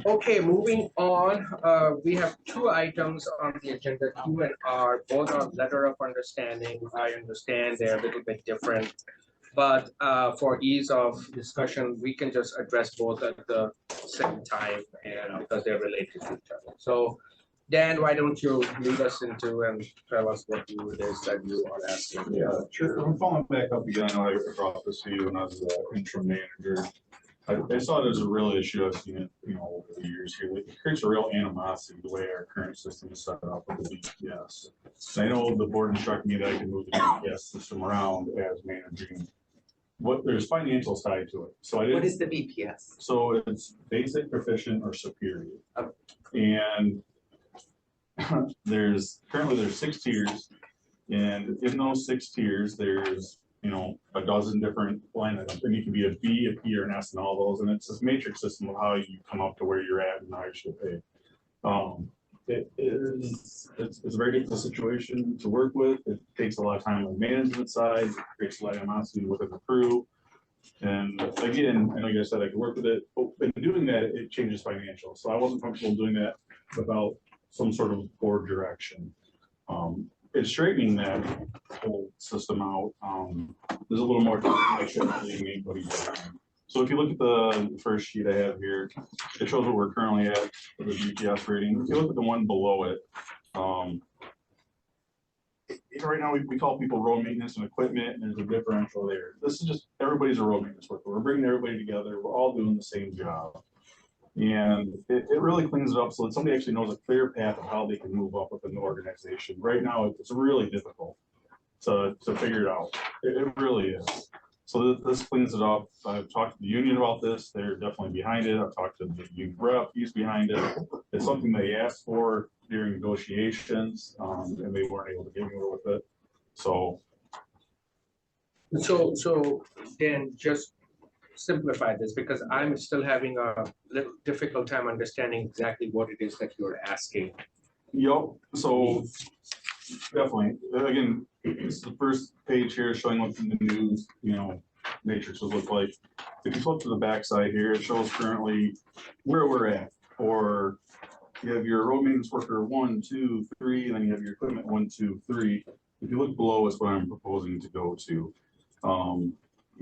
Okay, moving on, we have two items on the agenda, Q and R, both are letter of understanding. I understand they're a little bit different. But for ease of discussion, we can just address both at the same time and because they're related to each other. So Dan, why don't you lead us into and tell us what it is that you are asking? Yeah, sure. I'm following back up again. I know I brought this to you when I was the interim manager. I saw it as a real issue. I've seen it, over the years here. It creates a real animosity the way our current system is set up with the BPS. So I know the board instructed me that I can move the BPS system around as managing. There's financial side to it. So I didn't. What is the BPS? So it's basic, proficient, or superior. And currently 6 tiers. And in those 6 tiers, there's, a dozen different line items. And you can be a B, a P, or an S in all those. And it's this matrix system of how you come up to where you're at and how you should pay. It's a very difficult situation to work with. It takes a lot of time on the management side. It creates a lot of animosity within the crew. And again, I know you guys said I could work with it, but in doing that, it changes financial. So I wasn't comfortable doing that without some sort of board direction. It's straightening that whole system out. There's a little more information on the anybody. So if you look at the first sheet I have here, it shows what we're currently at for the GPS rating. If you look at the one below it, right now we call people road maintenance and equipment, and there's a differential there. This is just, everybody's a road maintenance worker. We're bringing everybody together. We're all doing the same job. And it really cleans it up so that somebody actually knows a clear path of how they can move up within the organization. Right now, it's really difficult to figure it out. It really is. So this cleans it up. I've talked to the union about this. They're definitely behind it. I've talked to the union rep. He's behind it. It's something they asked for during negotiations, and they weren't able to get anywhere with it. So Dan, just simplify this because I'm still having a little difficult time understanding exactly what it is that you're asking. Yep. So definitely, again, this is the first page here showing what the new, matrix would look like. If you flip to the back side here, it shows currently where we're at. Or you have your road maintenance worker 1, 2, 3, and then you have your equipment 1, 2, 3. If you look below, is what I'm proposing to go to.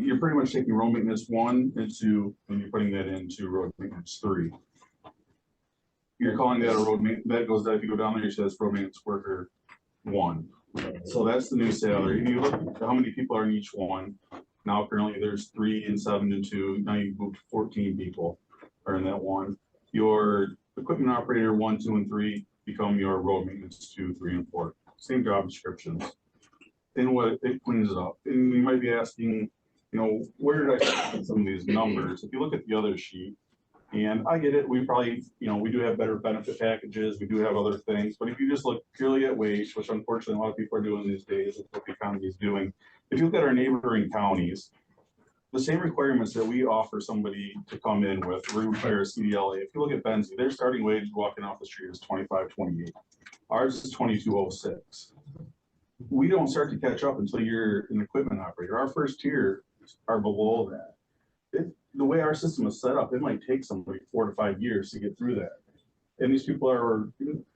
You're pretty much taking road maintenance 1 and 2, and you're putting that into road maintenance 3. You're calling that a road maintenance, that goes down, if you go down there, it says road maintenance worker 1. So that's the new salary. And you look at how many people are in each one. Now currently there's 3 and 7 and 2. Now you've moved to 14 people are in that one. Your equipment operator 1, 2, and 3 become your road maintenance 2, 3, and 4. Same job descriptions. Then what it cleans it up. And you might be asking, where did I get some of these numbers? If you look at the other sheet, and I get it, we probably, we do have better benefit packages, we do have other things, but if you just look purely at wage, which unfortunately a lot of people are doing these days, with what the economy is doing, if you look at our neighboring counties, the same requirements that we offer somebody to come in with, we require a CDLA. If you look at Benzie, their starting wage walking off the street is $25.28. Ours is $22.06. We don't start to catch up until you're an equipment operator. Our first tier are below that. The way our system is set up, it might take somebody 4 to 5 years to get through that. And these people are,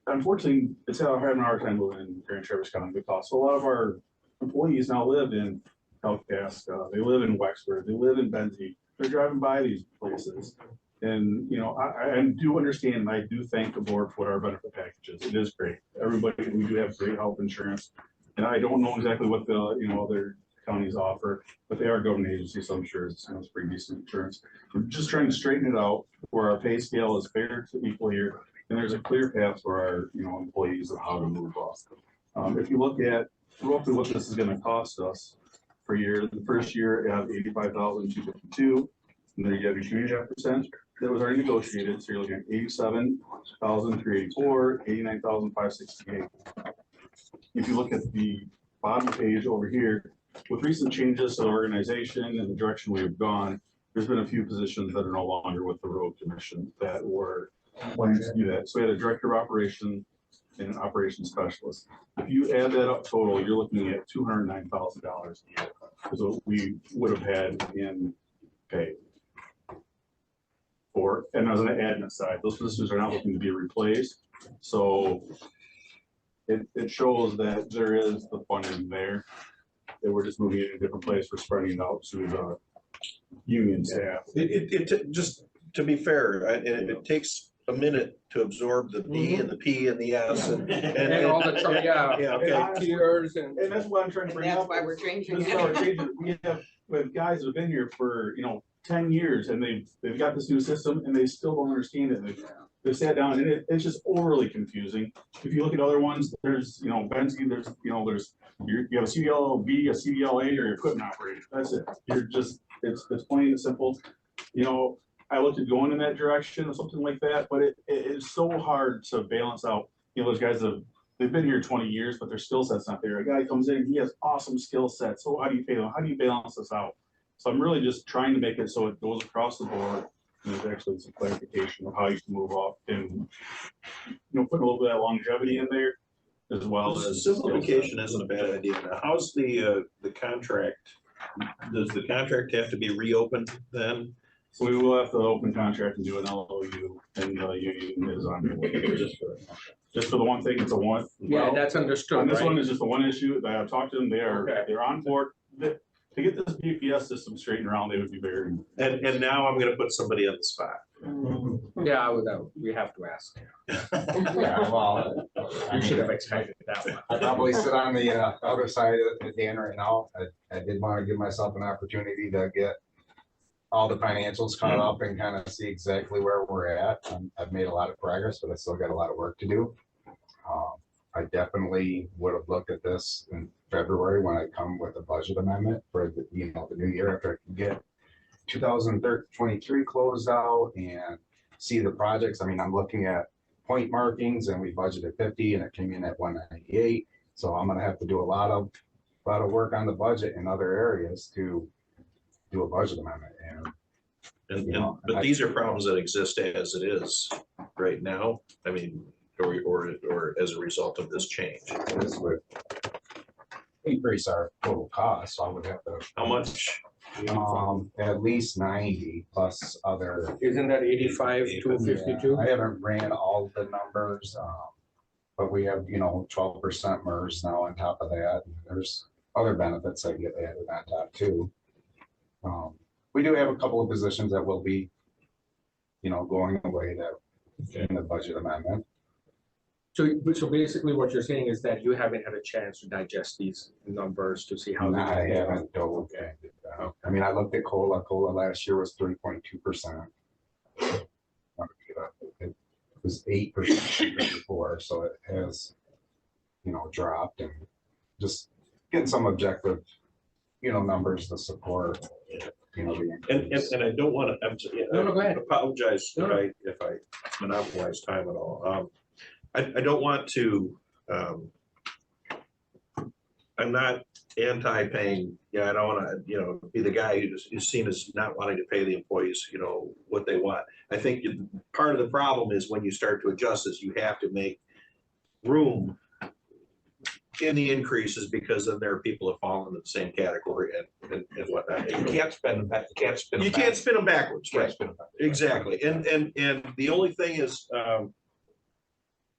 unfortunately, it's having a hard time living in Grand Traverse County because a lot of our employees now live in Kalkaska, they live in Wexford, they live in Benzie. They're driving by these places. And, you know, I do understand, and I do thank the board for our benefit packages. It is great. Everybody, we do have great health insurance. And I don't know exactly what the, you know, other counties offer, but they are government agencies, so I'm sure it's, you know, it's pretty decent insurance. We're just trying to straighten it out where our pay scale is fair to equal here. And there's a clear path for our, you know, employees of how to move off. If you look at roughly what this is gonna cost us per year, the first year, you have 85,252, and then you have your 2.5% that was already negotiated, so you're looking at 87,384, 89,568. If you look at the bottom page over here, with recent changes to the organization and the direction we've gone, there's been a few positions that are no longer with the road commission that were planning to do that. So we had a director of operation and an operations specialist. If you add that up total, you're looking at $209,000 a year. Is what we would have had in pay. And I was gonna add an aside, those positions are not looking to be replaced. So it shows that there is the funding there. That we're just moving it in a different place. We're spreading it out to the union staff. Just to be fair, it takes a minute to absorb the B and the P and the S and all the, yeah. Yeah, okay. Tiers and. And that's what I'm trying to bring up. That's why we're changing This is why we're changing it. We have guys that have been here for, you know, 10 years and they've got this new system and they still don't understand it. They've sat down and it's just overly confusing. If you look at other ones, there's, you know, Bensky, there's, you know, you have a CDLB, a CDLA, or your equipment operator. That's it. You're just, it's plain and simple. You know, I looked at going in that direction or something like that, but it is so hard to balance out. You know, those guys they've been here 20 years, but their skill set's not there. A guy comes in, he has awesome skill sets. So how do you pay them? How do you balance this out? So I'm really just trying to make it so it goes across the board. And there's actually some clarification of how you can move off and, you know, put a little bit of longevity in there as well as. Simplification isn't a bad idea. Now, how's the contract? Does the contract have to be reopened then? So we will have to open contract and do an LOU, and the union is on just for the one thing. It's a one. Yeah, that's understood. And this right? one is just the one issue that I've talked to them. They're on board. To get this GPS system straightened around, they would be very. And now I'm gonna put somebody on the spot. Yeah, we have to ask. Yeah, well, You should have expected that one. I probably sit on the other side of Dan right now. I did want to give myself an opportunity to get all the financials caught up and kind of see exactly where we're at. I've made a lot of progress, but I still got a lot of work to do. I definitely would have looked at this in February when I come with a budget amendment for the, you know, the new year after I can get 2023 closed out and see the projects. I mean, I'm looking at point markings and we budgeted 50 and it came in at 198. So I'm gonna have to do a lot of work on the budget in other areas to do a budget amendment. But these are problems that exist as it is right now. I mean, or as a result of this change. This would increase our total cost, so I would have to. How much? At least 90 plus other. Isn't that 85 to 52? I haven't ran all the numbers, but we have, you know, 12% MERS now on top of that. There's other benefits that get added on top too. We do have a couple of positions that will be, you know, going away that in the budget amendment. So basically what you're saying is that you haven't had a chance to digest these numbers to see how. No, I haven't double checked it. I mean, I looked at COLA. COLA last year was 3.2%. It was 8% before, so it has, you know, dropped, and just getting some objective, you know, numbers to support, you know, the increase. And I don't want to. No, go ahead. Apologize if I monopolize time at all. I don't want to, I'm not anti-paying. Yeah, I don't want to, you know, be the guy who's seen as not wanting to pay the employees, you know, what they want. I think part of the problem is when you start to adjust this, you have to make room in the increases, because then there are people that fall into the same category and whatnot. You can't spin them back. You can't spin them You back. can't spin them backwards, You can't right? spin them back. Exactly. And the only thing is,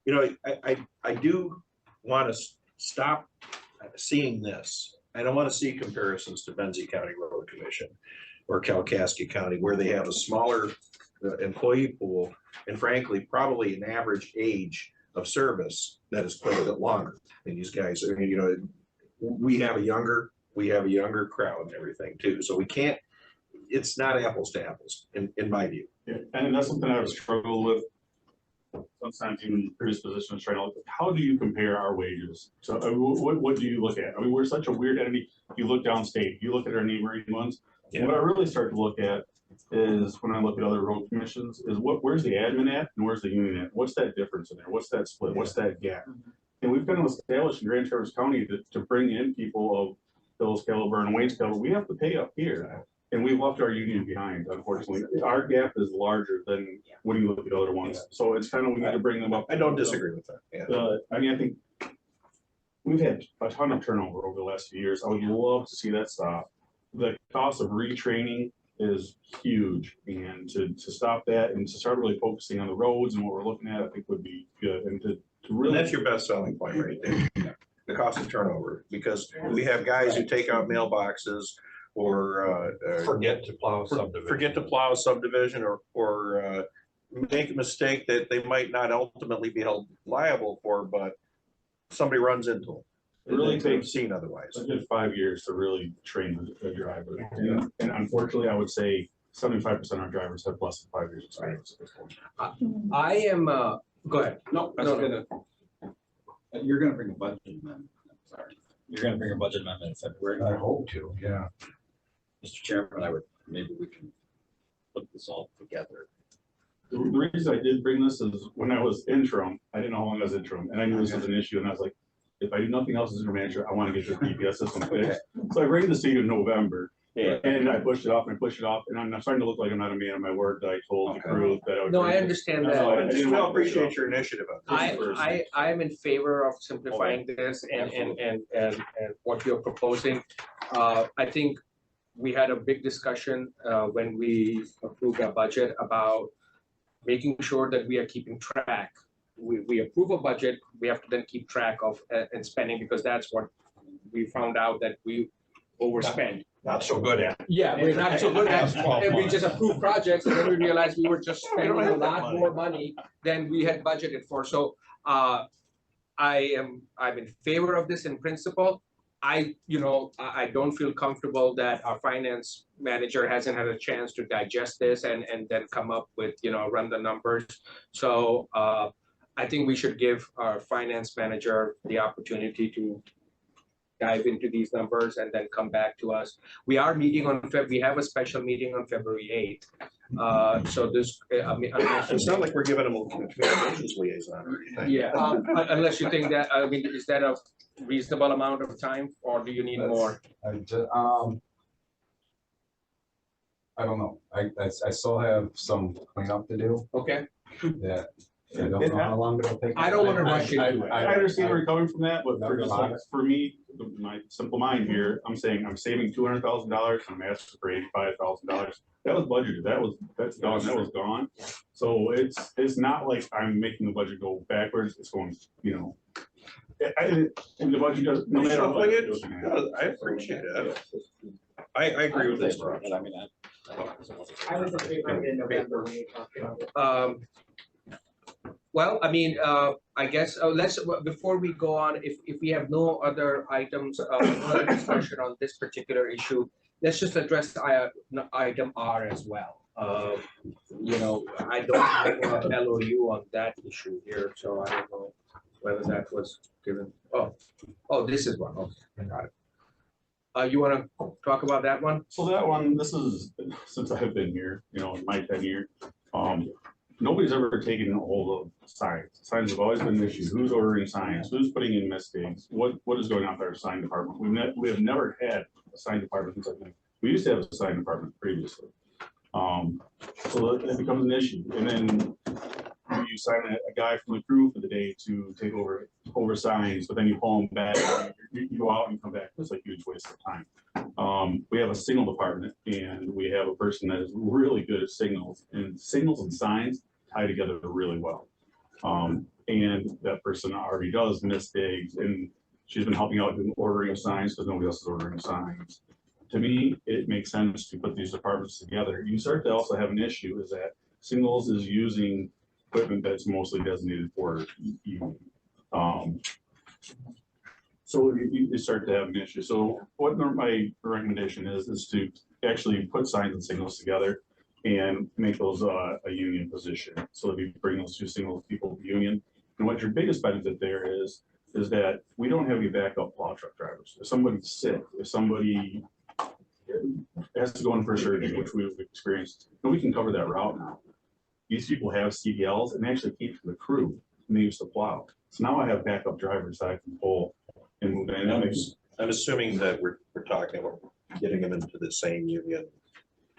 you know, I do want to stop seeing this. I don't want to see comparisons to Benzie County Road Commission or Kalkaska County, where they have a smaller employee pool, and frankly, probably an average age of service that is quite a bit longer. And these guys, I mean, you know, we have a younger crowd and everything too. So we can't, it's not apples to apples in my view. Yeah, and that's something I've struggled with. Sometimes even in previous positions, trying to look at how do you compare our wages? So what do you look at? I mean, we're such a weird entity. You look downstate, you look at our neighboring ones. Yeah. What I really start to look at is when I look at other road commissions is where's the admin at and where's the union at? What's that difference in there? What's that split? What's that gap? And we've kind of established in Grand Traverse County to bring in people of Phil's caliber and Wayne's caliber, we have to pay up here. And we've left our union behind, unfortunately. Our gap is larger than when you look at other ones. So it's kind of, we need to bring them up. I don't disagree with that. Yeah. I mean, I think we've had a ton of turnover over the last few years. I would love to see that stop. The cost of retraining is huge, and to stop that and to start really focusing on the roads and what we're looking at, I think would be good. And to really, and that's your best selling point right there. The cost of turnover, because we have guys who take out mailboxes or Forget to plow subdivision. forget to plow a subdivision or make a mistake that they might not ultimately be held liable for, but somebody runs into them. It really they've takes seen otherwise. a good 5 years to really train the driver. And unfortunately, I would say 75% of our drivers have less than 5 years experience at this point. I am, go ahead. No, No, no. You're gonna bring a budget amendment, sorry. You're gonna bring a budget amendment in February. I hope to, yeah. Mr. Chairman, maybe we can put this all together. The reason I did bring this is when I was interim, I didn't know how long I was interim, and I knew this was an issue, and I was like, if I do nothing else as interim manager, I want to get this GPS system fixed. So I bring this to you in November, and I pushed it off and pushed it off, and I'm starting to look like I'm not a man of my word that I told the crew that I would. No, bring I this. understand So I that. didn't I want to push it appreciate off. your initiative on this. I am in favor of simplifying this and what you're proposing. I think we had a big discussion when we approved our budget about making sure that we are keeping track. We approve a budget, we have to then keep track of and spending, because that's what we found out that we overspend. Not so good at. Yeah, we're not so good at, and we just approve projects and then we realized we were just spending a lot more money than we had budgeted for. So I'm in favor of this in principle. I don't feel comfortable that our finance manager hasn't had a chance to digest this and then come up with, run the numbers. So I think we should give our finance manager the opportunity to dive into these numbers and then come back to us. We are meeting we have a special meeting on February 8th. So this, I mean, It's not like we're giving them a communications liaison or anything. yeah, unless you think that, I mean, is that a reasonable amount of time, or do you need more? I don't know. I still have some cleanup to do Okay. that I don't know how long it'll take. I don't want to rush into it. I understand where you're coming from that, but for No, just no, like, for me, my simple mind here, I'm saying I'm saving $200,000, I'm asking for $85,000. That was budgeted, that's done, that was gone. So it's not like I'm making the budget go backwards, it's going, and the budget does, no matter what. it doesn't happen. I appreciate that. I agree with this. I mean, I was in favor of it in November when you talked about it. Well, I mean, I guess, before we go on, if we have no other items, other discussion on this particular issue, let's just address item R as well. I don't have a LOU on that issue here, so I don't know whether that was given. Oh, this is one. Okay, got it. You want to talk about that one? So that one, this is, since I've been here, in my tenure, nobody's ever taken a hold of signs. Signs have always been an issue. Who's ordering signs? Who's putting in mistakes? What is going on with our sign department? We have never had a sign department since I think. We used to have a sign department previously. So it becomes an issue. And then you sign a guy from the crew for the day to take over signs, but then you pull them back, you go out and come back. It's a huge waste of time. We have a signal department, and we have a person that is really good at signals, and signs tie together really well. And that person already does mistakes, and she's been helping out in ordering of signs because nobody else is ordering signs. To me, it makes sense to put these departments together. You start to also have an issue is that Singles is using equipment that's mostly designated for union. So you start to have an issue. So what my recommendation is to actually put signs and signals together and make those a union position. So if you bring those two singles people to union, and what your biggest benefit there is that we don't have any backup plow truck drivers. If somebody's sick, if somebody has to go in for surgery, which we've experienced, and we can cover that route now. These people have CDLs and they actually keep the crew and they use the plow. So now I have backup drivers that I can pull and move in. I'm assuming that we're talking about getting them into the same union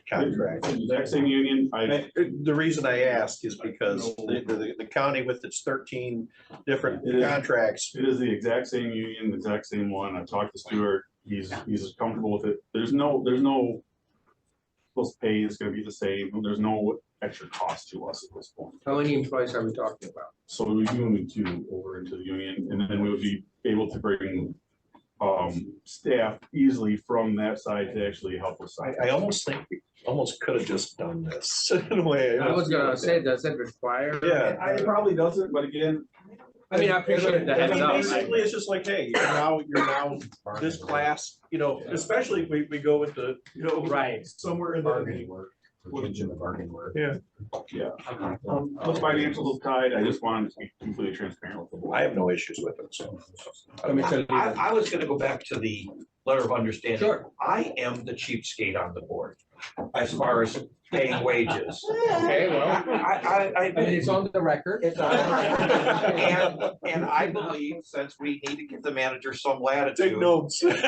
contract. Exact same union. The reason I ask is because the county with its 13 different contracts. It is the exact same union, the exact same one. I talked to Stuart. He's comfortable with it. There's no supposed pay is going to be the same. There's no extra cost to us at this point. How many employees are we talking about? So we'd be moving two over into the union, and then we would be able to bring staff easily from that side to actually help us. I almost think we almost could have just done this in a way. I was gonna say, does it require? Yeah. It probably doesn't, but again. I mean, I appreciate the heads up. Basically, it's just like, hey, you're now this class, especially if we go with the, right, somewhere in Bargaining work. We're changing the bargaining work. Yeah. Yeah. The financials tied, I just wanted to be completely transparent with the board. I have no issues with it, so. I was gonna go back to the letter of understanding. Sure. I am the cheapskate on the board as far as paying wages. Okay, well, I mean, it's on the record. And I believe since we need to give the manager some latitude. Take notes. Only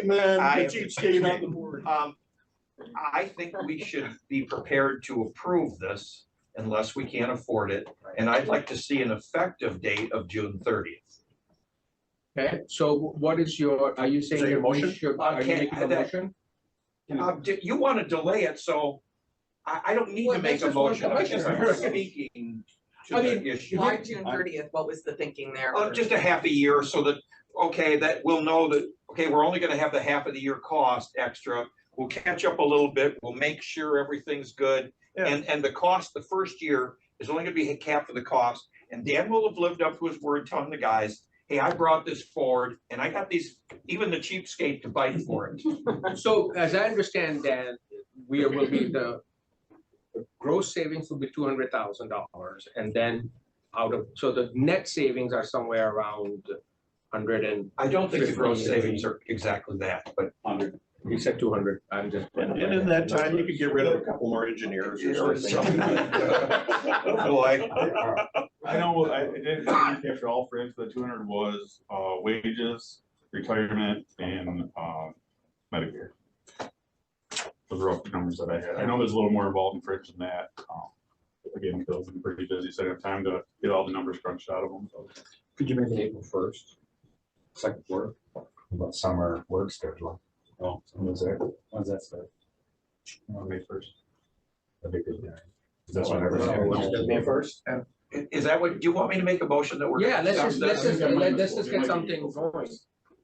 man, the cheapskate on the board. I think we should be prepared to approve this unless we can't afford it. And I'd like to see an effective date of June 30th. Okay, so what is are you saying your motion? Are you making a motion? You want to delay it, so I don't need to make a motion. I'm just speaking to the issue. Why June 30th? What was the thinking there? Just a half a year so that, okay, that we'll know that, okay, we're only gonna have the half of the year cost extra. We'll catch up a little bit. We'll make sure everything's good. And the cost the first year is only gonna be capped for the cost. And Dan will have lived up to his word telling the guys, hey, I brought this forward and I got these, even the cheapskate to bite for it. So as I understand, Dan, we will be the gross savings will be $200,000, and then so the net savings are somewhere around 100 and. I don't think the gross savings are exactly that, but 100. You said 200. I'm just. And in that time, you could get rid of a couple more engineers or something. I know, I did capture all for it. The 200 was wages, retirement, and Medicare. Those are all the numbers that I had. I know there's a little more involved in fringe than that. Again, Phil's been pretty busy, so I have time to get all the numbers crunched out of them. So. Could you make it April 1st? Second quarter? About summer work schedule. Oh, when's that start? May 1st. That'd be good. That's what May 1st. Is that what, do you want me to make a motion that we're? Yeah, let's just get something going.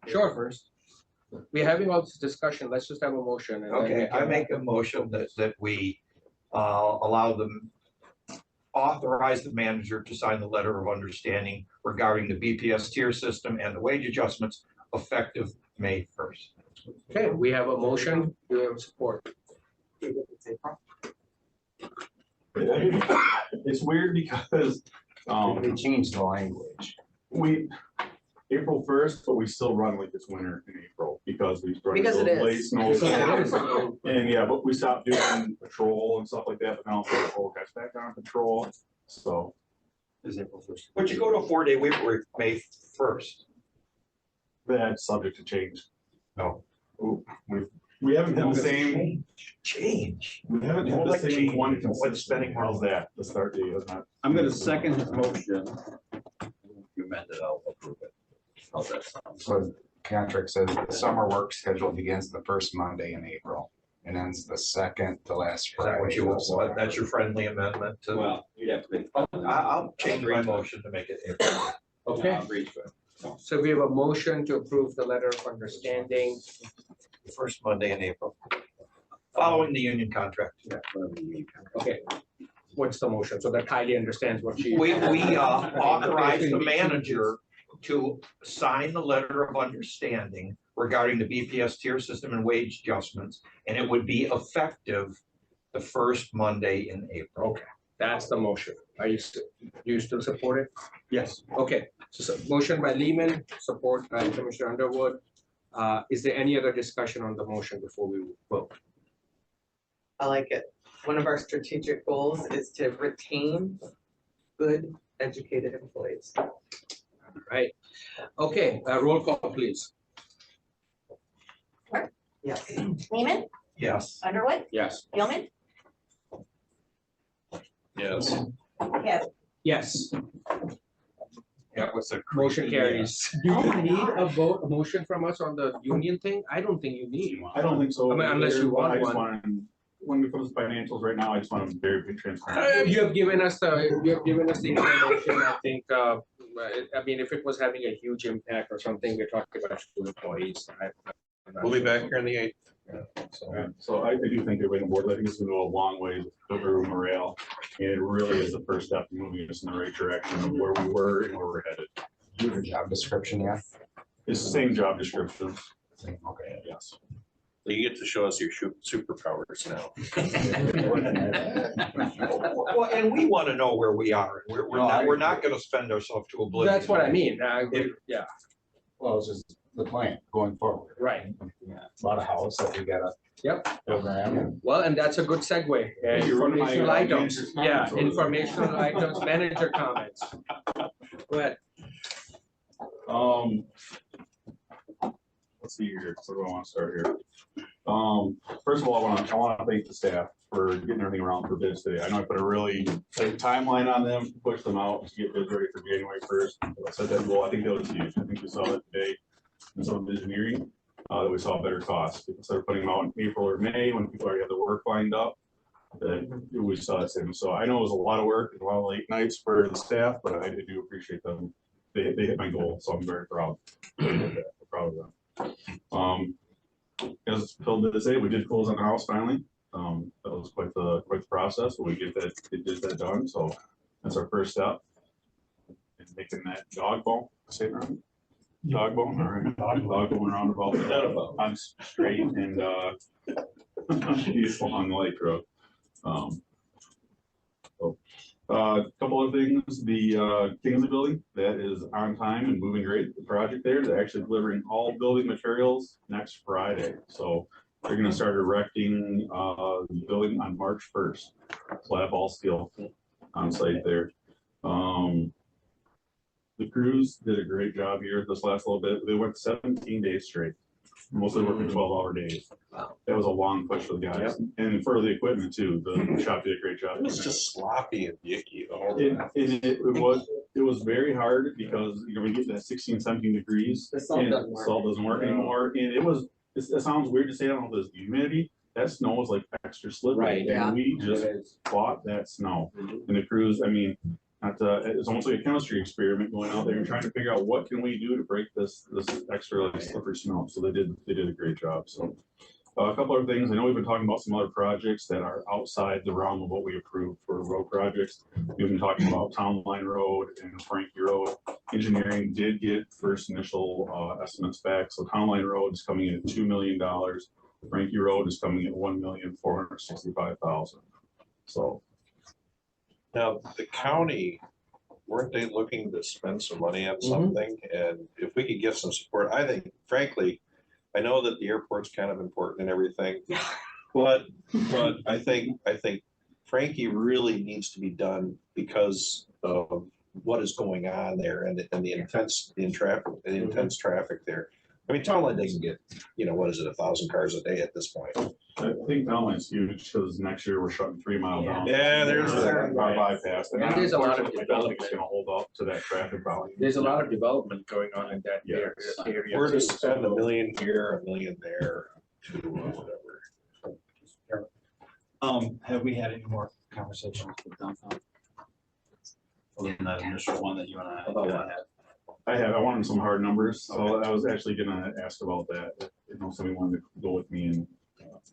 Sure. First. We're having all this discussion. Let's just have a motion. And Okay, I make a motion that we allow them, authorize the manager to sign the letter of understanding regarding the BPS tier system and the wage adjustments effective May 1st. Okay, we have a motion. Do we have support? It's weird because they changed the language. April 1st, but we still run like it's winter in April because we run Because it is. late snow. And yeah, but we stopped doing patrol and stuff like that, but now patrol gets back on patrol. So is April 1st. But you go to a 4-day week, we're May 1st. That's subject to change. No. We haven't had the same change. We haven't had the same one consistent. Spending. How's that? The start date is not. I'm gonna second his motion. You amend it, I'll approve it. How's that sound? So contract says the summer work schedule begins the first Monday in April and ends the second to last Is that Friday. what you want? That's your friendly amendment to? Well, you'd have to make. I'll change my motion to make it April. Okay. I'll agree to it. So we have a motion to approve the letter of understanding. First Monday in April. Following the union contract. Okay, what's the motion? So that Kylie understands what she. We authorize the manager to sign the letter of understanding regarding the BPS tier system and wage adjustments, and it would be effective the first Monday in April. Okay, that's the motion. Are you, do you still support it? Yes. Okay, so motion by Lehman, support by Commissioner Underwood. Is there any other discussion on the motion before we vote? I like it. One of our strategic goals is to retain good, educated employees. All right. Okay, roll call, please. Yes. Lehman, Yes. Underwood, Yes. Gilman, Yes. yes. Yes. That was a Motion carries. Do Oh you my need a God. vote, a motion from us on the union thing? I don't think you need. I don't think so. I mean, unless you want I just one. want, when it comes to financials right now, I just want to be very transparent. You have given us the information, I think, I mean, if it was having a huge impact or something, we're talking about school employees. We'll be back here on the 8th. So I do think everybody on board, I think it's gonna go a long way with the morale. And it really is the first step in moving us in the right direction of where we were and where we're headed. Do you have a job description yet? It's the same job description. Okay. Yes. So you get to show us your superpowers now. Well, and we want to know where we are. We're not going to spend ourselves to oblivion. That's what I mean. Yeah. Well, it's just the plan going forward. Right. Yeah, bought a house that we gotta. Yep. Program. Well, and that's a good segue. You ruined my, Informational items. manager's Yeah, comments over there. informational items, manager comments. Go ahead. Let's see here, where do I want to start here? First of all, I want to thank the staff for getting everything around for bids today. I know I put a really tight timeline on them, to push them out to get bids ready for January 1st. I set that goal. I think that was huge. I think we saw that today in some of the engineering, that we saw better costs. Instead of putting them out in April or May when people already have the work lined up, that we saw that same. So I know it was a lot of work and a lot of late nights for the staff, but I do appreciate them. They hit my goal, so I'm very proud. Proud of them. As Phil did say, we did close on the house finally. That was quite the process, but we did that done. So that's our first step in making that dog bone. Say it right. Dog bone, all right. Dog bone roundabout. I'm straight and beautiful on the lake road. A couple of things, the Kingsley building, that is on time and moving great. The project there, they're actually delivering all building materials next Friday. So they're gonna start erecting the building on March 1st. Slab all steel on site there. The crews did a great job here this last little bit. They worked 17 days straight, mostly working 12-hour days. Wow. That was a long push for the guys, and for the equipment too. The shop did a great job. It was just sloppy and yucky. It was very hard because you're gonna get that 16, 17 degrees. The salt and doesn't work. Salt doesn't work anymore, and it sounds weird to say, I don't know if it's the humidity. That snow was like extra slippery. Right, yeah. And we just It is. fought that snow. And the crews, I mean, it's almost like a chemistry experiment going out there and trying to figure out what can we do to break this extra like slippery snow. So they did a great job. So a couple other things. I know we've been talking about some other projects that are outside the realm of what we approved for road projects. We've been talking about Town Line Road and Frankie Road. Engineering did get first initial estimates back. So Town Line Road is coming in at $2 million. Frankie Road is coming at $1,465,000. So. Now, the county, weren't they looking to spend some money on something? And if we could get some support, I think frankly, I know that the airport's kind of important and everything. But I think Frankie really needs to be done because of what is going on there and the intense traffic there. I mean, Town Line doesn't get, what is it, 1,000 cars a day at this point. I think Town Line's huge because next year we're shutting 3 Mile down. Yeah, there's our bypass. And there's a lot of I don't think it's gonna hold up to that traffic volume. There's a lot of development going on in that area. We're too, to so- spend $1 million here, $1 million there, to whatever. Have we had any more conversations with downtown? Other than that initial one that you and I had? I wanted some hard numbers, so I was actually gonna ask about that. If somebody wanted to go with me and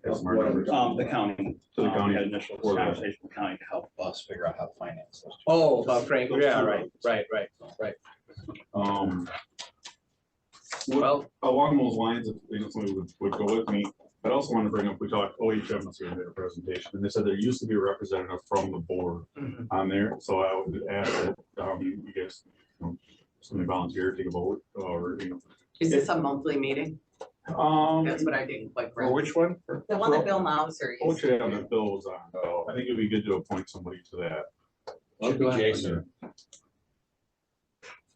As smart numbers. The county. So the county had initial for that. conversation with the county to help us figure out how to finance those. Oh, Frank, Those yeah, two right, right. Well, along those lines, if somebody would go with me, I also want to bring up, we talked, OHM was here in their presentation, and they said there used to be a representative from the board on there, so I would ask that, you guys, somebody volunteer, take a vote, or, Is this a monthly meeting? That's what I didn't quite. For which one? The one that Bill Mauser used. OHM that Bill was on, so I think it'd be good to appoint somebody to that. Should be Jason.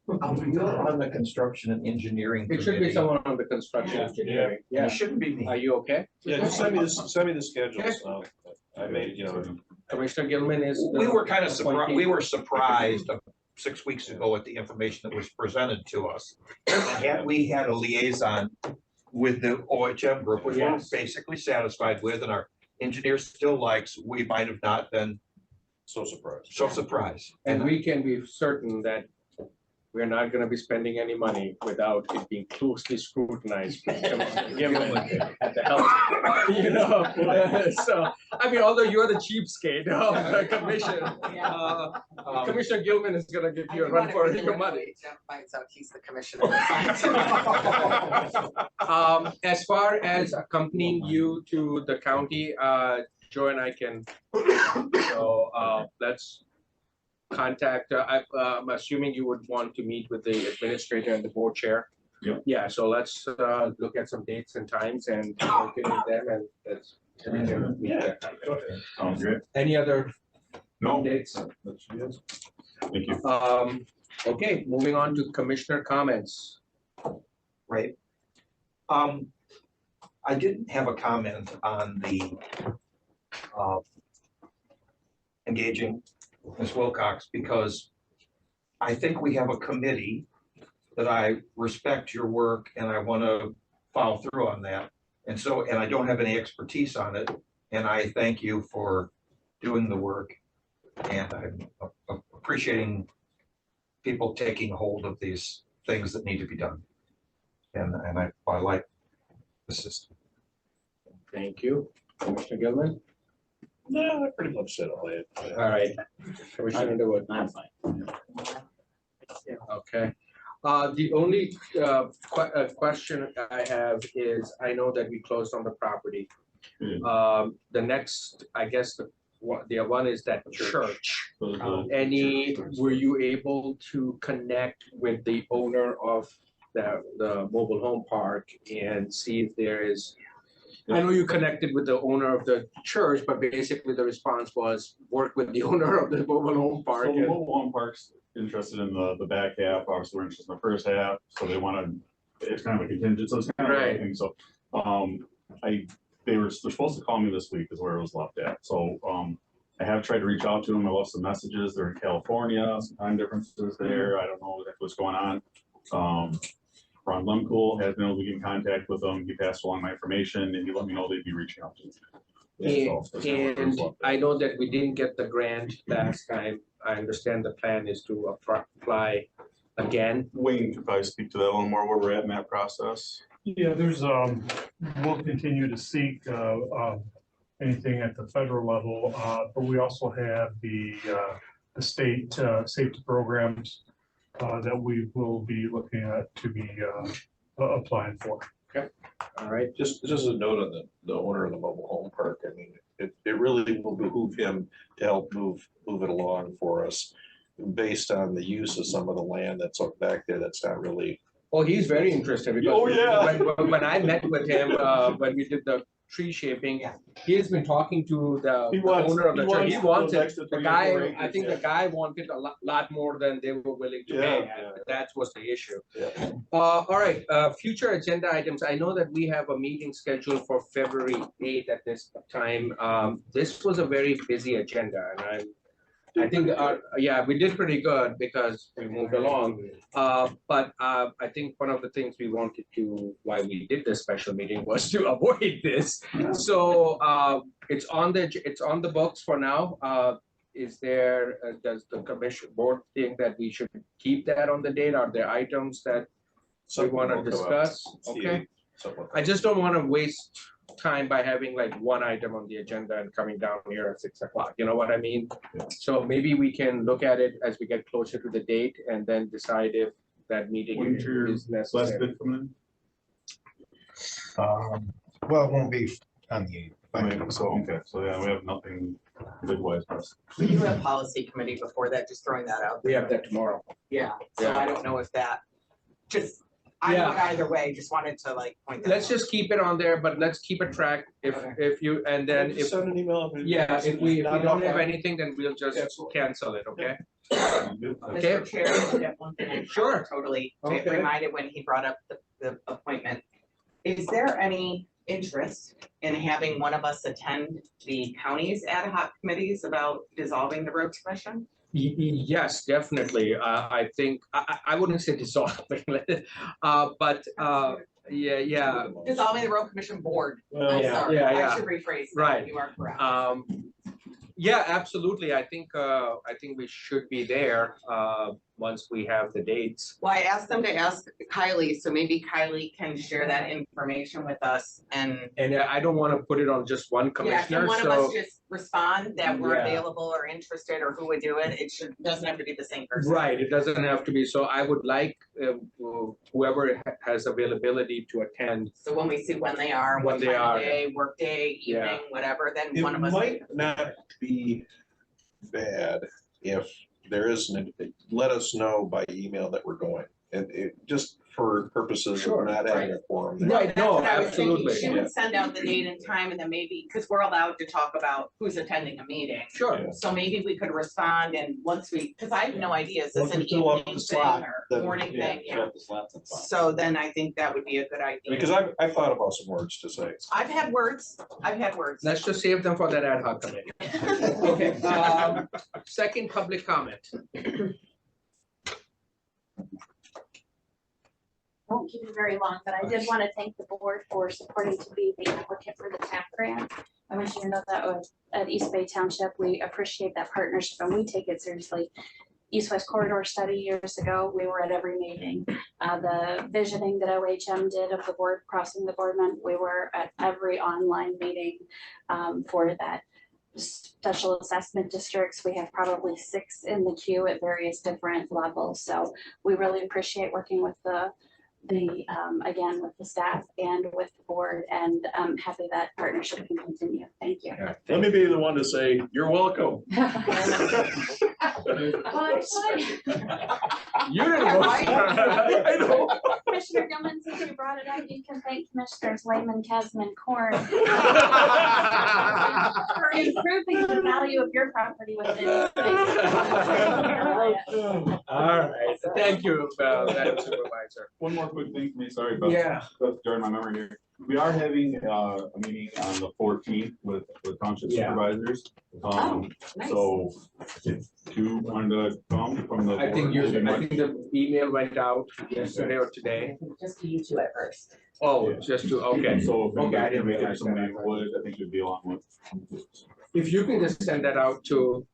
On the construction and engineering. It should be someone on the construction engineering. It shouldn't be me. Are you okay? Yeah, just send me the schedules. I made, Commissioner Gilman is. We were kind of surprised, appointee. we were surprised 6 weeks ago at the information that was presented to us. And we had a liaison with the OHM group, which we're Yes. basically satisfied with, and our engineer still likes, we might have not been so surprised. And we can be certain that we're not gonna be spending any money without it being closely scrutinized. Given at the help, so, I mean, although you're the cheapskate of the commission, Commissioner Gilman is gonna give you a run for your money. Jeff finds out he's the commissioner. As far as accompanying you to the county, Joe and I can, so, let's contact, I'm assuming you would want to meet with the administrator and the board chair. Yeah. Yeah, so let's, look at some dates and times and look at them and let's. we can meet there. Sounds great. Any other No. dates? Thank you. Okay, moving on to commissioner comments. Right. I didn't have a comment on the engaging Ms. Wilcox, because I think we have a committee that I respect your work and I want to follow through on that. And so, and I don't have any expertise on it. And I thank you for doing the work. And I'm appreciating people taking hold of these things that need to be done. And I like the system. Thank you. Commissioner Gilman? No, I pretty much said all that. All right. Commissioner Underwood? I'm fine. Okay. The only question I have is, I know that we closed on the property. The next, I guess, the one is that church. Were you able to connect with the owner of the mobile home park and see if there is? I know you connected with the owner of the church, but basically the response was work with the owner of the mobile home park. So the mobile home park's interested in the back half, obviously we're interested in the first half, so they wanna, it's kind of a contingent, so it's kind of Right. a thing, so. They're supposed to call me this week is where it was left at, so, I have tried to reach out to them, I left some messages, they're in California, some time differences there, I don't know exactly what's going on. Ron Lemkool has been able to get in contact with them, he passed along my information, and he let me know they'd be reaching out to me. Yeah, so that's kind of where it was And left at. I know that we didn't get the grant last time. I understand the plan is to apply again. Wayne could probably speak to that a little more, where we're at in that process. Yeah, there's, we'll continue to seek, anything at the federal level, but we also have the state, safety programs, that we will be looking at to be, applying for. All right. Just as a note on the owner of the mobile home park, I mean, it really will behoove him to help move it along for us based on the use of some of the land that's up back there that's not really. Oh, he's very interested because Oh, yeah. when I met with him, when we did the tree shaping, he has been talking to the owner of the church. He wants it. The guy, I think the guy wanted a lot more than they were willing to pay. That was the issue. All right, future agenda items. I know that we have a meeting scheduled for February 8th at this time. This was a very busy agenda, and I think, yeah, we did pretty good because we moved along. But I think one of the things we wanted to, why we did this special meeting was to avoid this. So it's on the books for now. Is there, does the commission board think that we should keep that on the date? Are there items that we want to discuss? Okay. I just don't want to waste time by having like one item on the agenda and coming down here at 6 o'clock, you know what I mean? So maybe we can look at it as we get closer to the date and then decide if that meeting When's your is last necessary. bid coming Well, it won't be on the eighth. in? Okay, so yeah, we have nothing bid wise. We do have policy committee before that, just throwing that out. We have that tomorrow. Yeah, so Yeah. I don't know if that, just, I Yeah. would either way, just wanted to like point that Let's out. just keep it on there, but let's keep a track if you, and then if, Send an email. yeah, if we don't have anything, then we'll just cancel it, okay? Okay. Mr. Chair, I did have one thing. I Sure. Totally Okay. reminded when he brought up the appointment. Is there any interest in having one of us attend the county's ad hoc committees about dissolving the road commission? Yes, definitely. I think, I wouldn't say dissolving, but, yeah. Dissolving the road commission board. Well, I'm yeah, sorry, yeah, I yeah. should rephrase Right. that. You are correct. Yeah, absolutely. I think we should be there, once we have the dates. Well, I asked them to ask Kylie, so maybe Kylie can share that information with us and. And I don't want to put it on just one Yeah, commissioner, can one of us so. just respond that we're Yeah. available or interested or who would do it? It doesn't have to be the same person. Right, it doesn't have to be, so I would like whoever has availability to attend. So when we see when they are, When what they time are. of day, work day, Yeah. evening, whatever, then It one of us. might not be bad if there is let us know by email that we're going. And it, just for purposes Sure, of not having a quorum. there. Right, That's no, what I was thinking. absolutely. She would send out the date and time and then maybe, because we're allowed to talk about who's attending a meeting. Sure. So maybe we could respond and once we, because I have no idea, is this Once an we fill up evening the thing slot, or then, morning yeah, thing? fill Yeah. up the slots and slots. So then I think that would be a good idea. Because I thought about some words to say. I've had words. Let's just save them for that ad hoc committee. Okay, second public comment. Won't keep you very long, but I did want to thank the board for supporting to be the applicant for the TAP grant. I want you to know that at East Bay Township, we appreciate that partnership and we take it seriously. East-West Corridor study years ago, we were at every meeting. The visioning that OHM did of the board crossing the Boardman, we were at every online meeting for that. Special assessment districts, we have probably 6 in the queue at various different levels. So we really appreciate working with again, with the staff and with the board, and I'm happy that partnership can continue. Thank you. Let me be the one to say, you're welcome. You didn't I know. Commissioner Gilman, since you brought it up, you can thank Commissioners Lehman, Kasman, Corn for improving the value of your property within. All right, thank you, Madam Supervisor. One more quick thing for me, sorry about. Yeah. During my memory here. We are having a meeting on the 14th with township Yeah. supervisors. nice. So if you wanted to come from the. I think board, pretty much- the email went out yesterday or today. Just to you two at first. Oh, just to, okay. So if Okay, I didn't anybody realize if somebody that. would, I think it'd be along with. If you can just send that out to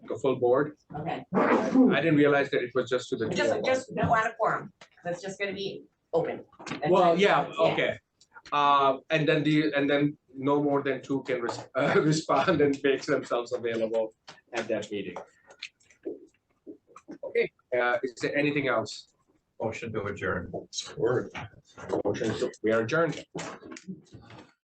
the full board. Okay. I didn't realize that it was just to the. two of us. Just no out of quorum. That's just gonna be open. That's Well, it. yeah, okay. And then no more than 2 can respond and make themselves available at that meeting. Okay, is there anything else? Motion to adjourn. Word. Motion, we are adjourned.